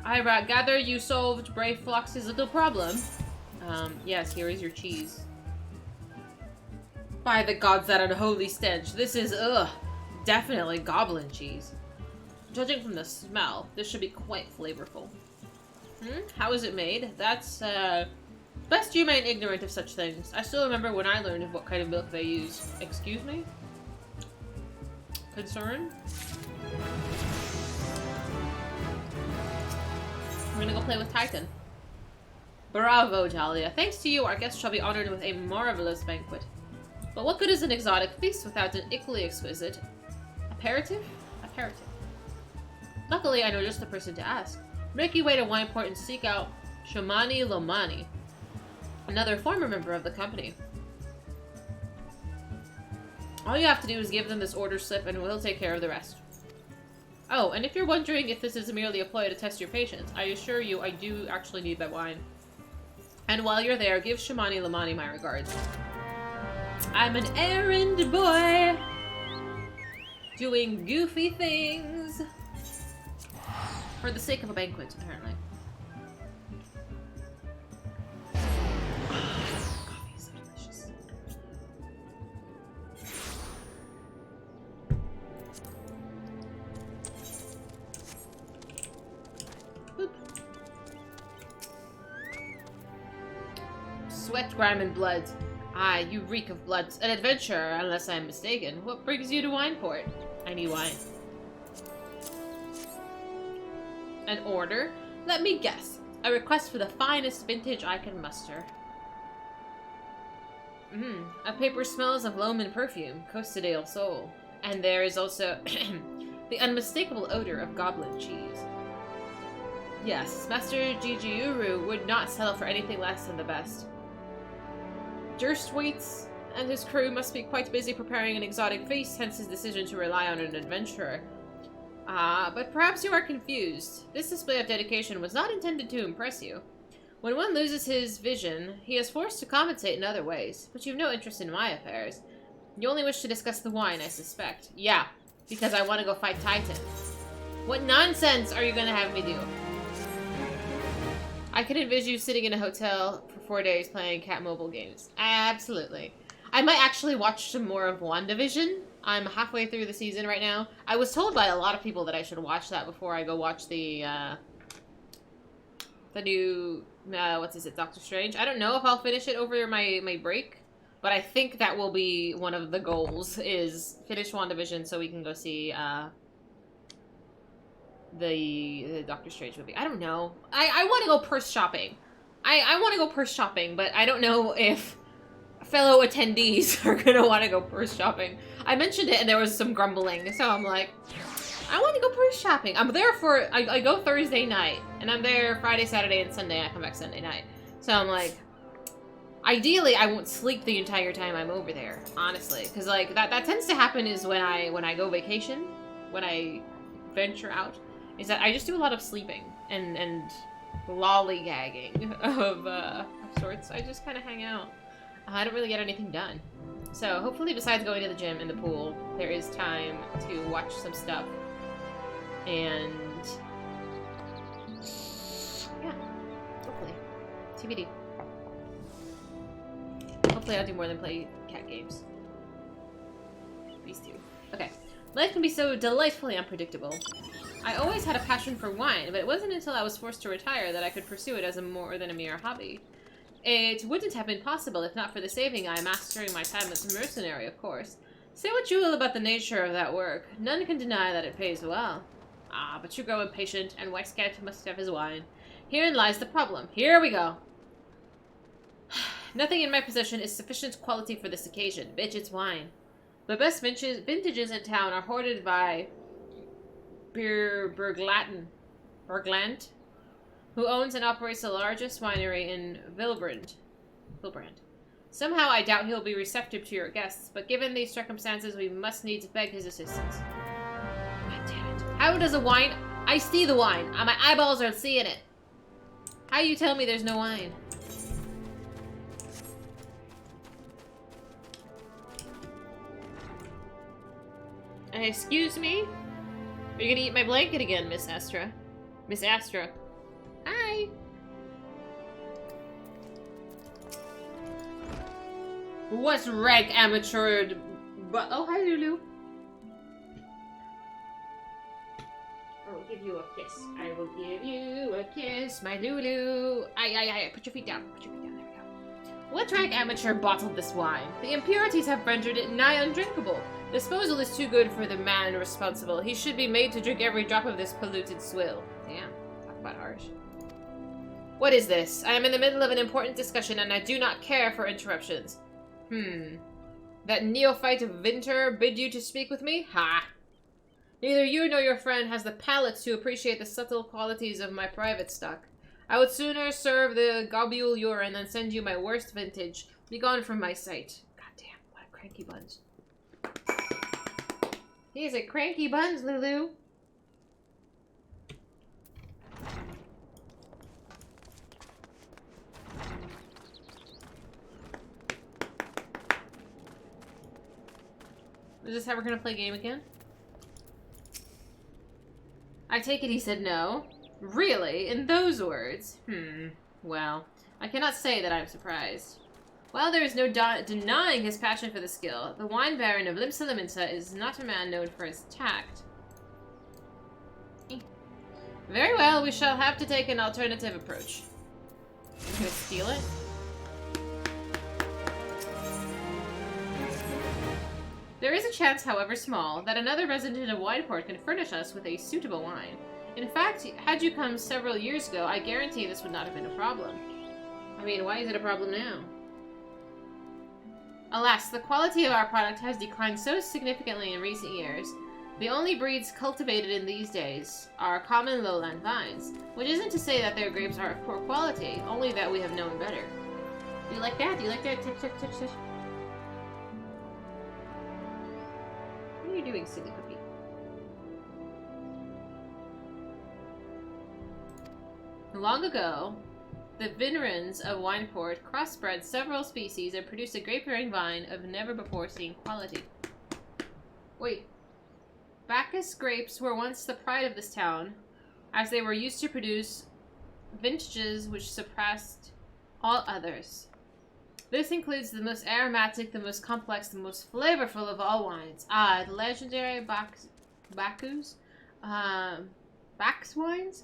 I gather you solved Brave Flox's little problem. Yes, here is your cheese. By the gods, that unholy stench. This is, definitely goblin cheese. Judging from the smell, this should be quite flavorful. How is it made? That's, best you remain ignorant of such things. I still remember when I learned of what kind of milk they use. Excuse me? Concern? We're gonna go play with Titan. Bravo, Talia. Thanks to you, our guests shall be honored with a marvelous banquet. But what good is an exotic feast without an equally exquisite aperitif? Aperitif. Luckily, I know just the person to ask. Make your way to Wineport and seek out Shamani Lomani, another former member of the company. All you have to do is give them this order slip and we'll take care of the rest. Oh, and if you're wondering if this is merely a ploy to test your patience, I assure you I do actually need that wine. And while you're there, give Shamani Lamani my regards. I'm an errand boy! Doing goofy things! For the sake of a banquet, apparently. Coffee is so delicious. Boop. Sweat, grime, and blood. Ah, you reek of blood. An adventurer, unless I'm mistaken. What brings you to Wineport? I need wine. An order? Let me guess. A request for the finest vintage I can muster. A paper smells of loam and perfume, Costa del Sol. And there is also the unmistakable odor of goblin cheese. Yes, Master Jijiuru would not settle for anything less than the best. Durstwaite and his crew must be quite busy preparing an exotic feast, hence his decision to rely on an adventurer. But perhaps you are confused. This display of dedication was not intended to impress you. When one loses his vision, he is forced to compensate in other ways, but you've no interest in my affairs. You only wish to discuss the wine, I suspect. Yeah, because I want to go fight Titan. What nonsense are you going to have me do? I can envision you sitting in a hotel for 4 days playing cat mobile games. Absolutely. I might actually watch some more of WandaVision. I'm halfway through the season right now. I was told by a lot of people that I should watch that before I go watch the The new, what is it, Doctor Strange. I don't know if I'll finish it over my break, but I think that will be one of the goals, is finish WandaVision so we can go see, the Doctor Strange movie. I don't know. I want to go purse shopping. I want to go purse shopping, but I don't know if fellow attendees are going to want to go purse shopping. I mentioned it and there was some grumbling, so I'm like, I want to go purse shopping. I'm there for, I go Thursday night, and I'm there Friday, Saturday, and Sunday. I come back Sunday night. So I'm like, ideally, I won't sleep the entire time I'm over there, honestly. Because, like, that tends to happen is when I go vacation, when I venture out, is that I just do a lot of sleeping and lollygagging of sorts. I just kind of hang out. I don't really get anything done. So hopefully, besides going to the gym and the pool, there is time to watch some stuff. And yeah, hopefully. TBD. Hopefully I'll do more than play cat games. These two. Okay. Life can be so delightfully unpredictable. I always had a passion for wine, but it wasn't until I was forced to retire that I could pursue it as more than a mere hobby. It wouldn't have been possible if not for the saving I amassed during my time as a mercenary, of course. Say what you will about the nature of that work. None can deny that it pays well. Ah, but you grow impatient, and Weiscat must have his wine. Herein lies the problem. Here we go. Nothing in my possession is sufficient quality for this occasion. Bitch, it's wine. The best vintages in town are hoarded by Berglant, who owns and operates the largest winery in Vilbrand. Somehow I doubt he'll be receptive to your guests, but given these circumstances, we must needs beg his assistance. God damn it. How does a wine... I see the wine. My eyeballs are seeing it. How you tell me there's no wine? Excuse me? Are you gonna eat my blanket again, Miss Astra? Miss Astra. Hi! What's rank amateur... But oh, hi, Lulu. I will give you a kiss. I will give you a kiss, my Lulu. Aye. Put your feet down. Put your feet down. There we go. What rank amateur bottled this wine? The impurities have rendered it nigh undrinkable. Disposal is too good for the man responsible. He should be made to drink every drop of this polluted swill. Damn. Talk about harsh. What is this? I am in the middle of an important discussion and I do not care for interruptions. That neophyte Vinter bid you to speak with me? Ha! Neither you nor your friend has the palate to appreciate the subtle qualities of my private stock. I would sooner serve the globule urine than send you my worst vintage. Be gone from my sight. God damn, what a cranky bunch. He's a cranky buns, Lulu. Is this how we're gonna play a game again? I take it he said no. Really? In those words? Well, I cannot say that I'm surprised. While there is no denying his passion for the skill, the wine baron of Limsa is not a man known for his tact. Very well, we shall have to take an alternative approach. I'm gonna steal it. There is a chance, however small, that another resident of Wineport can furnish us with a suitable wine. In fact, had you come several years ago, I guarantee this would not have been a problem. I mean, why is it a problem now? Alas, the quality of our product has declined so significantly in recent years. The only breeds cultivated in these days are common lowland vines, which isn't to say that their grapes are of poor quality, only that we have known better. Do you like that? Do you like that? Touch, touch, touch, touch. What are you doing, silly puppy? Long ago, the Vinrans of Wineport crossbred several species and produced a grape-bearing vine of never-before-seen quality. Wait. Bacchus grapes were once the pride of this town, as they were used to produce vintages which surpassed all others. This includes the most aromatic, the most complex, the most flavorful of all wines. The legendary Bacchus wines?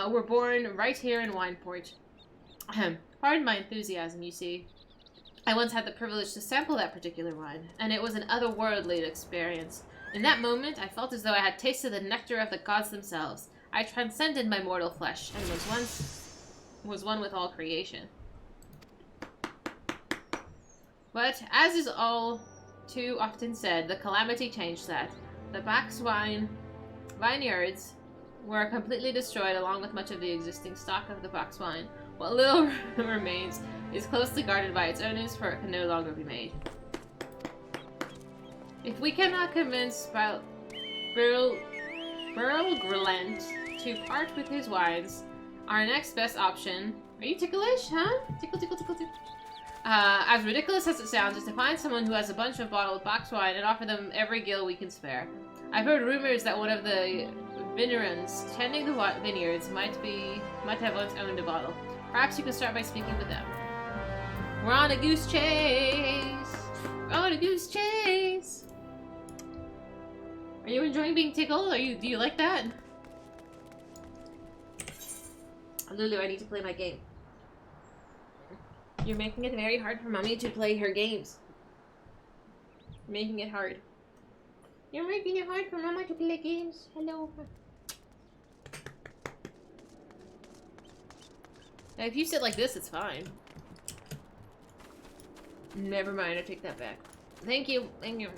were born right here in Wineport. Pardon my enthusiasm, you see. I once had the privilege to sample that particular wine, and it was an otherworldly experience. In that moment, I felt as though I had tasted the nectar of the gods themselves. I transcended my mortal flesh, and was one with all creation. But, as is all too often said, the calamity changed that. The Boxwine vineyards were completely destroyed along with much of the existing stock of the Boxwine. What little remains is closely guarded by its owners, for it can no longer be made. If we cannot convince Burl Grelent to part with his wines, our next best option... Are you ticklish, huh? Tickle, tickle, tickle, tickle. As ridiculous as it sounds, is to find someone who has a bunch of bottled box wine and offer them every gill we can spare. I've heard rumors that one of the vineyards tending the vineyards might have once owned a bottle. Perhaps you can start by speaking with them. We're on a goose chase! We're on a goose chase! Are you enjoying being tickled? Do you like that? Lulu, I need to play my game. You're making it very hard for mommy to play her games. You're making it hard. You're making it hard for mama to play games. Hello. Now, if you sit like this, it's fine. Never mind, I take that back. Thank you. Thank you.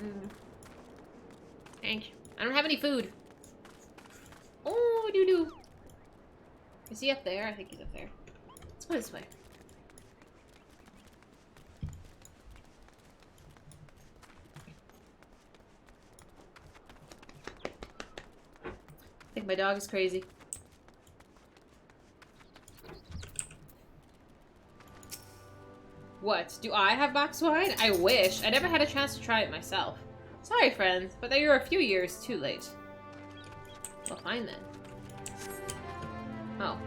Thank you. I don't have any food. Oh, doo-doo. Is he up there? I think he's up there. Let's go this way. I think my dog is crazy. What? Do I have box wine? I wish. I never had a chance to try it myself. Sorry, friends, but they were a few years too late. Well, fine then. Oh.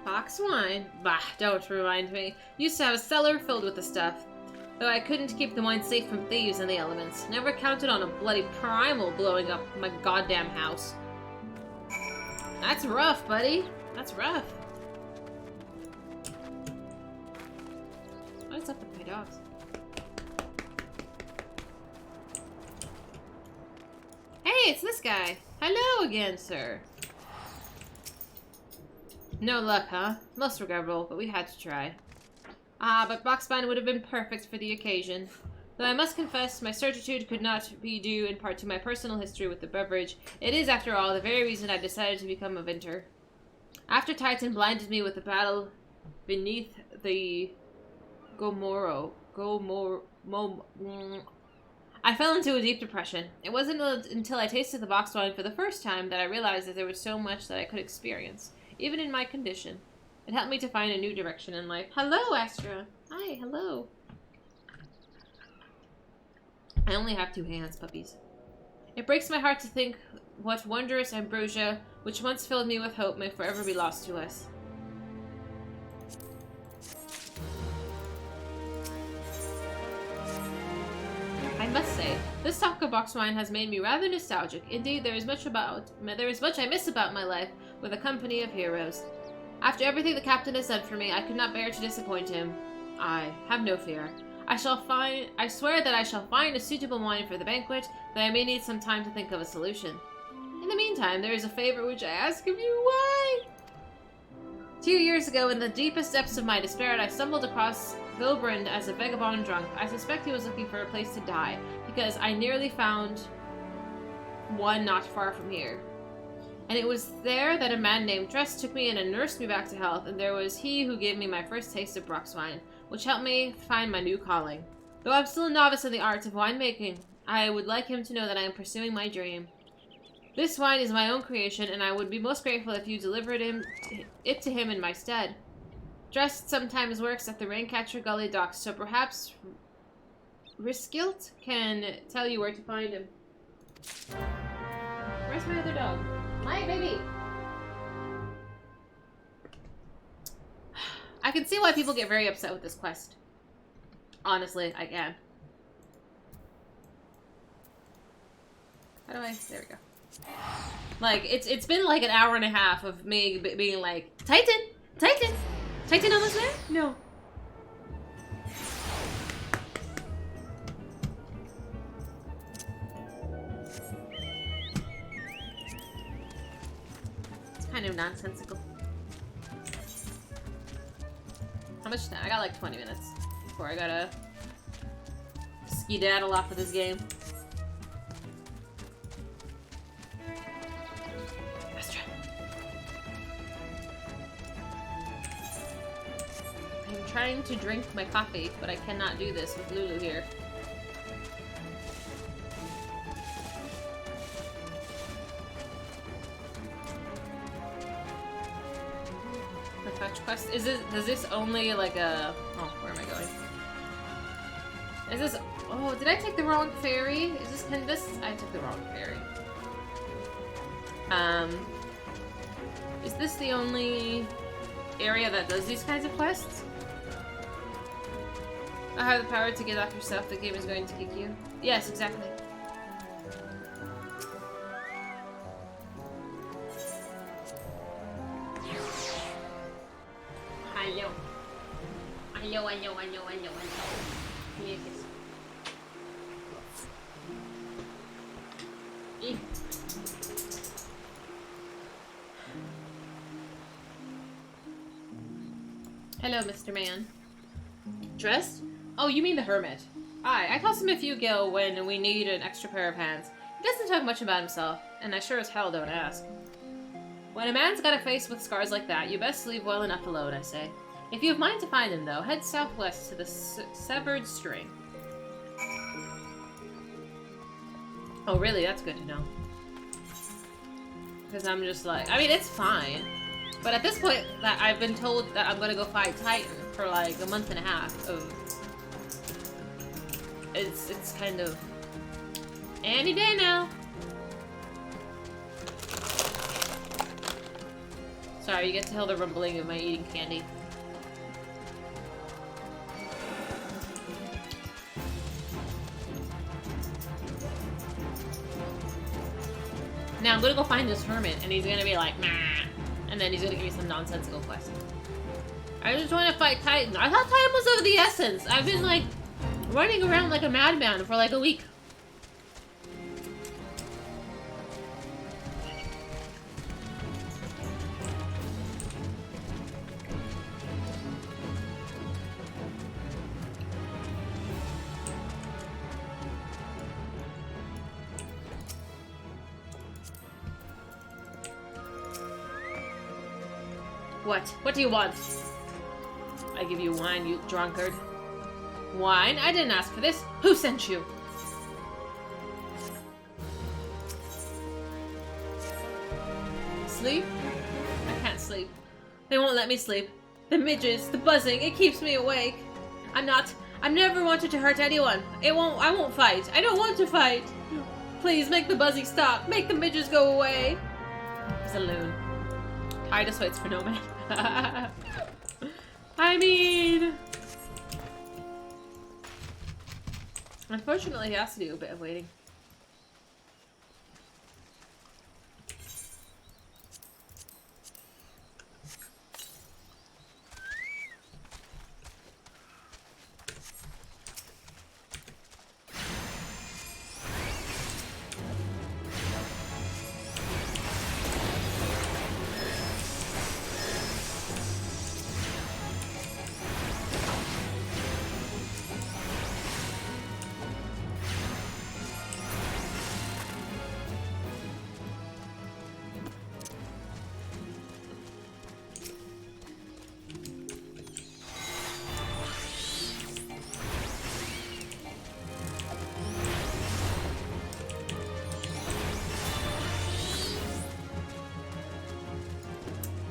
Box wine? Bah, don't remind me. Used to have a cellar filled with the stuff. Though I couldn't keep the wine safe from thieves and the elements. Never counted on a bloody primal blowing up my goddamn house. That's rough, buddy. That's rough. What's up with my dogs? Hey, it's this guy. Hello again, sir. No luck, huh? Most regrettable, but we had to try. Ah, but Boxbine would have been perfect for the occasion. Though I must confess, my certitude could not be due in part to my personal history with the beverage. It is, after all, the very reason I decided to become a vintner. After Titan blinded me with the battle beneath the I fell into a deep depression. It wasn't until I tasted the box wine for the first time that I realized that there was so much that I could experience, even in my condition. It helped me to find a new direction in life. Hello, Astra. Hi, hello. I only have 2 hands, puppies. It breaks my heart to think what wondrous ambrosia, which once filled me with hope, may forever be lost to us. I must say, this talk of box wine has made me rather nostalgic. Indeed, there is much I miss about my life with a company of heroes. After everything the captain has done for me, I could not bear to disappoint him. Have no fear. I swear that I shall find a suitable wine for the banquet, though I may need some time to think of a solution. In the meantime, there is a favor which I ask of you. Why? 2 years ago, in the deepest depths of my despair, I stumbled across Vilbrand as a vagabond drunk. I suspect he was looking for a place to die, because I nearly found one not far from here. And it was there that a man named Dress took me in and nursed me back to health, and there was he who gave me my first taste of Brock's wine, which helped me find my new calling. Though I'm still a novice in the arts of winemaking, I would like him to know that I am pursuing my dream. This wine is my own creation, and I would be most grateful if you delivered it to him in my stead. Dress sometimes works at the Raincatcher Gully docks, so perhaps Riskilt can tell you where to find him. Where's my other dog? My baby! I can see why people get very upset with this quest. Honestly, I can. How do I... There we go. Like, it's been like an hour and a half of me being like, Titan! Titan! Titan almost there? No. It's kind of nonsensical. How much time? I got like 20 minutes before I gotta skedaddle off of this game. Astra. I'm trying to drink my coffee, but I cannot do this with Lulu here. The fetch quest? Is it, does this only like a... Oh, where am I going? Is this... Oh, did I take the wrong ferry? Is this... Can this... I took the wrong ferry. Is this the only area that does these kinds of quests? I have the power to get off yourself. The game is going to kick you. Yes, exactly. Hello. Hello, hello, hello, hello, hello. Give me a kiss. Eh. Hello, Mr. Man. Dressed? Oh, you mean the hermit. I toss him a few gil when we need an extra pair of hands. He doesn't talk much about himself, and I sure as hell don't ask. When a man's got a face with scars like that, you best leave well enough alone, I say. If you have mind to find him, though, head southwest to the severed string. Oh, really? That's good to know. Because I'm just like... I mean, it's fine. But at this point, that I've been told that I'm gonna go fight Titan for like a month and a half of... It's kind of... Any day now. Sorry, you get to hear the rumbling of my eating candy. Now I'm gonna go find this hermit, and he's gonna be like, nah. And then he's gonna give me some nonsensical quest. I just want to fight Titan. I thought Titan was of the essence. I've been like running around like a madman for like a week. What? What do you want? I give you wine, you drunkard. Wine? I didn't ask for this. Who sent you? Sleep? I can't sleep. They won't let me sleep. The midges, the buzzing, it keeps me awake. I've never wanted to hurt anyone. I won't fight. I don't want to fight. Please make the buzzing stop. Make the midges go away. He's a loon. Titus waits for no man. I mean... Unfortunately, he has to do a bit of waiting.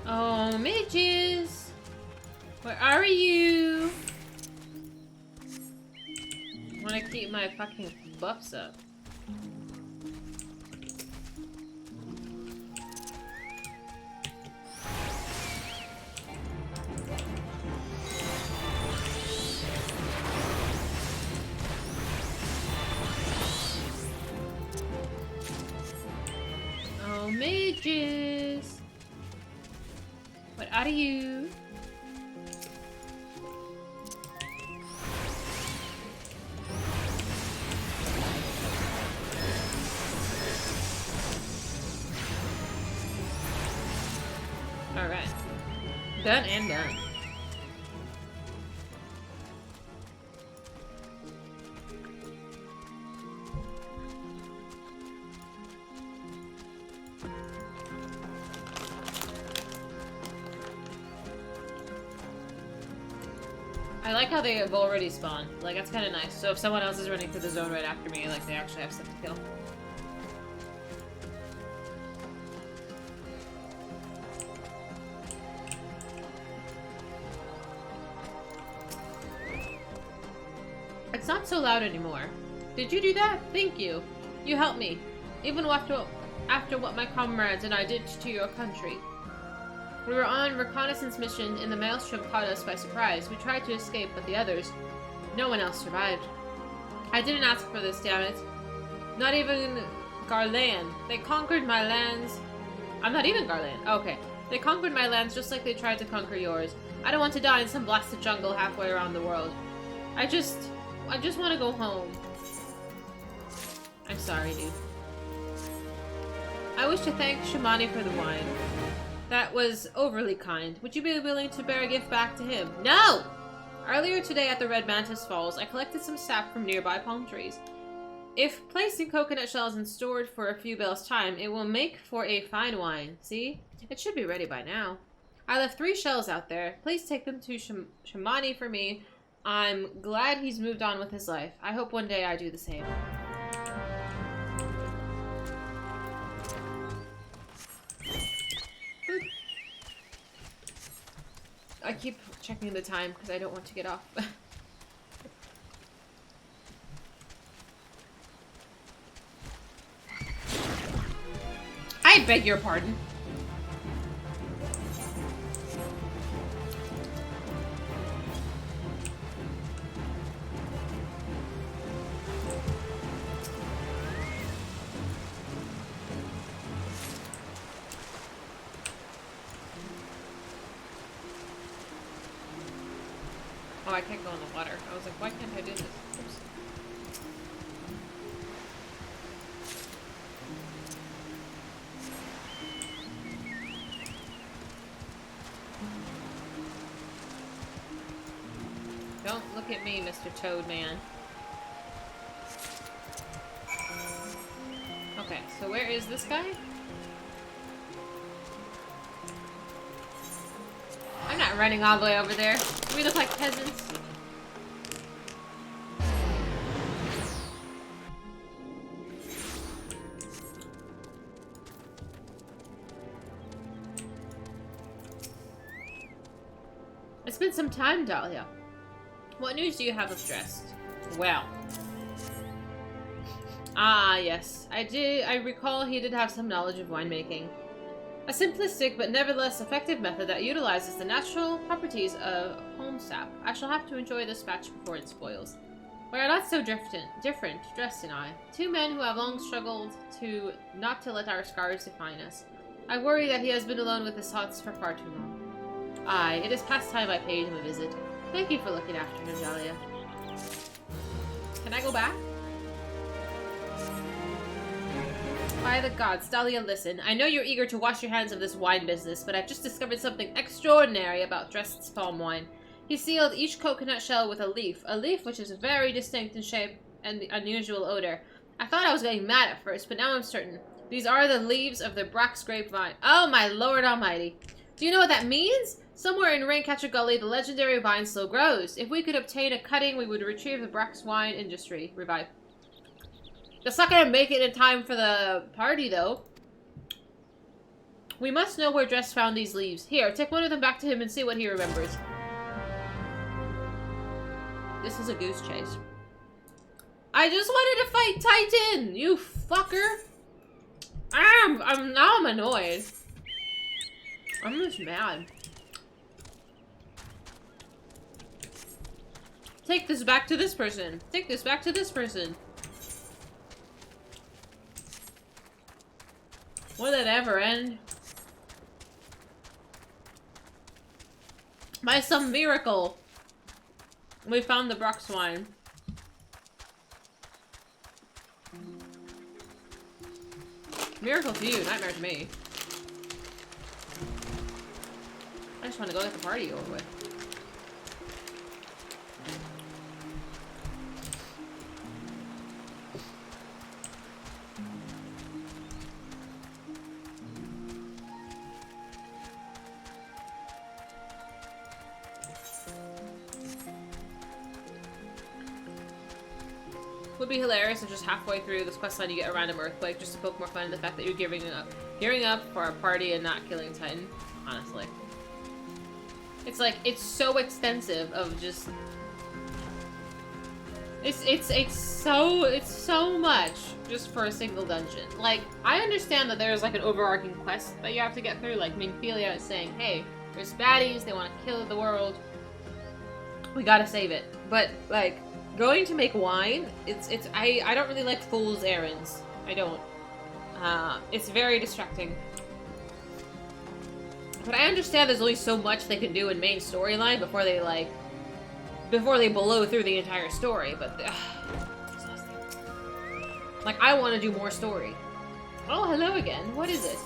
Oh, midges! Where are you? I wanna keep my fucking buffs up. messages. What are you? Alright. Done and done. I like how they have already spawned. Like, that's kind of nice. So if someone else is running through the zone right after me, like, they actually have stuff to kill. It's not so loud anymore. Did you do that? Thank you. You helped me. Even after what my comrades and I did to your country. We were on a reconnaissance mission and the Maelstrom caught us by surprise. We tried to escape, but the others, no one else survived. I didn't ask for this, damn it. Not even Garland. They conquered my lands. I'm not even Garland. Okay. They conquered my lands just like they tried to conquer yours. I don't want to die in some blasted jungle halfway around the world. I just want to go home. I'm sorry, dude. I wish to thank Shamani for the wine. That was overly kind. Would you be willing to bear a gift back to him? No! Earlier today at the Red Mantis Falls, I collected some sap from nearby palm trees. If placed in coconut shells and stored for a few bells' time, it will make for a fine wine. See? It should be ready by now. I left 3 shells out there. Please take them to Shamani for me. I'm glad he's moved on with his life. I hope one day I do the same. I keep checking the time because I don't want to get off. I beg your pardon. Oh, I can't go in the water. I was like, why can't I do this? Oops. Don't look at me, Mr. Toad Man. Okay, so where is this guy? I'm not running all the way over there. We look like peasants. It's been some time, Dahlia. What news do you have of Dressed? Well. Ah, yes. I recall he did have some knowledge of winemaking. A simplistic but nevertheless effective method that utilizes the natural properties of home sap. I shall have to enjoy this batch before it spoils. We are not so different, Dressed and I. 2 men who have long struggled not to let our scars define us. I worry that he has been alone with his thoughts for far too long. Aye, it is past time I paid him a visit. Thank you for looking after him, Dahlia. Can I go back? By the gods, Dahlia, listen. I know you're eager to wash your hands of this wine business, but I've just discovered something extraordinary about Dressed's palm wine. He sealed each coconut shell with a leaf which is very distinct in shape and unusual odor. I thought I was getting mad at first, but now I'm certain. These are the leaves of the Brax grapevine. Oh my lord almighty. Do you know what that means? Somewhere in Raincatcher Gully, the legendary vine still grows. If we could obtain a cutting, we would retrieve the Brax wine industry. Revive. That's not gonna make it in time for the party, though. We must know where Dress found these leaves. Here, take one of them back to him and see what he remembers. This is a goose chase. I just wanted to fight Titan, you fucker. I'm annoyed. I'm just mad. Take this back to this person. Take this back to this person. Will it ever end? By some miracle, we found the Brock's wine. Miracle to you, nightmare to me. I just want to go get the party over with. Would be hilarious if just halfway through this questline you get a random earthquake just to poke more fun in the fact that you're gearing up for a party and not killing Titan. Honestly, it's like it's so extensive of just it's so much just for a single dungeon. Like, I understand that there's like an overarching quest that you have to get through. Like Minfilia is saying, hey, there's baddies, they want to kill the world, we gotta save it. But like, going to make wine, I don't really like fool's errands. I don't. It's very distracting. But I understand there's only so much they can do in main storyline before they blow through the entire story, but exhausting. Like, I want to do more story. Oh, hello again. What is it?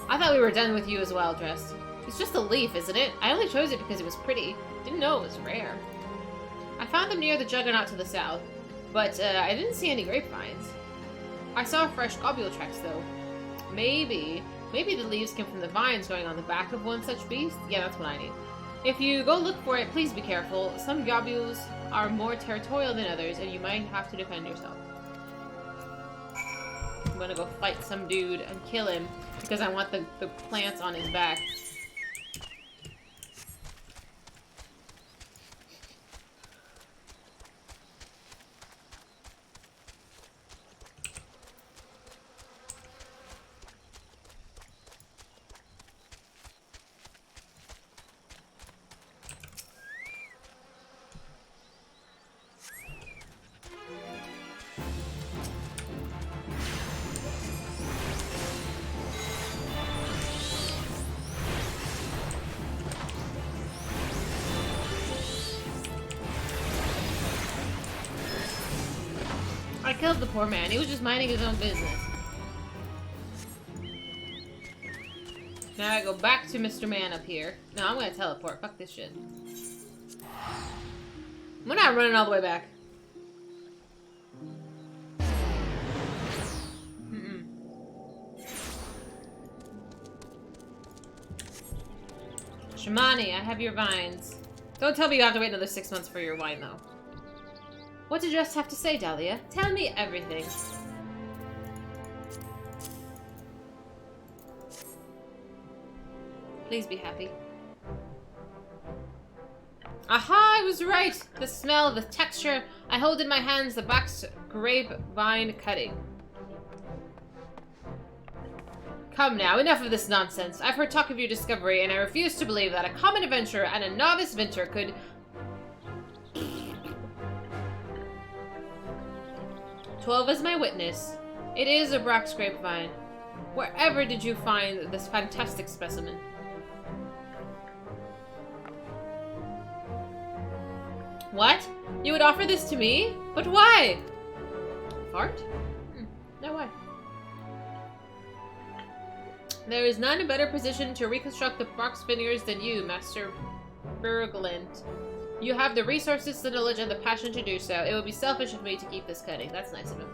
I thought we were done with you as well, dressed. It's just a leaf, isn't it? I only chose it because it was pretty. Didn't know it was rare. I found them near the Juggernaut to the south, but I didn't see any grapevines. I saw fresh globule tracks, though. Maybe the leaves came from the vines growing on the back of one such beast? Yeah, that's what I need. If you go look for it, please be careful. Some globules are more territorial than others, and you might have to defend yourself. I'm gonna go fight some dude and kill him, because I want the plants on his back. I killed the poor man. He was just minding his own business. Now I go back to Mr. Man up here. No, I'm gonna teleport. Fuck this shit. We're not running all the way back. Shimani, I have your vines. Don't tell me you have to wait another 6 months for your wine, though. What did you just have to say, Dahlia? Tell me everything. Please be happy. Aha! I was right! The smell, the texture. I hold in my hands the Bach's grapevine cutting. Come now, enough of this nonsense. I've heard talk of your discovery, and I refuse to believe that a common adventurer and a novice vintner could... 12 is my witness. It is a Bach's grapevine. Wherever did you find this fantastic specimen? What? You would offer this to me? But why? Fart? No way. There is none in better position to reconstruct the Bach's vineyards than you, Master Berglint. You have the resources, the knowledge, and the passion to do so. It would be selfish of me to keep this cutting. That's nice of him.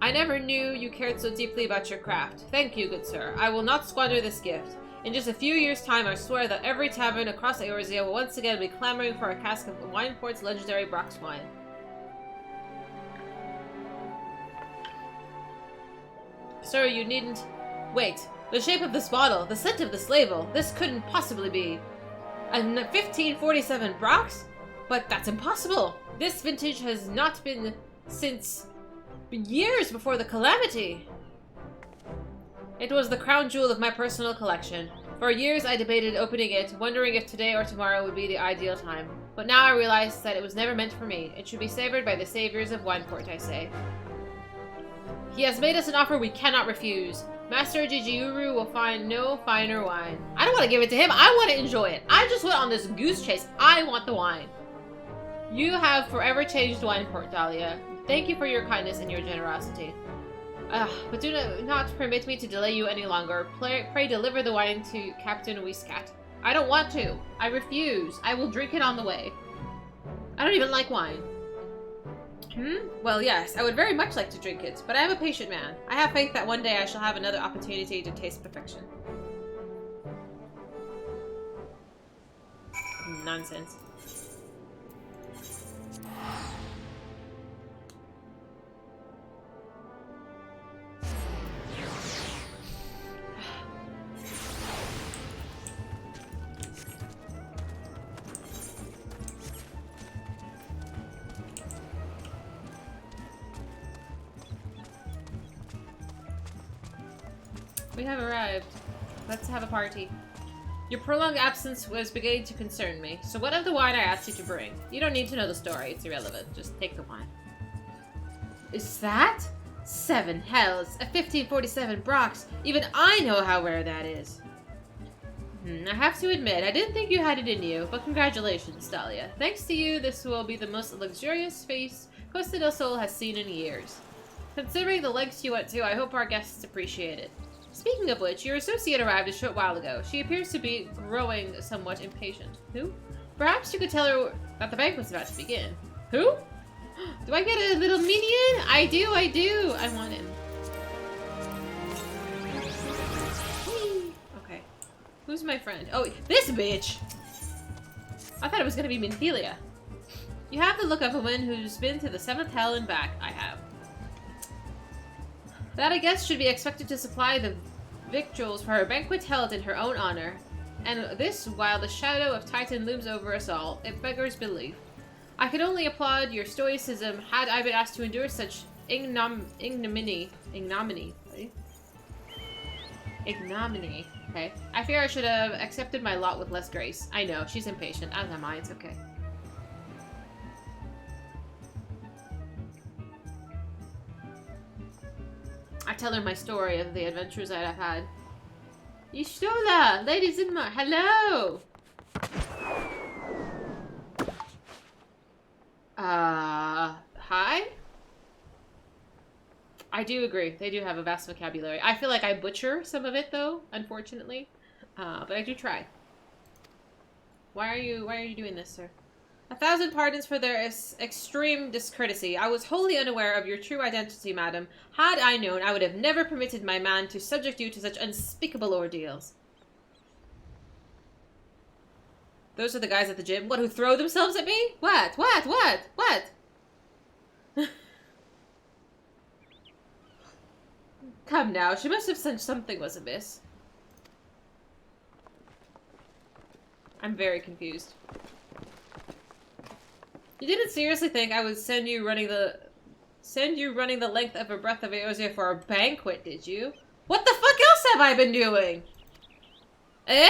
I never knew you cared so deeply about your craft. Thank you, good sir. I will not squander this gift. In just a few years' time, I swear that every tavern across Eorzea will once again be clamoring for a cask of Wineport's legendary Bach's wine. Sir, you needn't... Wait. The shape of this bottle, the scent of this label, this couldn't possibly be... A 1547 Bach's? But that's impossible! This vintage has not been since... years before the calamity! It was the crown jewel of my personal collection. For years I debated opening it, wondering if today or tomorrow would be the ideal time. But now I realize that it was never meant for me. It should be savored by the saviors of Wineport, I say. He has made us an offer we cannot refuse. Master Jijiuru will find no finer wine. I don't want to give it to him. I want to enjoy it. I just went on this goose chase. I want the wine. You have forever changed wine, Port Dahlia. Thank you for your kindness and your generosity. But do not permit me to delay you any longer. Pray deliver the wine to Captain Whiscat. I don't want to. I refuse. I will drink it on the way. I don't even like wine. Well, yes, I would very much like to drink it, but I am a patient man. I have faith that one day I shall have another opportunity to taste perfection. Nonsense. We have arrived. Let's have a party. Your prolonged absence was beginning to concern me, so what of the wine I asked you to bring? You don't need to know the story, it's irrelevant. Just take the wine. Is that? 7 hells, a 1547 Brox. Even I know how rare that is. I have to admit, I didn't think you had it in you, but congratulations, Dahlia. Thanks to you, this will be the most luxurious feast Costa del Sol has seen in years. Considering the lengths you went to, I hope our guests appreciate it. Speaking of which, your associate arrived a short while ago. She appears to be growing somewhat impatient. Who? Perhaps you could tell her that the banquet's about to begin. Who? Do I get a little minion? I do. I want him. Whee! Okay. Who's my friend? Oh, this bitch! I thought it was gonna be Minthelia. You have the look of a woman who's been to the 7th hell and back. I have. That, I guess, should be expected to supply the victuals for her banquet held in her own honor. And this, while the shadow of Titan looms over us all, it beggars belief. I could only applaud your stoicism had I been asked to endure such ignominy. Okay. I fear I should have accepted my lot with less grace. I know, she's impatient. As am I, it's okay. I tell her my story of the adventures that I've had. Y'shtola! Ladies in my... Hello! Hi? I do agree. They do have a vast vocabulary. I feel like I butcher some of it, though, unfortunately. But I do try. Why are you doing this, sir? 1,000 pardons for their extreme discourtesy. I was wholly unaware of your true identity, madam. Had I known, I would have never permitted my man to subject you to such unspeakable ordeals. Those are the guys at the gym? What, who throw themselves at me? What? Come now, she must have sensed something was amiss. I'm very confused. You didn't seriously think I would send you running the length of a breath of Eosia for a banquet, did you? What the fuck else have I been doing? Eh?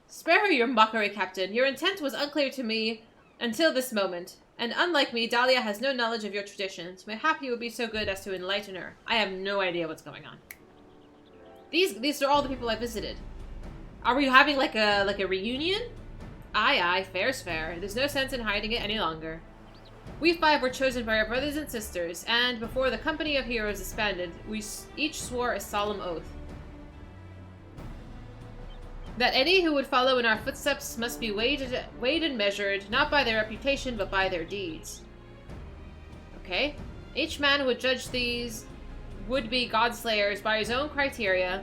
Spare her your mockery, Captain. Your intent was unclear to me until this moment. And unlike me, Dahlia has no knowledge of your traditions. Mayhap you would be so good as to enlighten her. I have no idea what's going on. These are all the people I visited. Are we having like a reunion? Aye, fair's fair. There's no sense in hiding it any longer. We 5 were chosen by our brothers and sisters, and before the company of heroes disbanded, we each swore a solemn oath. That any who would follow in our footsteps must be weighed and measured, not by their reputation, but by their deeds. Okay. Each man would judge these would-be godslayers by his own criteria.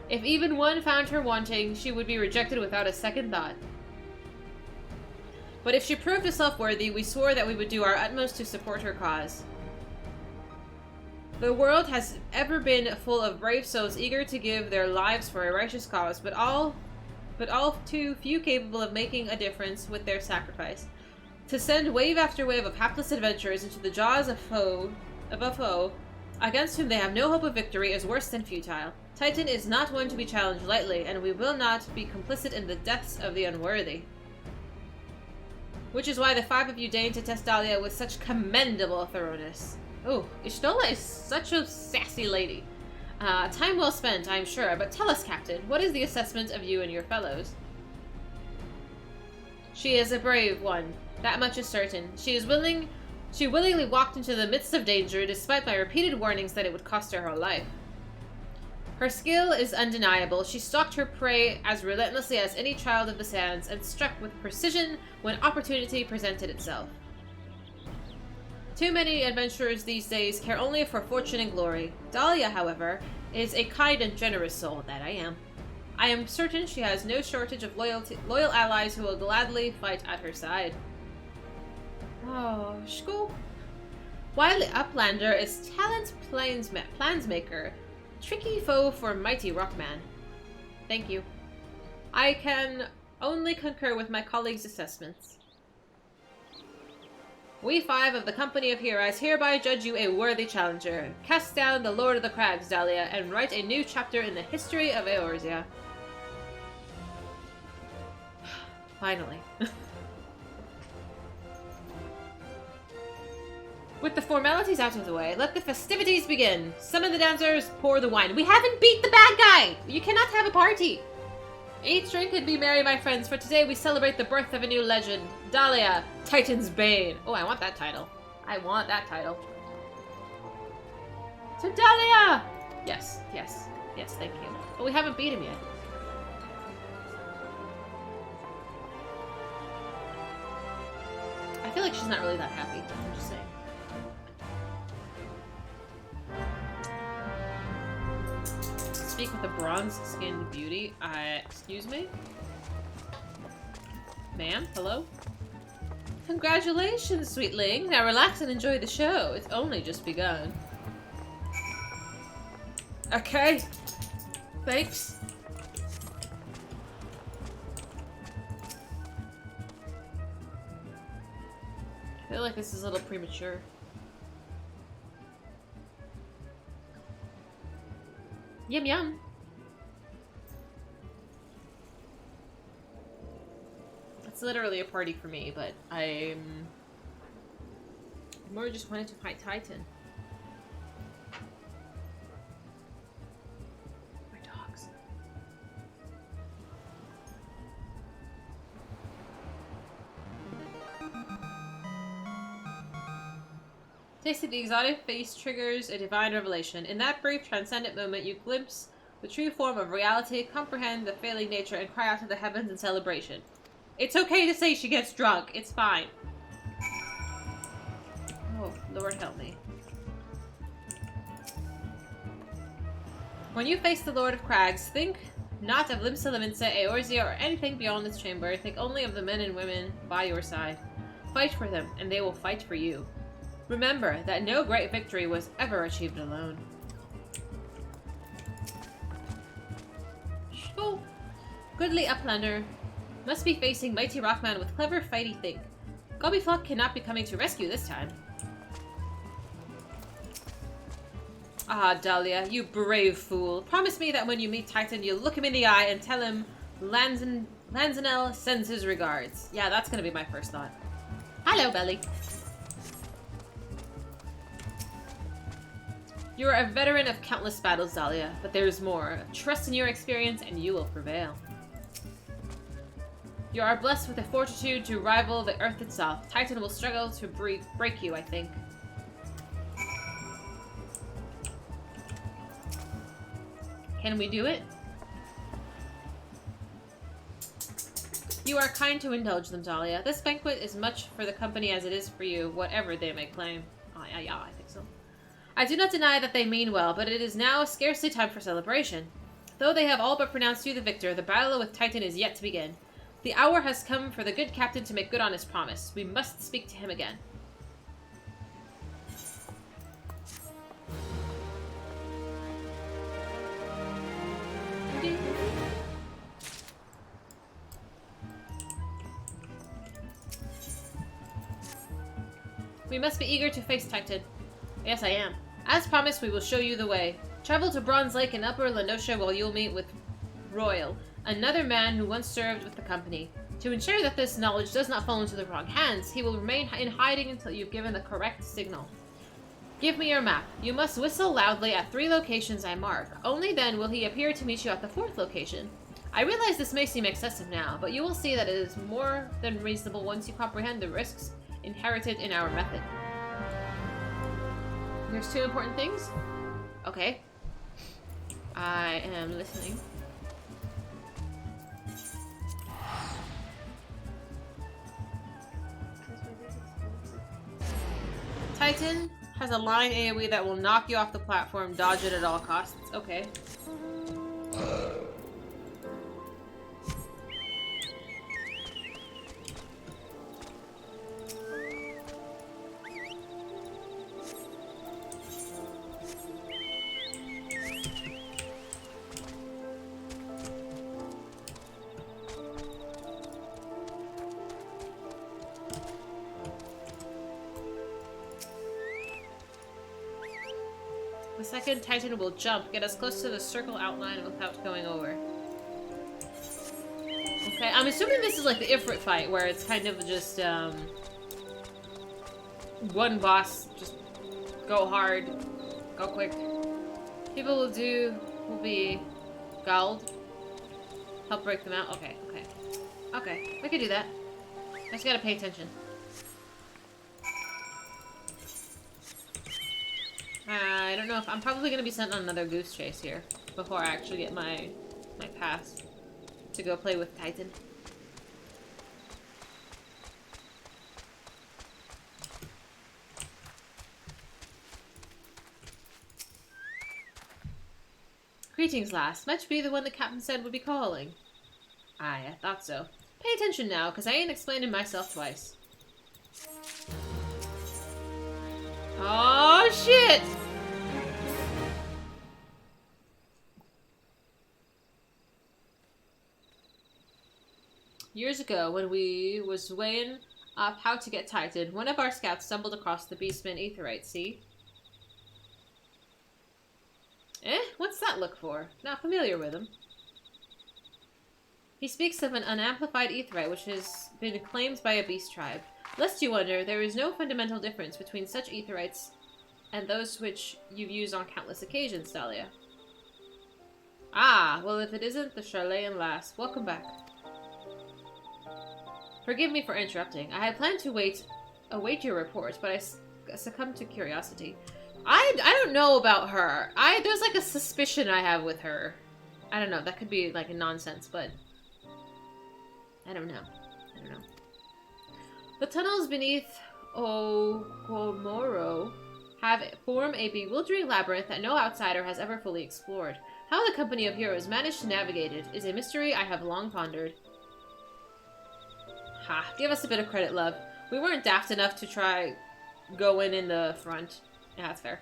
If even one found her wanting, she would be rejected without a second thought. But if she proved herself worthy, we swore that we would do our utmost to support her cause. The world has ever been full of brave souls eager to give their lives for a righteous cause, but all too few capable of making a difference with their sacrifice. To send wave after wave of hapless adventurers into the jaws of a foe against whom they have no hope of victory is worse than futile. Titan is not one to be challenged lightly, and we will not be complicit in the deaths of the unworthy. Which is why the 5 of you deigned to test Dahlia with such commendable thoroughness. Oh, Ishtola is such a sassy lady. Time well spent, I'm sure, but tell us, Captain, what is the assessment of you and your fellows? She is a brave one. That much is certain. She willingly walked into the midst of danger despite my repeated warnings that it would cost her her life. Her skill is undeniable. She stalked her prey as relentlessly as any child of the sands and struck with precision when opportunity presented itself. Too many adventurers these days care only for fortune and glory. Dahlia, however, is a kind and generous soul, that I am. I am certain she has no shortage of loyal allies who will gladly fight at her side. Oh, Shko. Wily Uplander is talent plansmaker, tricky foe for mighty Rockman. Thank you. I can only concur with my colleagues' assessments. We 5 of the Company of Heroes hereby judge you a worthy challenger. Cast down the Lord of the Crags, Dahlia, and write a new chapter in the history of Eorzea. Finally. With the formalities out of the way, let the festivities begin. Summon the dancers, pour the wine. We haven't beat the bad guy! You cannot have a party! Eat, drink, and be merry, my friends, for today we celebrate the birth of a new legend. Dahlia, Titan's Bane. Oh, I want that title. I want that title. To Dahlia! Yes, yes, yes, thank you. But we haven't beat him yet. I feel like she's not really that happy. I'm just saying. Speak with a bronze-skinned beauty. Excuse me? Ma'am? Hello? Congratulations, sweetling. Now relax and enjoy the show. It's only just begun. Okay. Thanks. I feel like this is a little premature. Yum yum. It's literally a party for me, but I more just wanted to fight Titan. My dogs. Taste of the exotic face triggers a divine revelation. In that brief, transcendent moment, you glimpse the true form of reality, comprehend the failing nature, and cry out to the heavens in celebration. It's okay to say she gets drunk. It's fine. Oh, Lord help me. When you face the Lord of Crags, think not of Limsa Lominsa, Eorzea, or anything beyond this chamber. Think only of the men and women by your side. Fight for them, and they will fight for you. Remember that no great victory was ever achieved alone. Oh, goodly Uplander must be facing mighty Rockman with clever fighty think. Gobbyflock cannot be coming to rescue this time. Ah, Dahlia, you brave fool. Promise me that when you meet Titan, you'll look him in the eye and tell him Lanzanel sends his regards. Yeah, that's gonna be my first thought. Hello, Belly. You are a veteran of countless battles, Dahlia, but there is more. Trust in your experience and you will prevail. You are blessed with a fortitude to rival the Earth itself. Titan will struggle to break you, I think. Can we do it? You are kind to indulge them, Dahlia. This banquet is much for the company as it is for you, whatever they may claim. Yeah, I think so. I do not deny that they mean well, but it is now scarcely time for celebration. Though they have all but pronounced you the victor, the battle with Titan is yet to begin. The hour has come for the good captain to make good on his promise. We must speak to him again. We must be eager to face Titan. Yes, I am. As promised, we will show you the way. Travel to Bronze Lake in Upper Lenosha while you'll meet with Royal, another man who once served with the company. To ensure that this knowledge does not fall into the wrong hands, he will remain in hiding until you've given the correct signal. Give me your map. You must whistle loudly at 3 locations I mark. Only then will he appear to meet you at the 4th location. I realize this may seem excessive now, but you will see that it is more than reasonable once you comprehend the risks inherited in our method. There's 2 important things? Okay. I am listening. Titan has a line AoE that will knock you off the platform. Dodge it at all costs. Okay. The second Titan will jump, get us close to the circle outline without going over. Okay, I'm assuming this is like the Ifrit fight, where it's kind of just, one boss, just go hard, go quick. People will be gulled. Help break them out. Okay, okay. Okay, we can do that. I just gotta pay attention. I don't know if I'm probably gonna be sent on another goose chase here before I actually get my pass to go play with Titan. Greetings, lass. Must be the one the captain said would be calling. Aye, I thought so. Pay attention now, because I ain't explaining myself twice. Oh, shit! Years ago, when we was weighing up how to get Titan, one of our scouts stumbled across the Beastman Aetherite, see? Eh? What's that look for? Not familiar with him. He speaks of an unamplified Aetherite which has been claimed by a beast tribe. Lest you wonder, there is no fundamental difference between such Aetherites and those which you've used on countless occasions, Dahlia. Ah, well if it isn't the Charlayan lass. Welcome back. Forgive me for interrupting. I had planned to await your report, but I succumbed to curiosity. I don't know about her. There's like a suspicion I have with her. I don't know. That could be like a nonsense, but I don't know. I don't know. The tunnels beneath Okomoro form a bewildering labyrinth that no outsider has ever fully explored. How the company of heroes managed to navigate it is a mystery I have long pondered. Ha, give us a bit of credit, love. We weren't daft enough to try going in the front. Yeah, that's fair.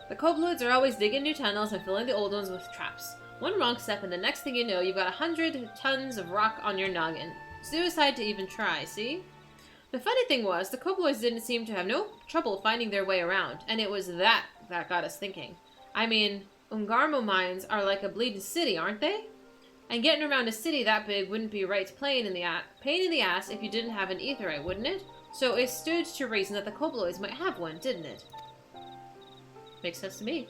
The kobolds are always digging new tunnels and filling the old ones with traps. One wrong step and the next thing you know, you've got 100 tons of rock on your noggin. Suicide to even try, see? The funny thing was, the kobolds didn't seem to have no trouble finding their way around, and it was that got us thinking. I mean, Ungarmo mines are like a bleeding city, aren't they? And getting around a city that big wouldn't be right pain in the ass if you didn't have an Aetherite, wouldn't it? So it stood to reason that the kobolds might have one, didn't it? Makes sense to me.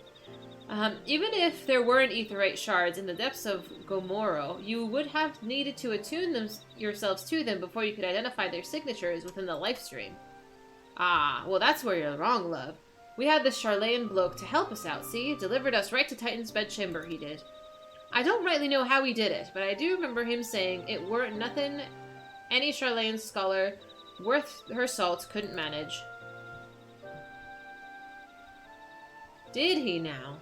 Even if there weren't Aetherite shards in the depths of Gomorrah, you would have needed to attune yourselves to them before you could identify their signatures within the life stream. Ah, well that's where you're wrong, love. We had this Charlayan bloke to help us out, see? Delivered us right to Titan's bedchamber, he did. I don't rightly know how he did it, but I do remember him saying it weren't nothing any Charlayan scholar worth her salt couldn't manage. Did he now?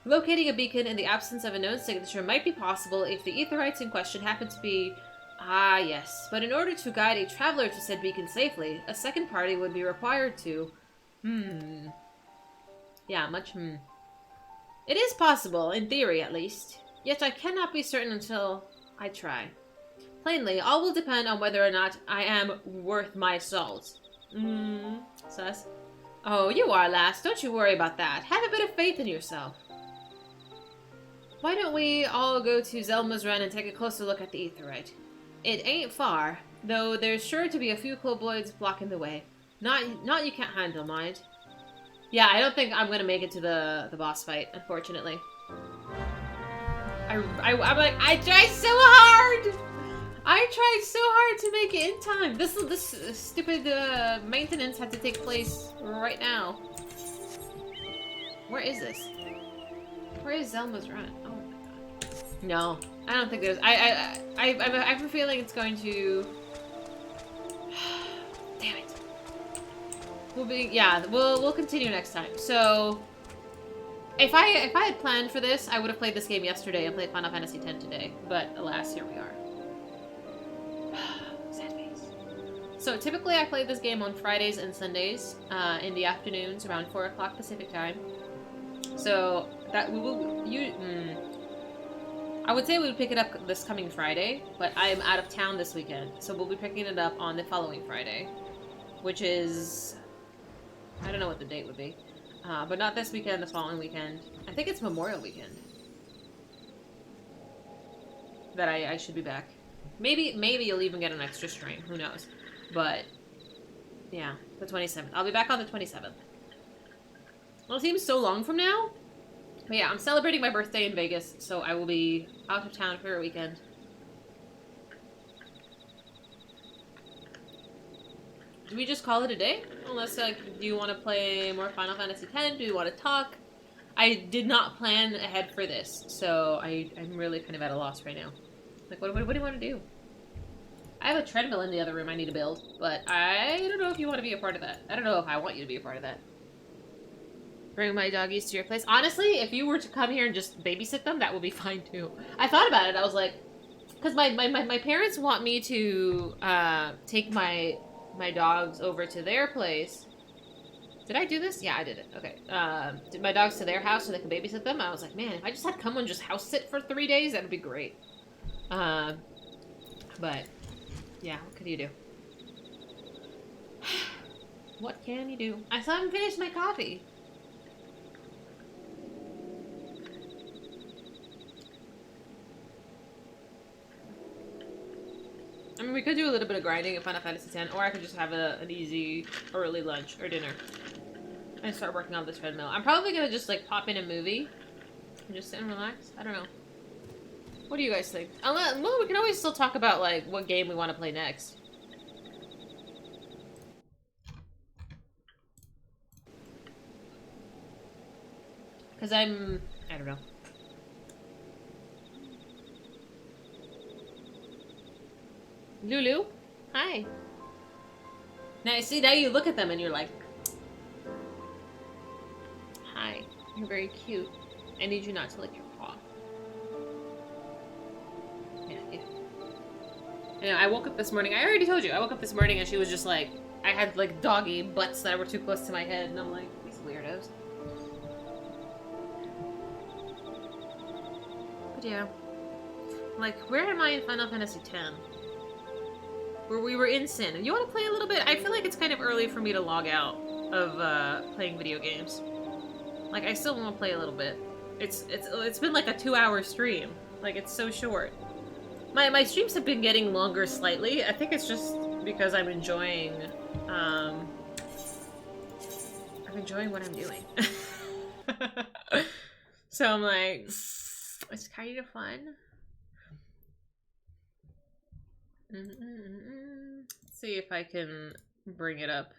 Locating a beacon in the absence of a known signature might be possible if the Aetherites in question happen to be... Ah, yes. But in order to guide a traveler to said beacon safely, a second party would be required to... Yeah, much It is possible, in theory at least. Yet I cannot be certain until I try. Plainly, all will depend on whether or not I am worth my salt. Sus. Oh, you are, lass. Don't you worry about that. Have a bit of faith in yourself. Why don't we all go to Zelma's Run and take a closer look at the Aetherite? It ain't far, though there's sure to be a few kobolds blocking the way. Not you can't handle, mind. Yeah, I don't think I'm gonna make it to the boss fight, unfortunately. I'm like, I tried so hard! I tried so hard to make it in time. This stupid maintenance had to take place right now. Where is this? Where is Zelma's run? Oh my god. No, I don't think there's. I have a feeling it's going to. Damn it. We'll continue next time. So, if I had planned for this, I would have played this game yesterday and played Final Fantasy X today. But alas, here we are. Sad face. So typically I play this game on Fridays and Sundays in the afternoons around 4 o'clock Pacific time. So that we will I would say we would pick it up this coming Friday, but I'm out of town this weekend, so we'll be picking it up on the following Friday, which is, I don't know what the date would be, but not this weekend, the following weekend. I think it's Memorial Weekend that I should be back. Maybe you'll even get an extra stream, who knows, but yeah, the 27th. I'll be back on the 27th. Well, it seems so long from now. But yeah, I'm celebrating my birthday in Vegas, so I will be out of town for a weekend. Do we just call it a day? Unless, like, do you want to play more Final Fantasy X? Do you want to talk? I did not plan ahead for this, so I'm really kind of at a loss right now. Like, what do you want to do? I have a treadmill in the other room I need to build, but I don't know if you want to be a part of that. I don't know if I want you to be a part of that. Bring my doggies to your place. Honestly, if you were to come here and just babysit them, that would be fine too. I thought about it. I was like, because my parents want me to take my dogs over to their place. Did I do this? Yeah, I did it. Okay. Did my dogs to their house so they could babysit them? I was like, man, if I just had someone just house sit for 3 days, that would be great. But yeah, what could you do? What can you do? I still haven't finished my coffee. I mean, we could do a little bit of grinding in Final Fantasy X, or I could just have an easy early lunch or dinner and start working on this treadmill. I'm probably gonna just like pop in a movie and just sit and relax. I don't know. What do you guys think? Well, we can always still talk about like what game we want to play next. Because I don't know. Lulu? Hi. Now, see, now you look at them and you're like, hi, you're very cute. I need you not to lick your paw. Yeah. You know, I woke up this morning, I already told you, I woke up this morning and she was just like, I had like doggy butts that were too close to my head, and I'm like, these weirdos. But yeah. Like, where am I in Final Fantasy X? Where we were in Sin. You want to play a little bit? I feel like it's kind of early for me to log out of playing video games. Like, I still want to play a little bit. It's been like a 2-hour stream. Like, it's so short. My streams have been getting longer slightly. I think it's just because I'm enjoying what I'm doing. So I'm like, it's kind of fun. Let's see if I can bring it up.